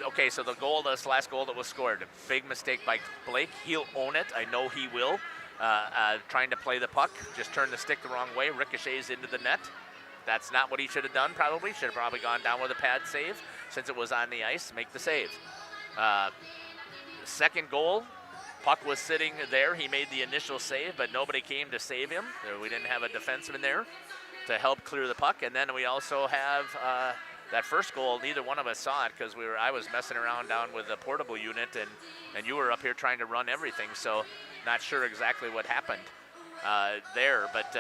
Okay, so this last goal that was scored, a big mistake by Blake. He'll own it. I know he will. Trying to play the puck, just turned the stick the wrong way, ricochets into the net. That's not what he should have done, probably. Should have probably gone down with a pad save. Since it was on the ice, make the save. Second goal, puck was sitting there. He made the initial save, but nobody came to save him. We didn't have a defenseman there to help clear the puck. And then we also have that first goal. Neither one of us saw it because I was messing around down with the portable unit, and you were up here trying to run everything. So not sure exactly what happened there, but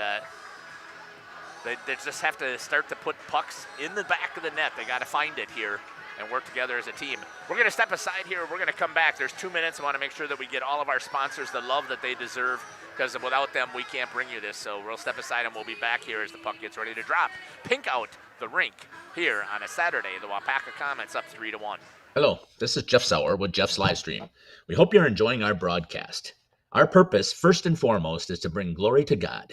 they just have to start to put pucks in the back of the net. They got to find it here and work together as a team. We're going to step aside here. We're going to come back. There's 2 minutes. I want to make sure that we get all of our sponsors the love that they deserve, because without them, we can't bring you this. So we'll step aside, and we'll be back here as the puck gets ready to drop. Pink out the rink here on a Saturday. The Waupaca Comets up 3-1. Hello, this is Jeff Sauer with Jeff's Livestream. We hope you're enjoying our broadcast. Our purpose, first and foremost, is to bring glory to God.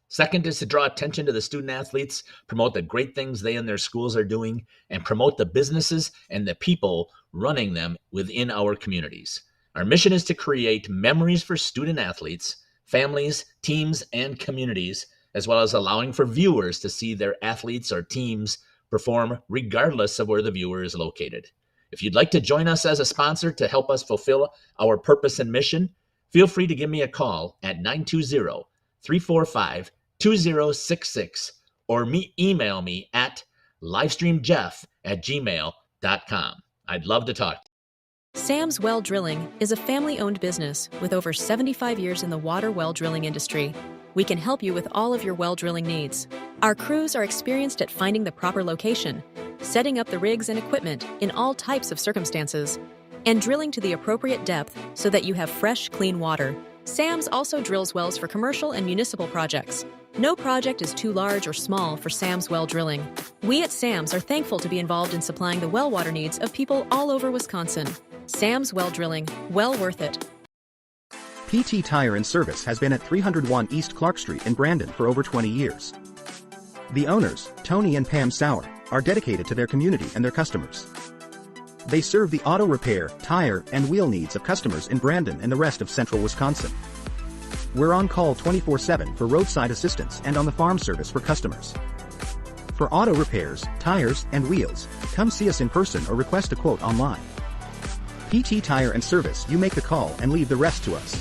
Second is to draw attention to the student athletes, promote the great things they and their schools are doing, and promote the businesses and the people running them within our communities. Our mission is to create memories for student athletes, families, teams, and communities, as well as allowing for viewers to see their athletes or teams perform regardless of where the viewer is located. If you'd like to join us as a sponsor to help us fulfill our purpose and mission, feel free to give me a call at 345-2066 or email me at livestreamjeff@gmail.com. I'd love to talk. Sam's Well Drilling is a family-owned business with over 75 years in the water well drilling industry. We can help you with all of your well drilling needs. Our crews are experienced at finding the proper location, setting up the rigs and equipment in all types of circumstances, and drilling to the appropriate depth so that you have fresh, clean water. Sam's also drills wells for commercial and municipal projects. No project is too large or small for Sam's Well Drilling. We at Sam's are thankful to be involved in supplying the well water needs of people all over Wisconsin. Sam's Well Drilling, well worth it. PT Tire and Service has been at 301 East Clark Street in Brandon for over 20 years. The owners, Tony and Pam Sauer, are dedicated to their community and their customers. They serve the auto repair, tire, and wheel needs of customers in Brandon and the rest of central Wisconsin. We're on call 24/7 for roadside assistance and on the farm service for customers. For auto repairs, tires, and wheels, come see us in person or request a quote online. PT Tire and Service, you make the call and leave the rest to us.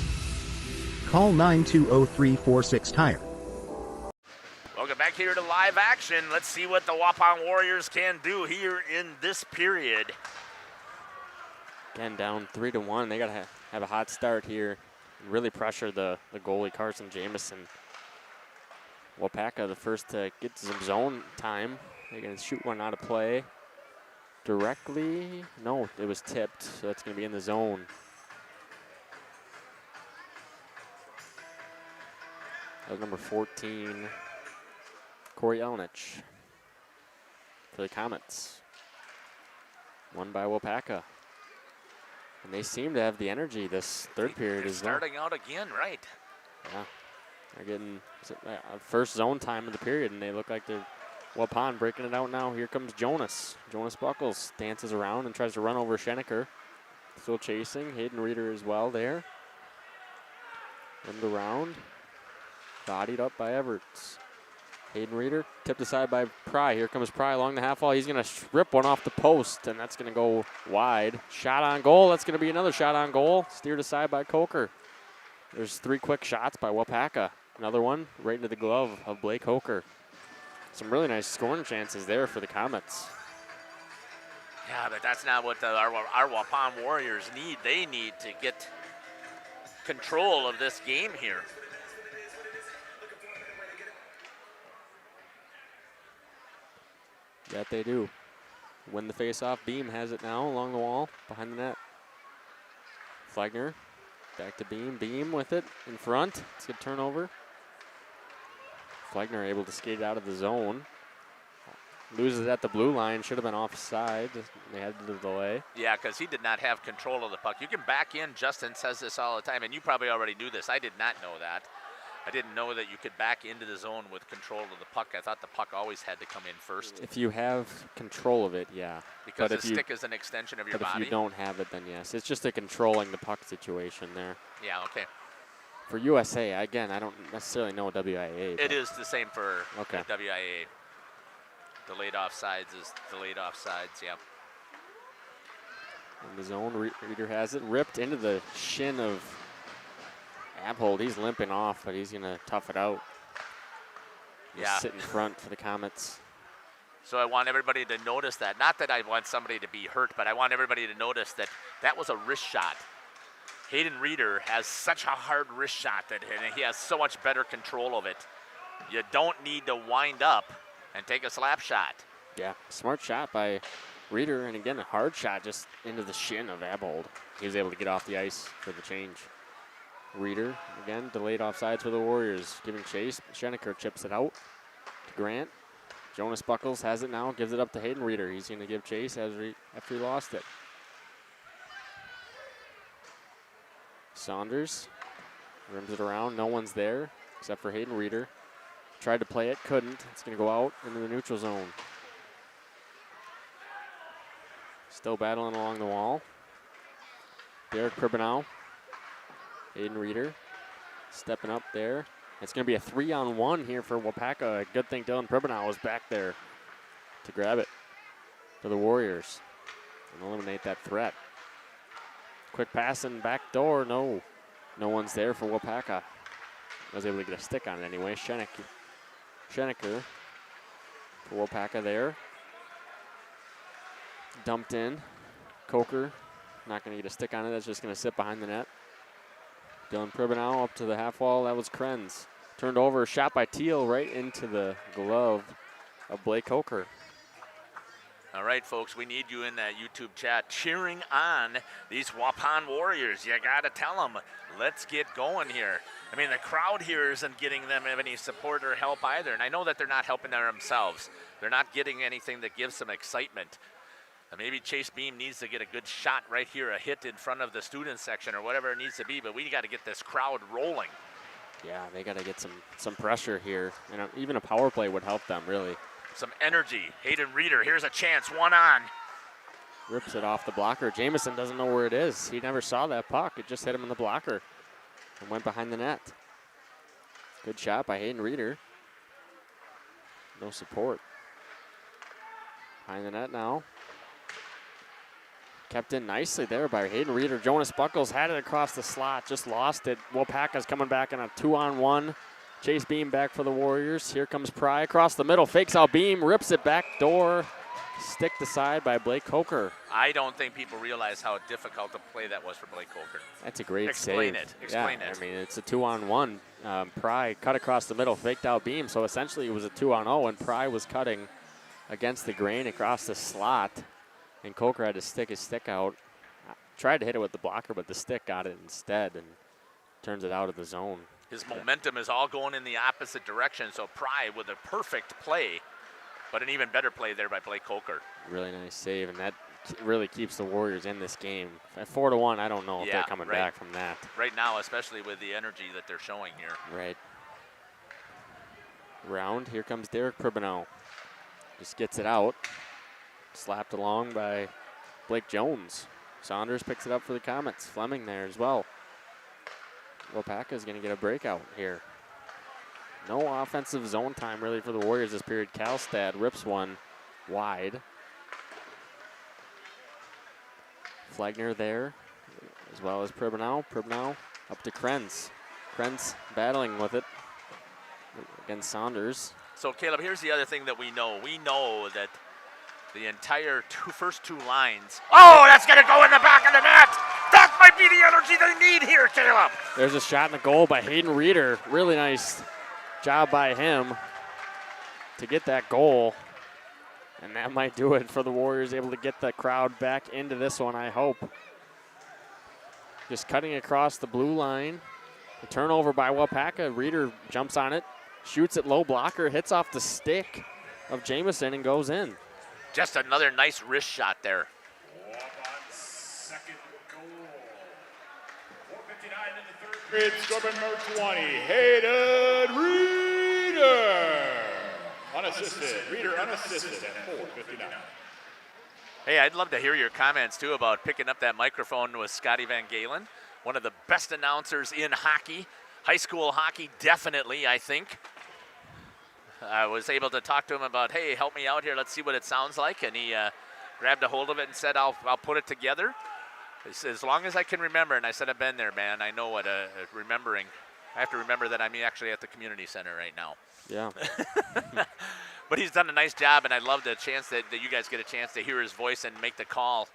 Call 920-346-TIRE. Welcome back here to live action. Let's see what the Waupun Warriors can do here in this period. Again, down 3-1. They got to have a hot start here. Really pressure the goalie, Carson Jamison. Waupaca, the first to get some zone time. They're going to shoot one out of play. Directly, no, it was tipped, so that's going to be in the zone. That was number 14, Corey Elnich for the Comets. Won by Waupaca. And they seem to have the energy this third period as well. Starting out again, right. Yeah, they're getting first zone time of the period, and they look like they're Waupun breaking it out now. Here comes Jonas. Jonas Buckles dances around and tries to run over Schenecker. Still chasing. Hayden Reeder as well there. Rimmed around. Bodied up by Everts. Hayden Reeder tipped aside by Pry. Here comes Pry along the half wall. He's going to rip one off the post, and that's going to go wide. Shot on goal. That's going to be another shot on goal. Steered aside by Coker. There's 3 quick shots by Waupaca. Another one right into the glove of Blake Coker. Some really nice scoring chances there for the Comets. Yeah, but that's not what our Waupun Warriors need. They need to get control of this game here. That they do. Win the face-off. Beam has it now along the wall, behind the net. Flegner, back to Beam. Beam with it in front. It's a good turnover. Flegner able to skate out of the zone. Loses at the blue line. Should have been offside. They had the delay. Yeah, because he did not have control of the puck. You can back in. Justin says this all the time, and you probably already knew this. I did not know that. I didn't know that you could back into the zone with control of the puck. I thought the puck always had to come in first. If you have control of it, yeah. Because the stick is an extension of your body. But if you don't have it, then yes. It's just a controlling the puck situation there. Yeah, okay. For USA, again, I don't necessarily know WIA. It is the same for okay. WIA. Delayed offsides is delayed offsides, yeah. In the zone, Reeder has it. Ripped into the shin of Abhold. He's limping off, but he's going to tough it out. Yeah. Sit in front for the Comets. So I want everybody to notice that. Not that I want somebody to be hurt, but I want everybody to notice that that was a wrist shot. Hayden Reeder has such a hard wrist shot and he has so much better control of it. You don't need to wind up and take a slap shot. Yeah, smart shot by Reeder, and again, a hard shot just into the shin of Abhold. He was able to get off the ice for the change. Reeder, again, delayed offsides for the Warriors, giving chase. Schenecker chips it out to Grant. Jonas Buckles has it now, gives it up to Hayden Reeder. He's going to give chase after he lost it. Saunders rims it around. No one's there except for Hayden Reeder. Tried to play it, couldn't. It's going to go out into the neutral zone. Still battling along the wall. Derek Kribanow. Hayden Reeder stepping up there. It's going to be a 3-on-1 here for Waupaca. Good thing Dylan Kribanow was back there to grab it for the Warriors and eliminate that threat. Quick pass and back door. No one's there for Waupaca. was able to get a stick on it anyway. Schenecker for Waupaca there. Dumped in. Coker not going to get a stick on it. That's just going to sit behind the net. Dylan Pribanow up to the half wall. That was Krenz. Turned over, shot by Teal right into the glove of Blake Coker. All right, folks, we need you in that YouTube chat cheering on these Waupun Warriors. You got to tell them, let's get going here. I mean, the crowd here isn't getting them any support or help either, and I know that they're not helping themselves. They're not getting anything that gives them excitement. Maybe Chase Beam needs to get a good shot right here, a hit in front of the student section or whatever it needs to be, but we got to get this crowd rolling. Yeah, they got to get some pressure here, and even a power play would help them, really. Some energy. Hayden Reeder, here's a chance, one on. Rips it off the blocker. Jamison doesn't know where it is. He never saw that puck. It just hit him in the blocker and went behind the net. Good shot by Hayden Reeder. No support. Behind the net now. Kept in nicely there by Hayden Reeder. Jonas Buckles had it across the slot, just lost it. Waupaca's coming back in a 2-on-1. Chase Beam back for the Warriors. Here comes Pry across the middle, fakes out Beam, rips it back door. Sticked aside by Blake Coker. I don't think people realize how difficult a play that was for Blake Coker. That's a great Explain save. it. Explain yeah, it. I mean, it's a 2-on-1. Pry cut across the middle, faked out Beam. So essentially it was a 2-on-0, and Pry was cutting against the grain across the slot. And Coker had to stick his stick out. Tried to hit it with the blocker, but the stick got it instead and turns it out of the zone. His momentum is all going in the opposite direction, so Pry with a perfect play, but an even better play there by Blake Coker. Really nice save, and that really keeps the Warriors in this game. At 4-1, I don't know if they're coming back from that. Right now, especially with the energy that they're showing here. Right. Round, here comes Derek Pribanow. Just gets it out. Slapped along by Blake Jones. Saunders picks it up for the Comets. Fleming there as well. Waupaca is going to get a breakout here. No offensive zone time really for the Warriors this period. Kalstad rips one wide. Flagner there, as well as Pribanow. Pribanow up to Krenz. Krenz battling with it against Saunders. So, Caleb, here's the other thing that we know. We know that the entire first two lines. Oh, that's going to go in the back of the net. That might be the energy they need here, Caleb. There's a shot in the goal by Hayden Reeder. Really nice job by him to get that goal. And that might do it for the Warriors, able to get the crowd back into this one, I hope. Just cutting across the blue line. The turnover by Waupaca. Reeder jumps on it, shoots it low blocker, hits off the stick of Jamison and goes in. Just another nice wrist shot there. Second goal. 4:59 in the third period. Scorer number 20, Hayden Reeder. Unassisted. Reeder unassisted at 4:59. Hey, I'd love to hear your comments, too, about picking up that microphone with Scotty Van Galen, one of the best announcers in hockey. High school hockey, definitely, I think. I was able to talk to him about, hey, help me out here. Let's see what it sounds like. And he grabbed a hold of it and said, I'll put it together. He said, as long as I can remember. And I said, I've been there, man. I know what remembering. I have to remember that I'm actually at the community center right now. Yeah. But he's done a nice job, and I love the chance that you guys get a chance to hear his voice and make the call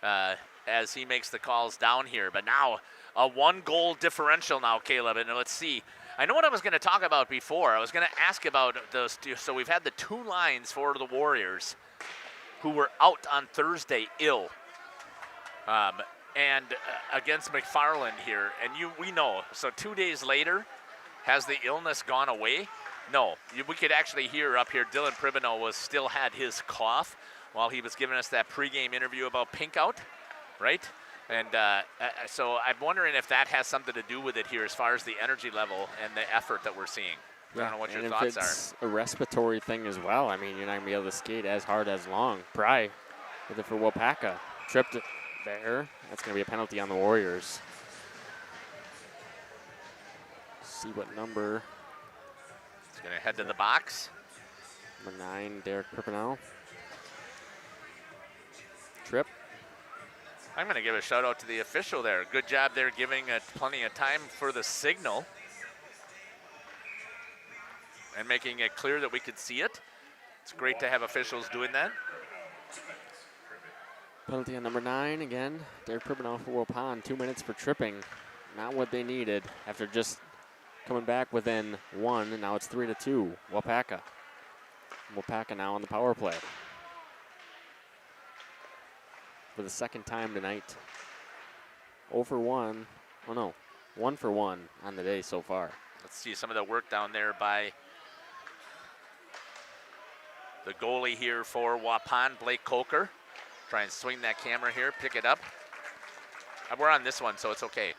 as he makes the calls down here. But now a 1-goal differential now, Caleb. And let's see. I know what I was going to talk about before. I was going to ask about those two. So we've had the two lines for the Warriors who were out on Thursday ill. And against McFarland here. And we know. So 2 days later, has the illness gone away? No. We could actually hear up here Dylan Pribanow still had his cough while he was giving us that pregame interview about pink out, right? And so I'm wondering if that has something to do with it here as far as the energy level and the effort that we're seeing. I don't know what your thoughts are. If it's a respiratory thing as well, I mean, you're not going to be able to skate as hard as long. Pry with it for Waupaca. Tripped it there. That's going to be a penalty on the Warriors. See what number. It's going to head to the box. Number 9, Derek Pribanow. Trip. I'm going to give a shout out to the official there. Good job there giving plenty of time for the signal. and making it clear that we could see it. It's great to have officials doing that. Penalty on number 9 again. Derek Pribbenow for Waupun. 2 minutes for tripping. Not what they needed after just coming back within 1, and now it's 3-2. Waupaca. Waupaca now on the power play. For the second time tonight. 0 for 1. Oh no, 1 for 1 on the day so far. Let's see some of the work down there by the goalie here for Waupun, Blake Coker. Try and swing that camera here, pick it up. We're on this one, so it's okay.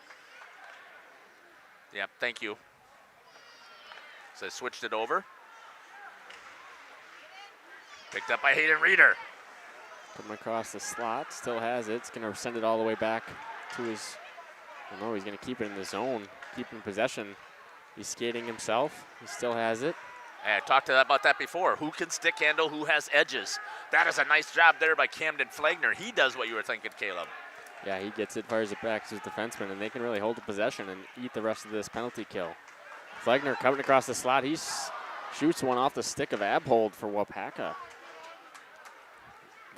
Yep, thank you. So I switched it over. Picked up by Hayden Reeder. Coming across the slot, still has it. It's going to send it all the way back to his, oh no, he's going to keep it in the zone, keep in possession. He's skating himself, he still has it. I talked about that before. Who can stick handle, who has edges? That is a nice job there by Camden Flagner. He does what you were thinking, Caleb. Yeah, he gets it, fires it back to his defenseman, and they can really hold the possession and eat the rest of this penalty kill. Flagner coming across the slot. He shoots one off the stick of Abhold for Waupaca.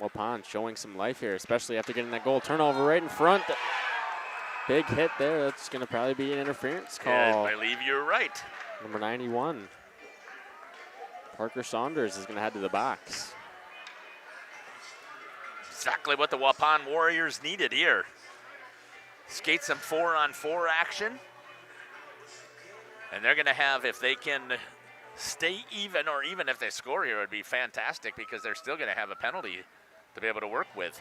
Waupun showing some life here, especially after getting that goal. Turnover right in front. Big hit there. That's going to probably be an interference call. Yeah, I believe you're right. Number 91. Parker Saunders is going to head to the box. Exactly what the Waupun Warriors needed here. Skate some 4-on-4 action. And they're going to have, if they can stay even, or even if they score here, it would be fantastic because they're still going to have a penalty to be able to work with.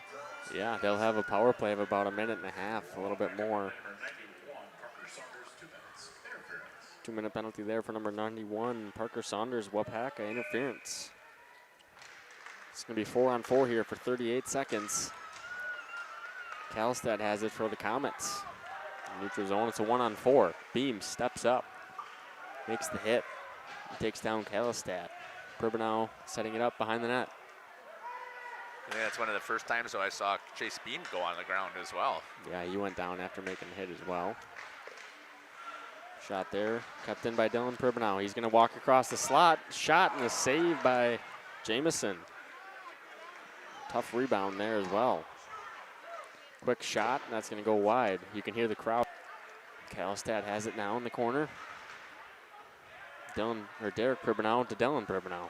Yeah, they'll have a power play of about 1.5 minutes, a little bit more. 2-minute penalty there for number 91, Parker Saunders, Waupaca, interference. It's going to be 4-on-4 here for 38 seconds. Kalstad has it for the Comets. Neutral zone, it's a 1-on-4. Beam steps up, makes the hit. He takes down Kalstad. Pribbenow setting it up behind the net. I think that's one of the first times I saw Chase Beam go on the ground as well. Yeah, he went down after making the hit as well. Shot there, kept in by Dylan Pribbenow. He's going to walk across the slot. Shot and a save by Jamison. Tough rebound there as well. Quick shot, and that's going to go wide. You can hear the crowd. Kalstad has it now in the corner. Derek Pribbenow to Dylan Pribbenow.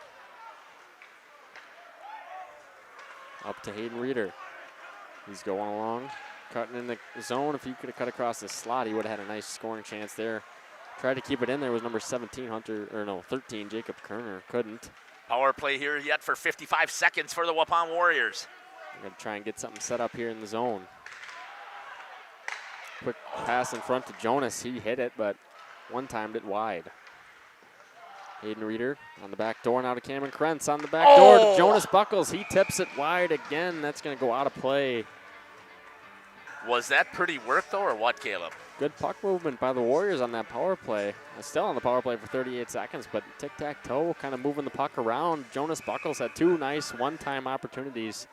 Up to Hayden Reeder. He's going along, cutting in the zone. If he could have cut across the slot, he would have had a nice scoring chance there. Tried to keep it in there was number 17, 13, Jacob Kerner. Couldn't. Power play here yet for 55 seconds for the Waupun Warriors. We're going to try and get something set up here in the zone. Quick pass in front to Jonas. He hit it, but one-timed it wide. Hayden Reeder on the back door now to Cameron Krentz on the back door to Jonas Buckles. He tips it wide again. That's going to go out of play. Was that pretty work, though, or what, Caleb? Good puck movement by the Warriors on that power play. Still on the power play for 38 seconds, but tic-tac-toe, kind of moving the puck around. Jonas Buckles had 2 nice one-time opportunities.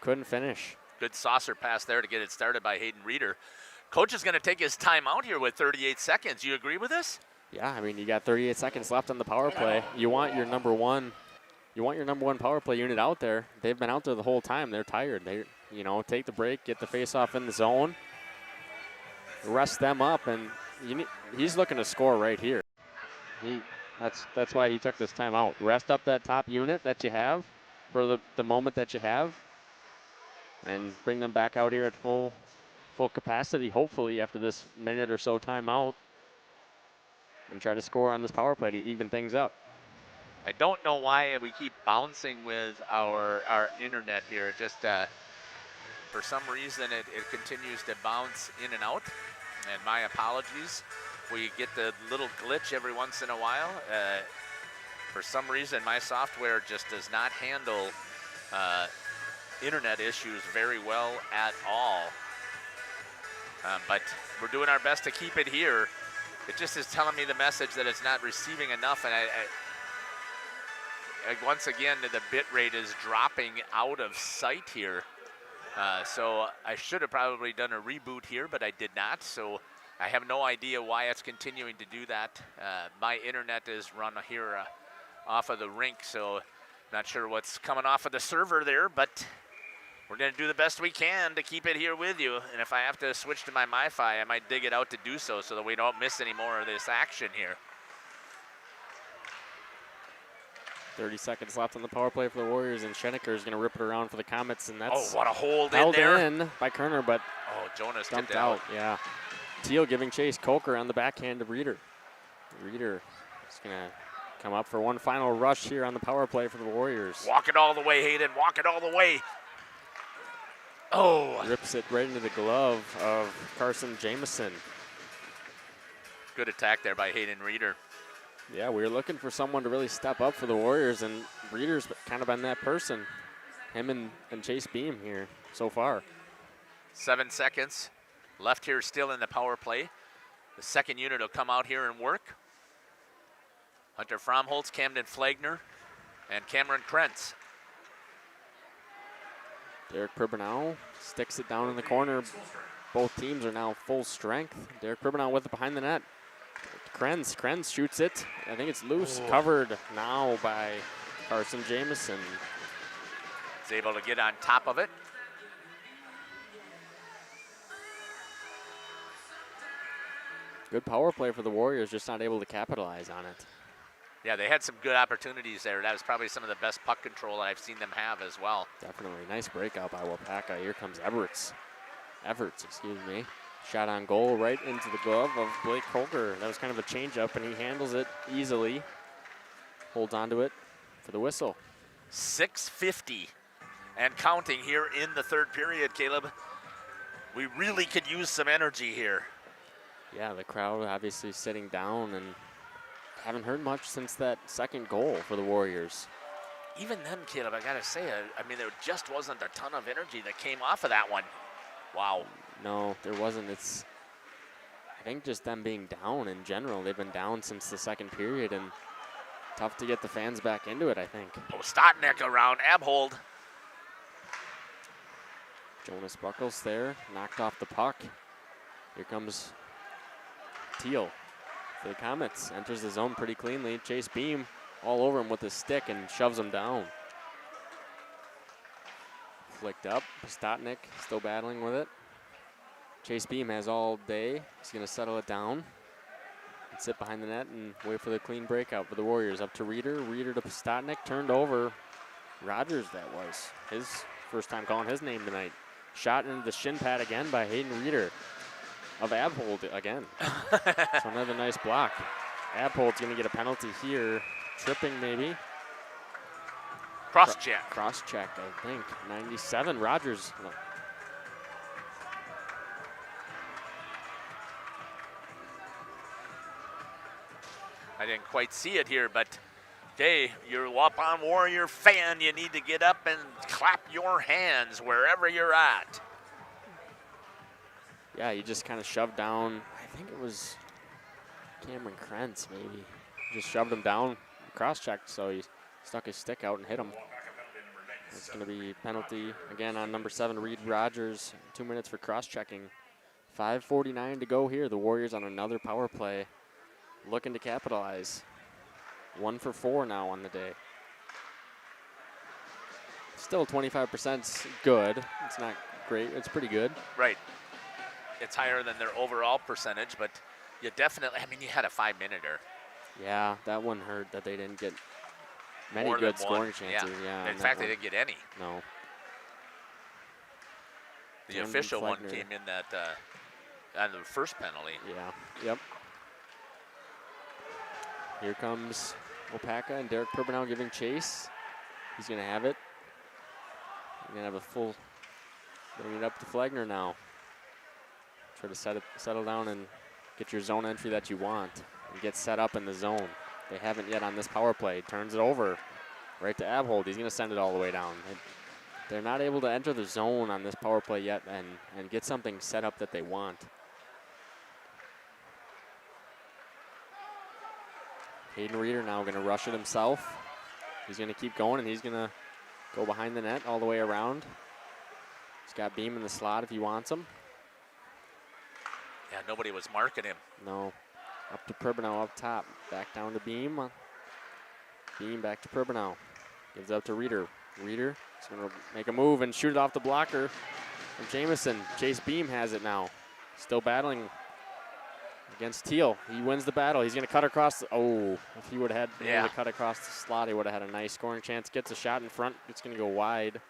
Couldn't finish. Good saucer pass there to get it started by Hayden Reeder. Coach is going to take his time out here with 38 seconds. You agree with this? Yeah, I mean, you got 38 seconds left on the power play. You want your number one power play unit out there. They've been out there the whole time. They're tired. They, take the break, get the face-off in the zone, rest them up, and he's looking to score right here. That's why he took this time out. Rest up that top unit that you have for the moment that you have, and bring them back out here at full capacity, hopefully, after this minute or so timeout, and try to score on this power play to even things up. I don't know why we keep bouncing with our internet here. Just for some reason, it continues to bounce in and out. And my apologies. We get the little glitch every once in a while. For some reason, my software just does not handle internet issues very well at all. But we're doing our best to keep it here. It just is telling me the message that it's not receiving enough, and I once again, the bit rate is dropping out of sight here. So I should have probably done a reboot here, but I did not. So I have no idea why it's continuing to do that. My internet is run here off of the rink, so not sure what's coming off of the server there, but we're going to do the best we can to keep it here with you. And if I have to switch to my MiFi, I might dig it out to do so that we don't miss any more of this action here. 30 seconds left on the power play for the Warriors, and Schenecker is going to rip it around for the Comets, and that's what a hold held in there. in by Kerner, but Jonas dumped tipped out. Yeah. Teal giving chase. Coker on the backhand of Reeder. Reeder is going to come up for one final rush here on the power play for the Warriors. Walk it all the way, Hayden. Walk it all the way. Oh. Rips it right into the glove of Carson Jamison. Good attack there by Hayden Reeder. Yeah, we were looking for someone to really step up for the Warriors, and Reeder's kind of been that person. Him and Chase Beam here so far. 7 seconds left here still in the power play. The second unit will come out here and work. Hunter Fromholtz, Camden Flagner, and Cameron Krentz. Derek Pribanow sticks it down in the corner. Both teams are now full strength. Derek Pribanow with it behind the net. Krenz shoots it. I think it's loose, covered now by Carson Jamison. Is able to get on top of it. Good power play for the Warriors, just not able to capitalize on it. Yeah, they had some good opportunities there. That was probably some of the best puck control I've seen them have as well. Definitely. Nice breakout by Waupaca. Here comes Everts, excuse me. Shot on goal right into the glove of Blake Coker. That was kind of a changeup, and he handles it easily. Holds onto it for the whistle. 6:50 and counting here in the third period, Caleb. We really could use some energy here. Yeah, the crowd obviously sitting down, and haven't heard much since that second goal for the Warriors. Even then, Caleb, I gotta say, I mean, there just wasn't a ton of energy that came off of that one. Wow. No, there wasn't. It's, I think, just them being down in general. They've been down since the second period, and tough to get the fans back into it, I think. Stotnick around Abhold. Jonas Buckles there, knocked off the puck. Here comes Teal for the Comets. Enters the zone pretty cleanly. Chase Beam all over him with his stick and shoves him down. Flicked up. Stotnick still battling with it. Chase Beam has all day. He's going to settle it down and sit behind the net and wait for the clean breakout for the Warriors. Up to Reeder. Reeder to Stotnick. Turned over. Rogers, that was. His first time calling his name tonight. Shot into the shin pad again by Hayden Reeder of Abhold again. So another nice block. Abhold's going to get a penalty here. Tripping maybe. Cross check. Cross check, I think. 97. Rogers. No. I didn't quite see it here, but hey, you're a Waupun Warrior fan. You need to get up and clap your hands wherever you're at. Yeah, he just kind of shoved down. I think it was Cameron Krentz, maybe. Just shoved him down, cross-checked, so he stuck his stick out and hit him. It's going to be penalty again on number 7, Reed Rogers. 2 minutes for cross-checking. 5:49 to go here. The Warriors on another power play, looking to capitalize. 1 for 4 now on the day. Still 25% good. It's not great. It's pretty good. Right. It's higher than their overall percentage, but you definitely, I mean, you had a 5-minute-er. Yeah, that one hurt that they didn't get many More good than one. scoring chances. Yeah. In fact, they didn't get any. No. The official one came in that on the first penalty. Yeah. Yep. Here comes Waupaca and Derek Pribanow giving chase. He's going to have it. He's going to have a full, bring it up to Flagner now. Try to settle down and get your zone entry that you want and get set up in the zone. They haven't yet on this power play. Turns it over right to Abhold. He's going to send it all the way down. They're not able to enter the zone on this power play yet and get something set up that they want. Hayden Reeder now going to rush it himself. He's going to keep going, and he's going to go behind the net all the way around. He's got Beam in the slot if he wants him. Yeah, nobody was marking him. No. Up to Pribanow up top. Back down to Beam. Beam back to Pribanow. Gives up to Reeder. Reeder is going to make a move and shoot it off the blocker from Jamison. Chase Beam has it now. Still battling against Teal. He wins the battle. He's going to cut across. If he would have been able to cut across the slot, he would have had a nice scoring chance. Gets a shot in front. It's going to go wide.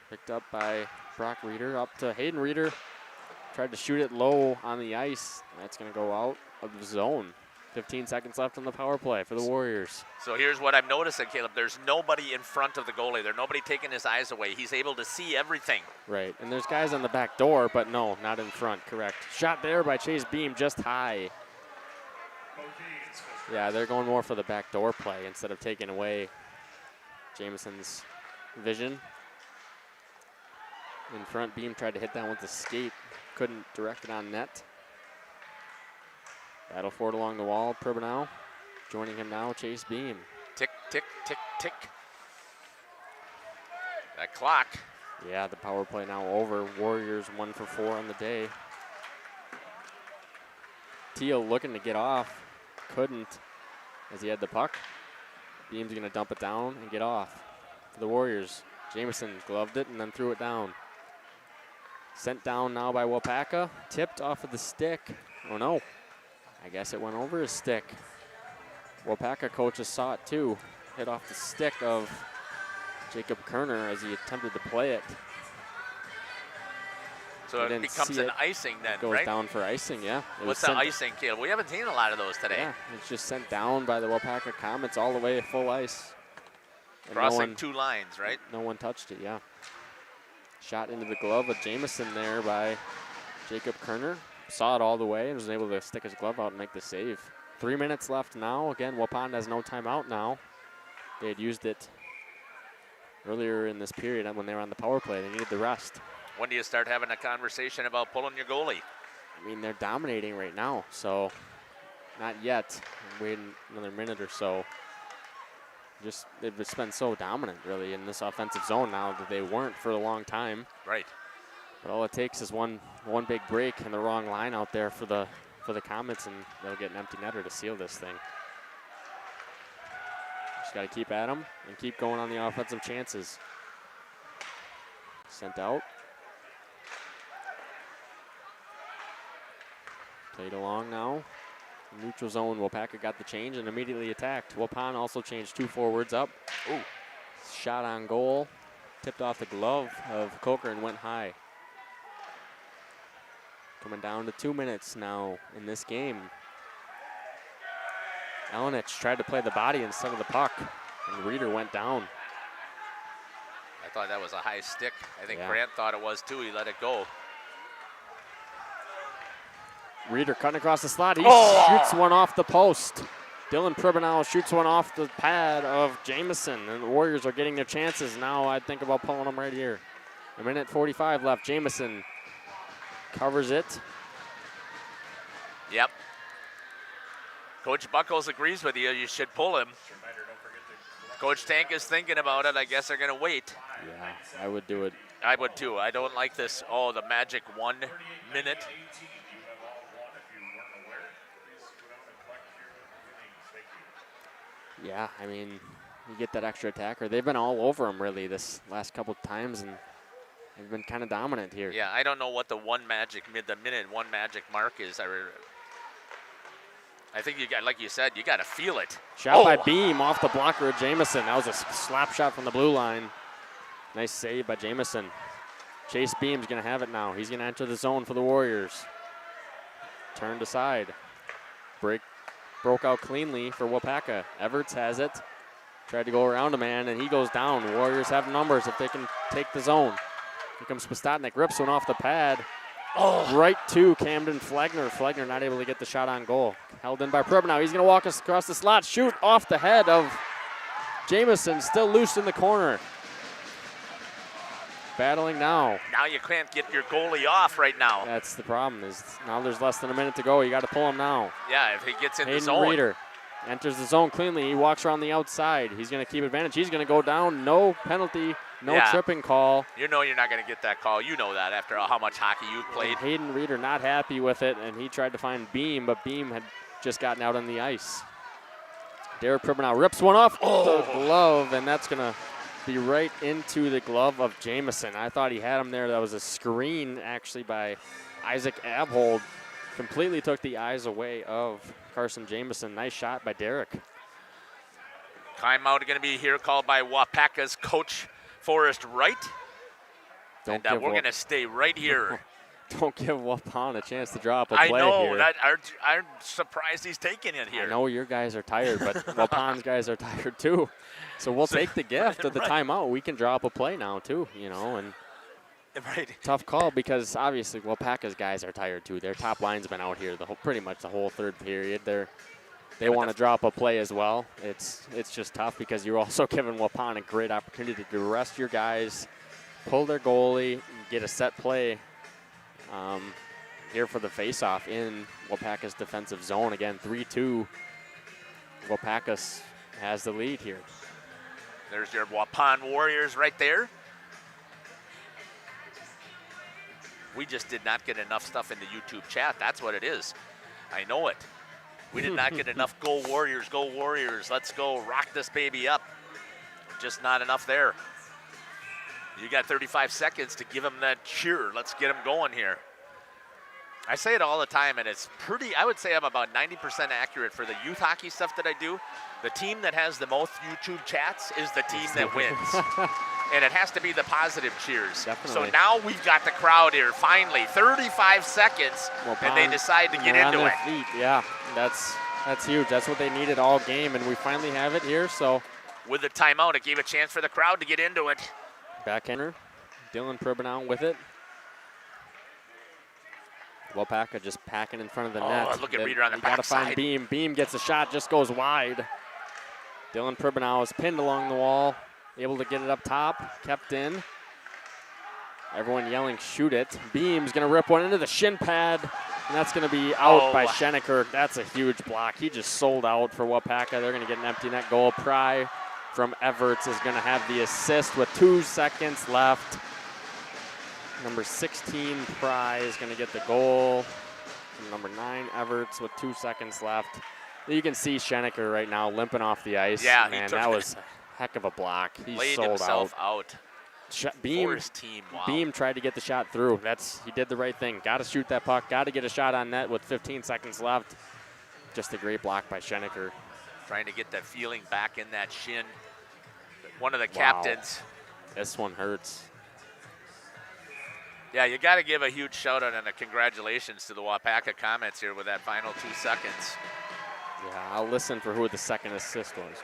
Picked up by Brock Reeder. Up to Hayden Reeder. Tried to shoot it low on the ice. That's going to go out of the zone. 15 seconds left on the power play for the Warriors. So here's what I'm noticing, Caleb. There's nobody in front of the goalie. There's nobody taking his eyes away. He's able to see everything. Right, and there's guys on the back door, but no, not in front, correct. Shot there by Chase Beam, just high. Yeah, they're going more for the back door play instead of taking away Jamison's vision. In front, Beam tried to hit that with the skate. Couldn't direct it on net. Battle for it along the wall, Pribanow. Joining him now, Chase Beam. Tick, tick, tick, tick. That clock. Yeah, the power play now over. Warriors 1 for 4 on the day. Teal looking to get off. Couldn't as he had the puck. Beam's going to dump it down and get off for the Warriors. Jamison gloved it and then threw it down. Sent down now by Waupaca. Tipped off of the stick. Oh, no. I guess it went over his stick. Waupaca coaches saw it too. Hit off the stick of Jacob Kerner as he attempted to play it. So it becomes an icing then, goes right? down for icing, yeah. What's the icing, Caleb? We haven't seen a lot of those today. Yeah, it's just sent down by the Waupaca Comets all the way at full ice. And Crossing 2 lines, right? No one touched it, yeah. Shot into the glove of Jamison there by Jacob Kerner. Saw it all the way and was able to stick his glove out and make the save. 3 minutes left now. Again, Waupun has no timeout now. They had used it earlier in this period when they were on the power play. They needed the rest. When do you start having a conversation about pulling your goalie? I mean, they're dominating right now, so not yet. I'm waiting another minute or so. They've just been so dominant, really, in this offensive zone now that they weren't for a long time. Right. But all it takes is one big break and the wrong line out there for the Comets, and they'll get an empty netter to seal this thing. Just got to keep at them and keep going on the offensive chances. Sent out. Played along now. Neutral zone, Waupaca got the change and immediately attacked. Waupun also changed 2 forwards up. Ooh. Shot on goal. Tipped off the glove of Coker and went high. Coming down to 2 minutes now in this game. Elenich tried to play the body instead of the puck, and Reeder went down. I thought that was a high stick. I think Grant thought it was too. He let it go. Reeder cutting across the slot. He shoots one off the post. Dylan Pribanow shoots one off the pad of Jamison, and the Warriors are getting their chances. Now I'd think about pulling them right here. 1:45 left. Jamison covers it. Yep. Coach Buckles agrees with you. You should pull him. Coach Tank is thinking about it. I guess they're going to wait. Yeah, I would do it. I would too. I don't like this. Oh, the magic 1 minute. Yeah, I mean, you get that extra attacker. They've been all over him, really, this last couple of times, and they've been kind of dominant here. Yeah, I don't know what the minute 1 magic mark is. I think you got, like you said, you got to feel it. Shot by Beam off the blocker of Jamison. That was a slap shot from the blue line. Nice save by Jamison. Chase Beam's going to have it now. He's going to enter the zone for the Warriors. Turned aside. Broke out cleanly for Waupaca. Everts has it. Tried to go around a man, and he goes down. Warriors have numbers if they can take the zone. Here comes Postotnik. Rips one off the pad. Right to Camden Flagner. Flagner not able to get the shot on goal. Held in by Pribanow. He's going to walk us across the slot. Shoot off the head of Jamison. Still loose in the corner. Battling now. Now you can't get your goalie off right now. That's the problem. Is now there's less than a minute to go. You got to pull him now. Yeah, if he gets in Hayden the zone. Reeder enters the zone cleanly. He walks around the outside. He's going to keep advantage. He's going to go down. No penalty. No tripping call. You know you're not going to get that call. You know that after how much hockey you've played. And Hayden Reeder not happy with it, and he tried to find Beam, but Beam had just gotten out on the ice. Derek Pribanow rips one off the glove, and that's going to be right into the glove of Jamison. I thought he had him there. That was a screen, actually, by Isaac Abhold. Completely took the eyes away of Carson Jamison. Nice shot by Derek. Timeout going to be here called by Waupaca's coach, Forrest Wright. We're going to stay right here. Don't give Waupun a chance to drop a play here. I know. I'm surprised he's taking it here. I know your guys are tired, but Waupun's guys are tired too. So we'll take the gift of the timeout. We can drop a play now too, and tough call because obviously Waupaca's guys are tired too. Their top line's been out here pretty much the whole third period. They want to drop a play as well. It's just tough because you're also giving Waupun a great opportunity to rest your guys, pull their goalie, get a set play here for the faceoff in Waupaca's defensive zone. Again, 3-2. Waupaca has the lead here. There's your Waupun Warriors right there. We just did not get enough stuff in the YouTube chat. That's what it is. I know it. We did not get enough go Warriors, go Warriors. Let's go rock this baby up. Just not enough there. You got 35 seconds to give them that cheer. Let's get them going here. I say it all the time, and it's pretty, I would say I'm about 90% accurate for the youth hockey stuff that I do. The team that has the most YouTube chats is the team that wins. And it has to be the positive cheers. Definitely. So now we've got the crowd here, finally. 35 seconds, and they decide to get into it. Feet. Yeah, that's huge. That's what they needed all game, and we finally have it here. So with the timeout, it gave a chance for the crowd to get into it. Backhander, Dylan Pribanow with it. Waupaca just packing in front of the net. Look at Reeder on the backside. Got to find Beam. Beam gets a shot, just goes wide. Dylan Pribanow is pinned along the wall, able to get it up top, kept in. Everyone yelling, shoot it. Beam's going to rip one into the shin pad, and that's going to be out by Schenecker. That's a huge block. He just sold out for Waupaca. They're going to get an empty net goal. Pry from Everts is going to have the assist with 2 seconds left. Number 16, Pry, is going to get the goal. From number 9, Everts, with 2 seconds left. You can see Schenecker right now limping off the ice. Yeah, man, that was a heck of a block. He laid sold himself out. Beam, for his team. Wow. Beam tried to get the shot through. He did the right thing. Got to shoot that puck. Got to get a shot on net with 15 seconds left. Just a great block by Schenecker. Trying to get that feeling back in that shin. One of the captains. This one hurts. Yeah, you got to give a huge shout out and a congratulations to the Waupaca Comets here with that final 2 seconds. Yeah, I'll listen for who the second assist was.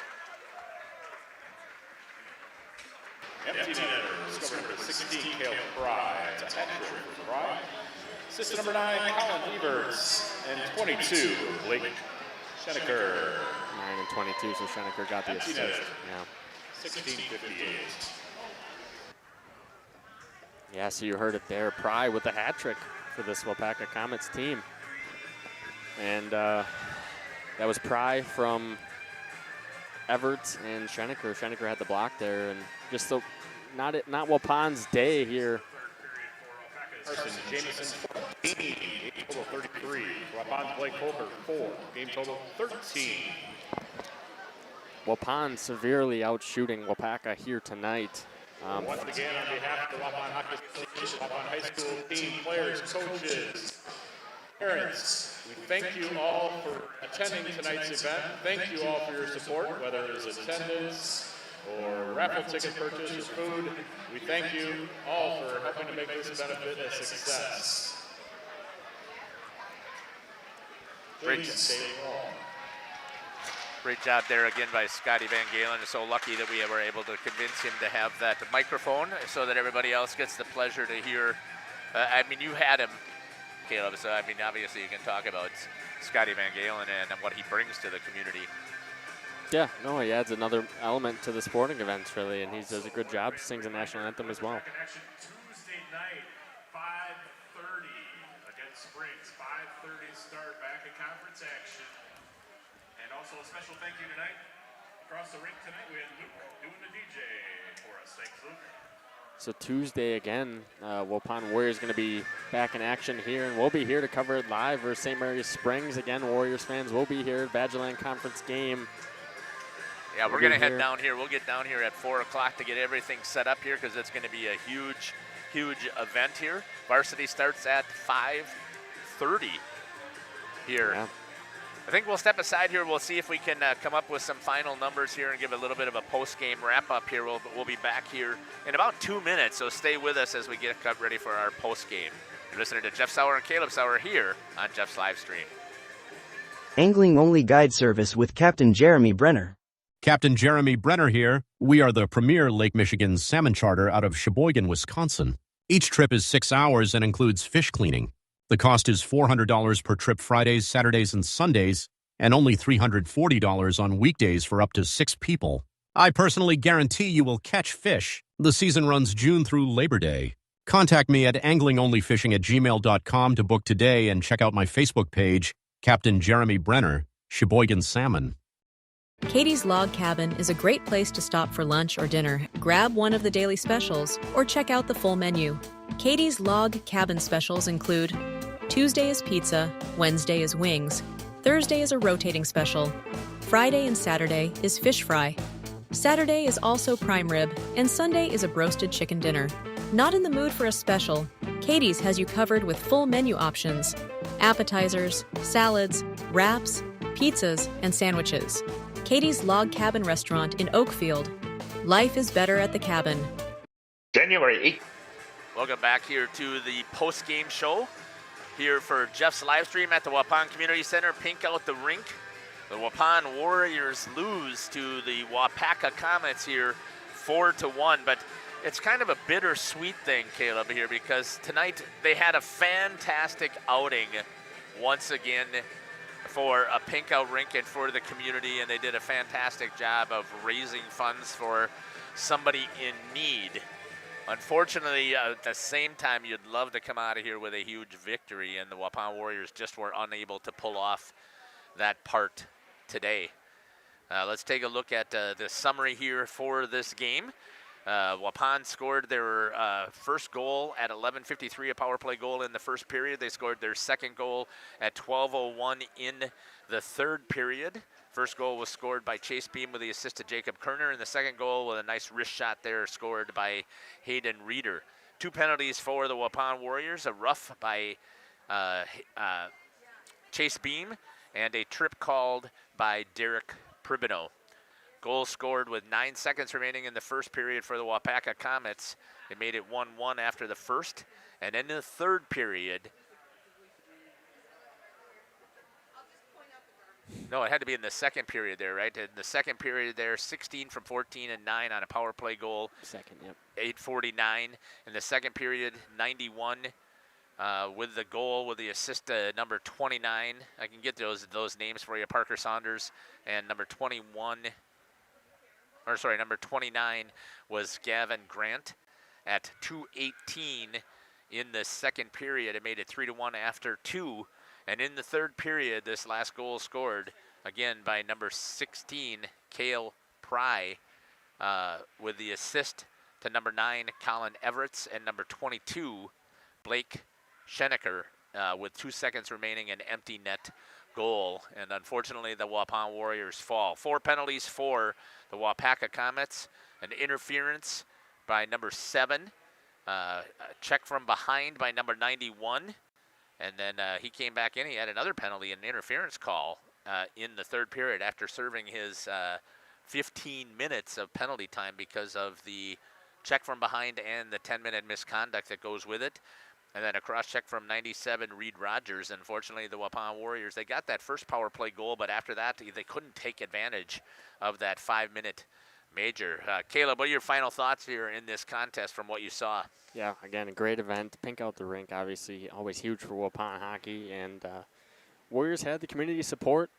Empty netter, discovered number 16, Cale Fry. It's a hat trick for Fry. Assist number 9, Colin Everts. And 22, Blake Schenecker. 9 and 22, so Schenecker got the Empty assist. netter. Yeah. 16:58. Yeah, so you heard it there. Pry with the hat trick for this Waupaca Comets team. And that was Pry from Everts and Schenecker. Schenecker had the block there, and just so not Waupun's day here. Carson Jamison, 14, game total 33. Waupun Blake Holker, 4, game total 13. Waupun severely out shooting Waupaca here tonight. Once again, on behalf of the Waupun Hockey Association, Waupun High School team, players, coaches, parents, we thank you all for attending tonight's event. Thank you all for your support, whether it is attendance or raffle ticket purchase or food. We thank you all for helping to make this benefit a success. Please stay warm. Great job there again by Scotty Van Galen. So lucky that we were able to convince him to have that microphone so that everybody else gets the pleasure to hear. I mean, you had him, Caleb, so I mean, obviously you can talk about Scotty Van Galen and what he brings to the community. Yeah, no, he adds another element to the sporting events, really, and he does a good job, sings the national anthem as well. Tuesday night, 5:30 against Springs. 5:30 start back at conference action. And also a special thank you tonight. Across the rink tonight, we had Luke doing the DJ for us. Thanks, Luke. So Tuesday again, Waupun Warriors going to be back in action here, and we'll be here to cover it live versus St. Mary's Springs. Again, Warriors fans will be here. Badgerland Conference game Yeah, we're going to head down here. We'll get down here at 4 o'clock to get everything set up here because it's going to be a huge, huge event here. Varsity starts at 5:30 here. Yeah. I think we'll step aside here. We'll see if we can come up with some final numbers here and give a little bit of a post-game wrap-up here. We'll be back here in about 2 minutes, so stay with us as we get ready for our post-game. You're listening to Jeff Sauer and Caleb Sauer here on Jeff's live stream. Angling-only guide service with Captain Jeremy Brenner. Captain Jeremy Brenner here. We are the premier Lake Michigan salmon charter out of Sheboygan, Wisconsin. Each trip is 6 hours and includes fish cleaning. The cost is $400 per trip Fridays, Saturdays, and Sundays, and only $340 on weekdays for up to 6 people. I personally guarantee you will catch fish. The season runs June through Labor Day. Contact me at anglingonlyfishing@gmail.com to book today and check out my Facebook page, Captain Jeremy Brenner, Sheboygan Salmon. Katie's Log Cabin is a great place to stop for lunch or dinner. Grab one of the daily specials or check out the full menu. Katie's Log Cabin specials include Tuesday is pizza, Wednesday is wings, Thursday is a rotating special, Friday and Saturday is fish fry, Saturday is also prime rib, and Sunday is a broasted chicken dinner. Not in the mood for a special? Katie's has you covered with full menu options, appetizers, salads, wraps, pizzas, and sandwiches. Katie's Log Cabin Restaurant in Oakfield. Life is better at the cabin. January 8th. Welcome back here to the post-game show here for Jeff's live stream at the Waupun Community Center. Pink out the rink. The Waupun Warriors lose to the Waupaca Comets here 4-1, but it's kind of a bittersweet thing, Caleb, here, because tonight they had a fantastic outing once again for a pink out rink and for the community, and they did a fantastic job of raising funds for somebody in need. Unfortunately, at the same time, you'd love to come out of here with a huge victory, and the Waupun Warriors just were unable to pull off that part today. Let's take a look at the summary here for this game. Waupun scored their first goal at 11:53, a power play goal in the first period. They scored their second goal at 12:01 in the third period. First goal was scored by Chase Beam with the assist to Jacob Kerner, and the second goal with a nice wrist shot there scored by Hayden Reeder. 2 penalties for the Waupun Warriors, a rough by Chase Beam, and a trip called by Derek Pribino. Goal scored with 9 seconds remaining in the first period for the Waupaca Comets. They made it 1-1 after the first. And in the third period, no, it had to be in the second period there, right? In the second period there, 16 from 14 and 9 on a power play goal. Second, yep. 8:49. In the second period, 91 with the goal, with the assist to number 29. I can get those names for you, Parker Saunders, and number 29 was Gavin Grant at 2:18 in the second period. It made it 3-1 after 2. And in the third period, this last goal scored, again, by number 16, Cale Pry, with the assist to number 9, Colin Everett, and number 22, Blake Schenecker, with 2 seconds remaining, an empty net goal. And unfortunately, the Waupun Warriors fall. 4 penalties for the Waupaca Comets, an interference by number 7, a check from behind by number 91, and then he came back in. He had another penalty, an interference call in the third period after serving his 15 minutes of penalty time because of the check from behind and the 10-minute misconduct that goes with it. And then a cross check from 97, Reed Rogers. Unfortunately, the Waupun Warriors, they got that first power play goal, but after that, they couldn't take advantage of that 5-minute major. Caleb, what are your final thoughts here in this contest from what you saw? Yeah, again, a great event. Pink out the rink, obviously, always huge for Waupun hockey. And Warriors had the community support,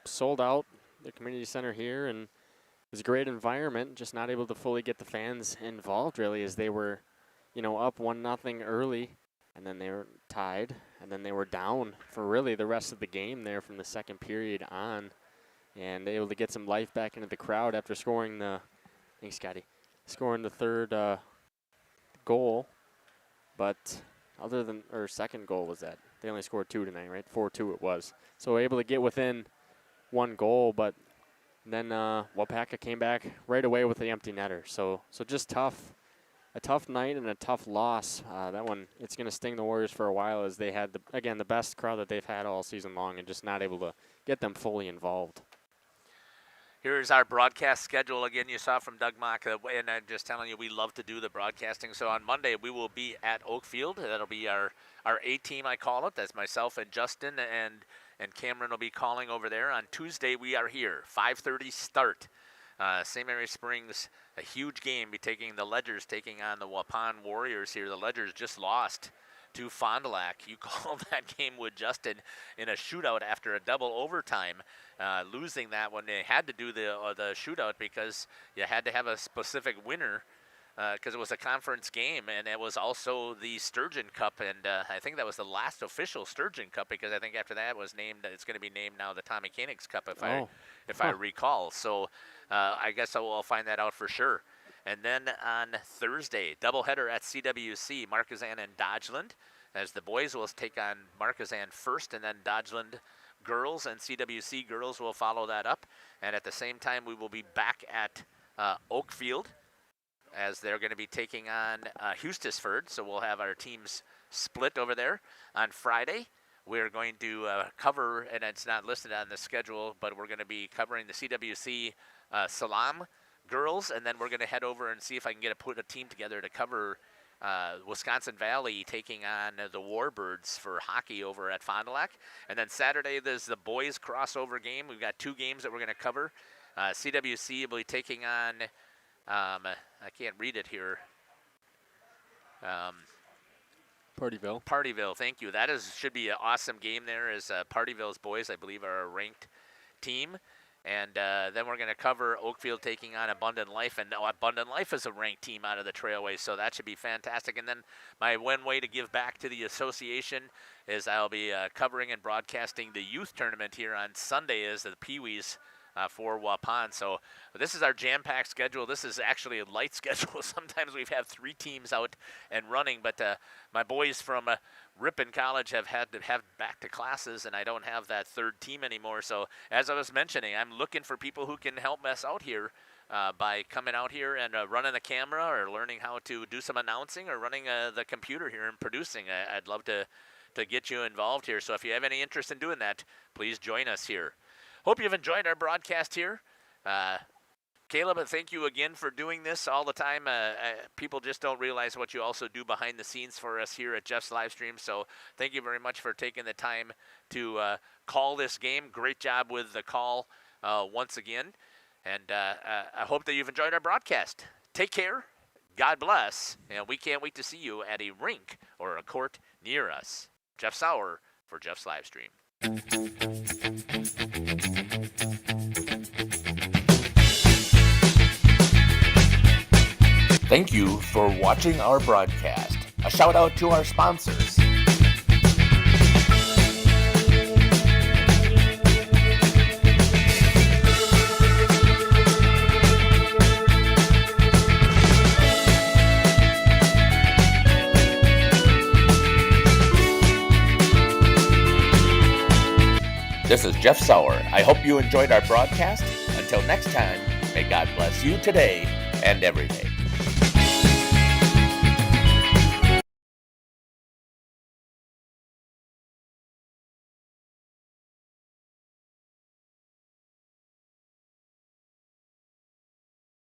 sold out the community center here, and it was a great environment, just not able to fully get the fans involved, really, as they were, up 1-0 early. And then they were tied, and then they were down for really the rest of the game there from the second period on. And able to get some life back into the crowd after scoring the third goal. But second goal was that. They only scored 2 tonight, right? 4-2 it was. So able to get within 1 goal, but then Waupaca came back right away with the empty netter. So just tough. A tough night and a tough loss. That one, it's going to sting the Warriors for a while as they had, the best crowd that they've had all season long and just not able to get them fully involved. Here's our broadcast schedule again. You saw from Doug Mock, and I'm just telling you, we love to do the broadcasting. So on Monday, we will be at Oakfield. That'll be our A team, I call it. That's myself and Justin, and Cameron will be calling over there. On Tuesday, we are here, 5:30 start. St. Mary Springs, a huge game, the Ledgers taking on the Waupun Warriors here. The Ledgers just lost to Fond du Lac. You called that game with Justin in a shootout after a double overtime, losing that one. They had to do the shootout because you had to have a specific winner because it was a conference game, and it was also the Sturgeon Cup, and I think that was the last official Sturgeon Cup because I think after that it's going to be named now the Tommy Koenigs Cup if I recall. So I guess I'll find that out for sure. And then on Thursday, doubleheader at CWC, Marquezan and Dodgeland, as the boys will take on Marquezan first, and then Dodgeland girls and CWC girls will follow that up. And at the same time, we will be back at Oakfield, as they're going to be taking on Hustisford. So we'll have our teams split over there. On Friday, we're going to cover, and it's not listed on the schedule, but we're going to be covering the CWC Salam girls, and then we're going to head over and see if I can put a team together to cover Wisconsin Valley taking on the Warbirds for hockey over at Fond du Lac. And then Saturday, there's the boys crossover game. We've got 2 games that we're going to cover. CWC will be taking on, I can't read it here. Partyville, thank you. That should be an awesome game there, as Partyville's boys, I believe, are a ranked team. And then we're going to cover Oakfield taking on Abundant Life. And Abundant Life is a ranked team out of the Trailways, so that should be fantastic. And then my one way to give back to the association is I'll be covering and broadcasting the youth tournament here on Sunday as the Pee-wees for Waupun. So this is our jam-packed schedule. This is actually a light schedule. Sometimes we have 3 teams out and running, but my boys from Ripon College have had to have back to classes, and I don't have that 3rd team anymore. So as I was mentioning, I'm looking for people who can help us out here by coming out here and running the camera or learning how to do some announcing or running the computer here and producing. I'd love to get you involved here. So if you have any interest in doing that, please join us here. Hope you've enjoyed our broadcast here. Caleb, thank you again for doing this all the time. People just don't realize what you also do behind the scenes for us here at Jeff's Livestream. So thank you very much for taking the time to call this game. Great job with the call once again. And I hope that you've enjoyed our broadcast. Take care. God bless. And we can't wait to see you at a rink or a court near us. Jeff Sauer for Jeff's Livestream. Thank you for watching our broadcast. A shout out to our sponsors. This is Jeff Sauer. I hope you enjoyed our broadcast. Until next time, may God bless you today and every day.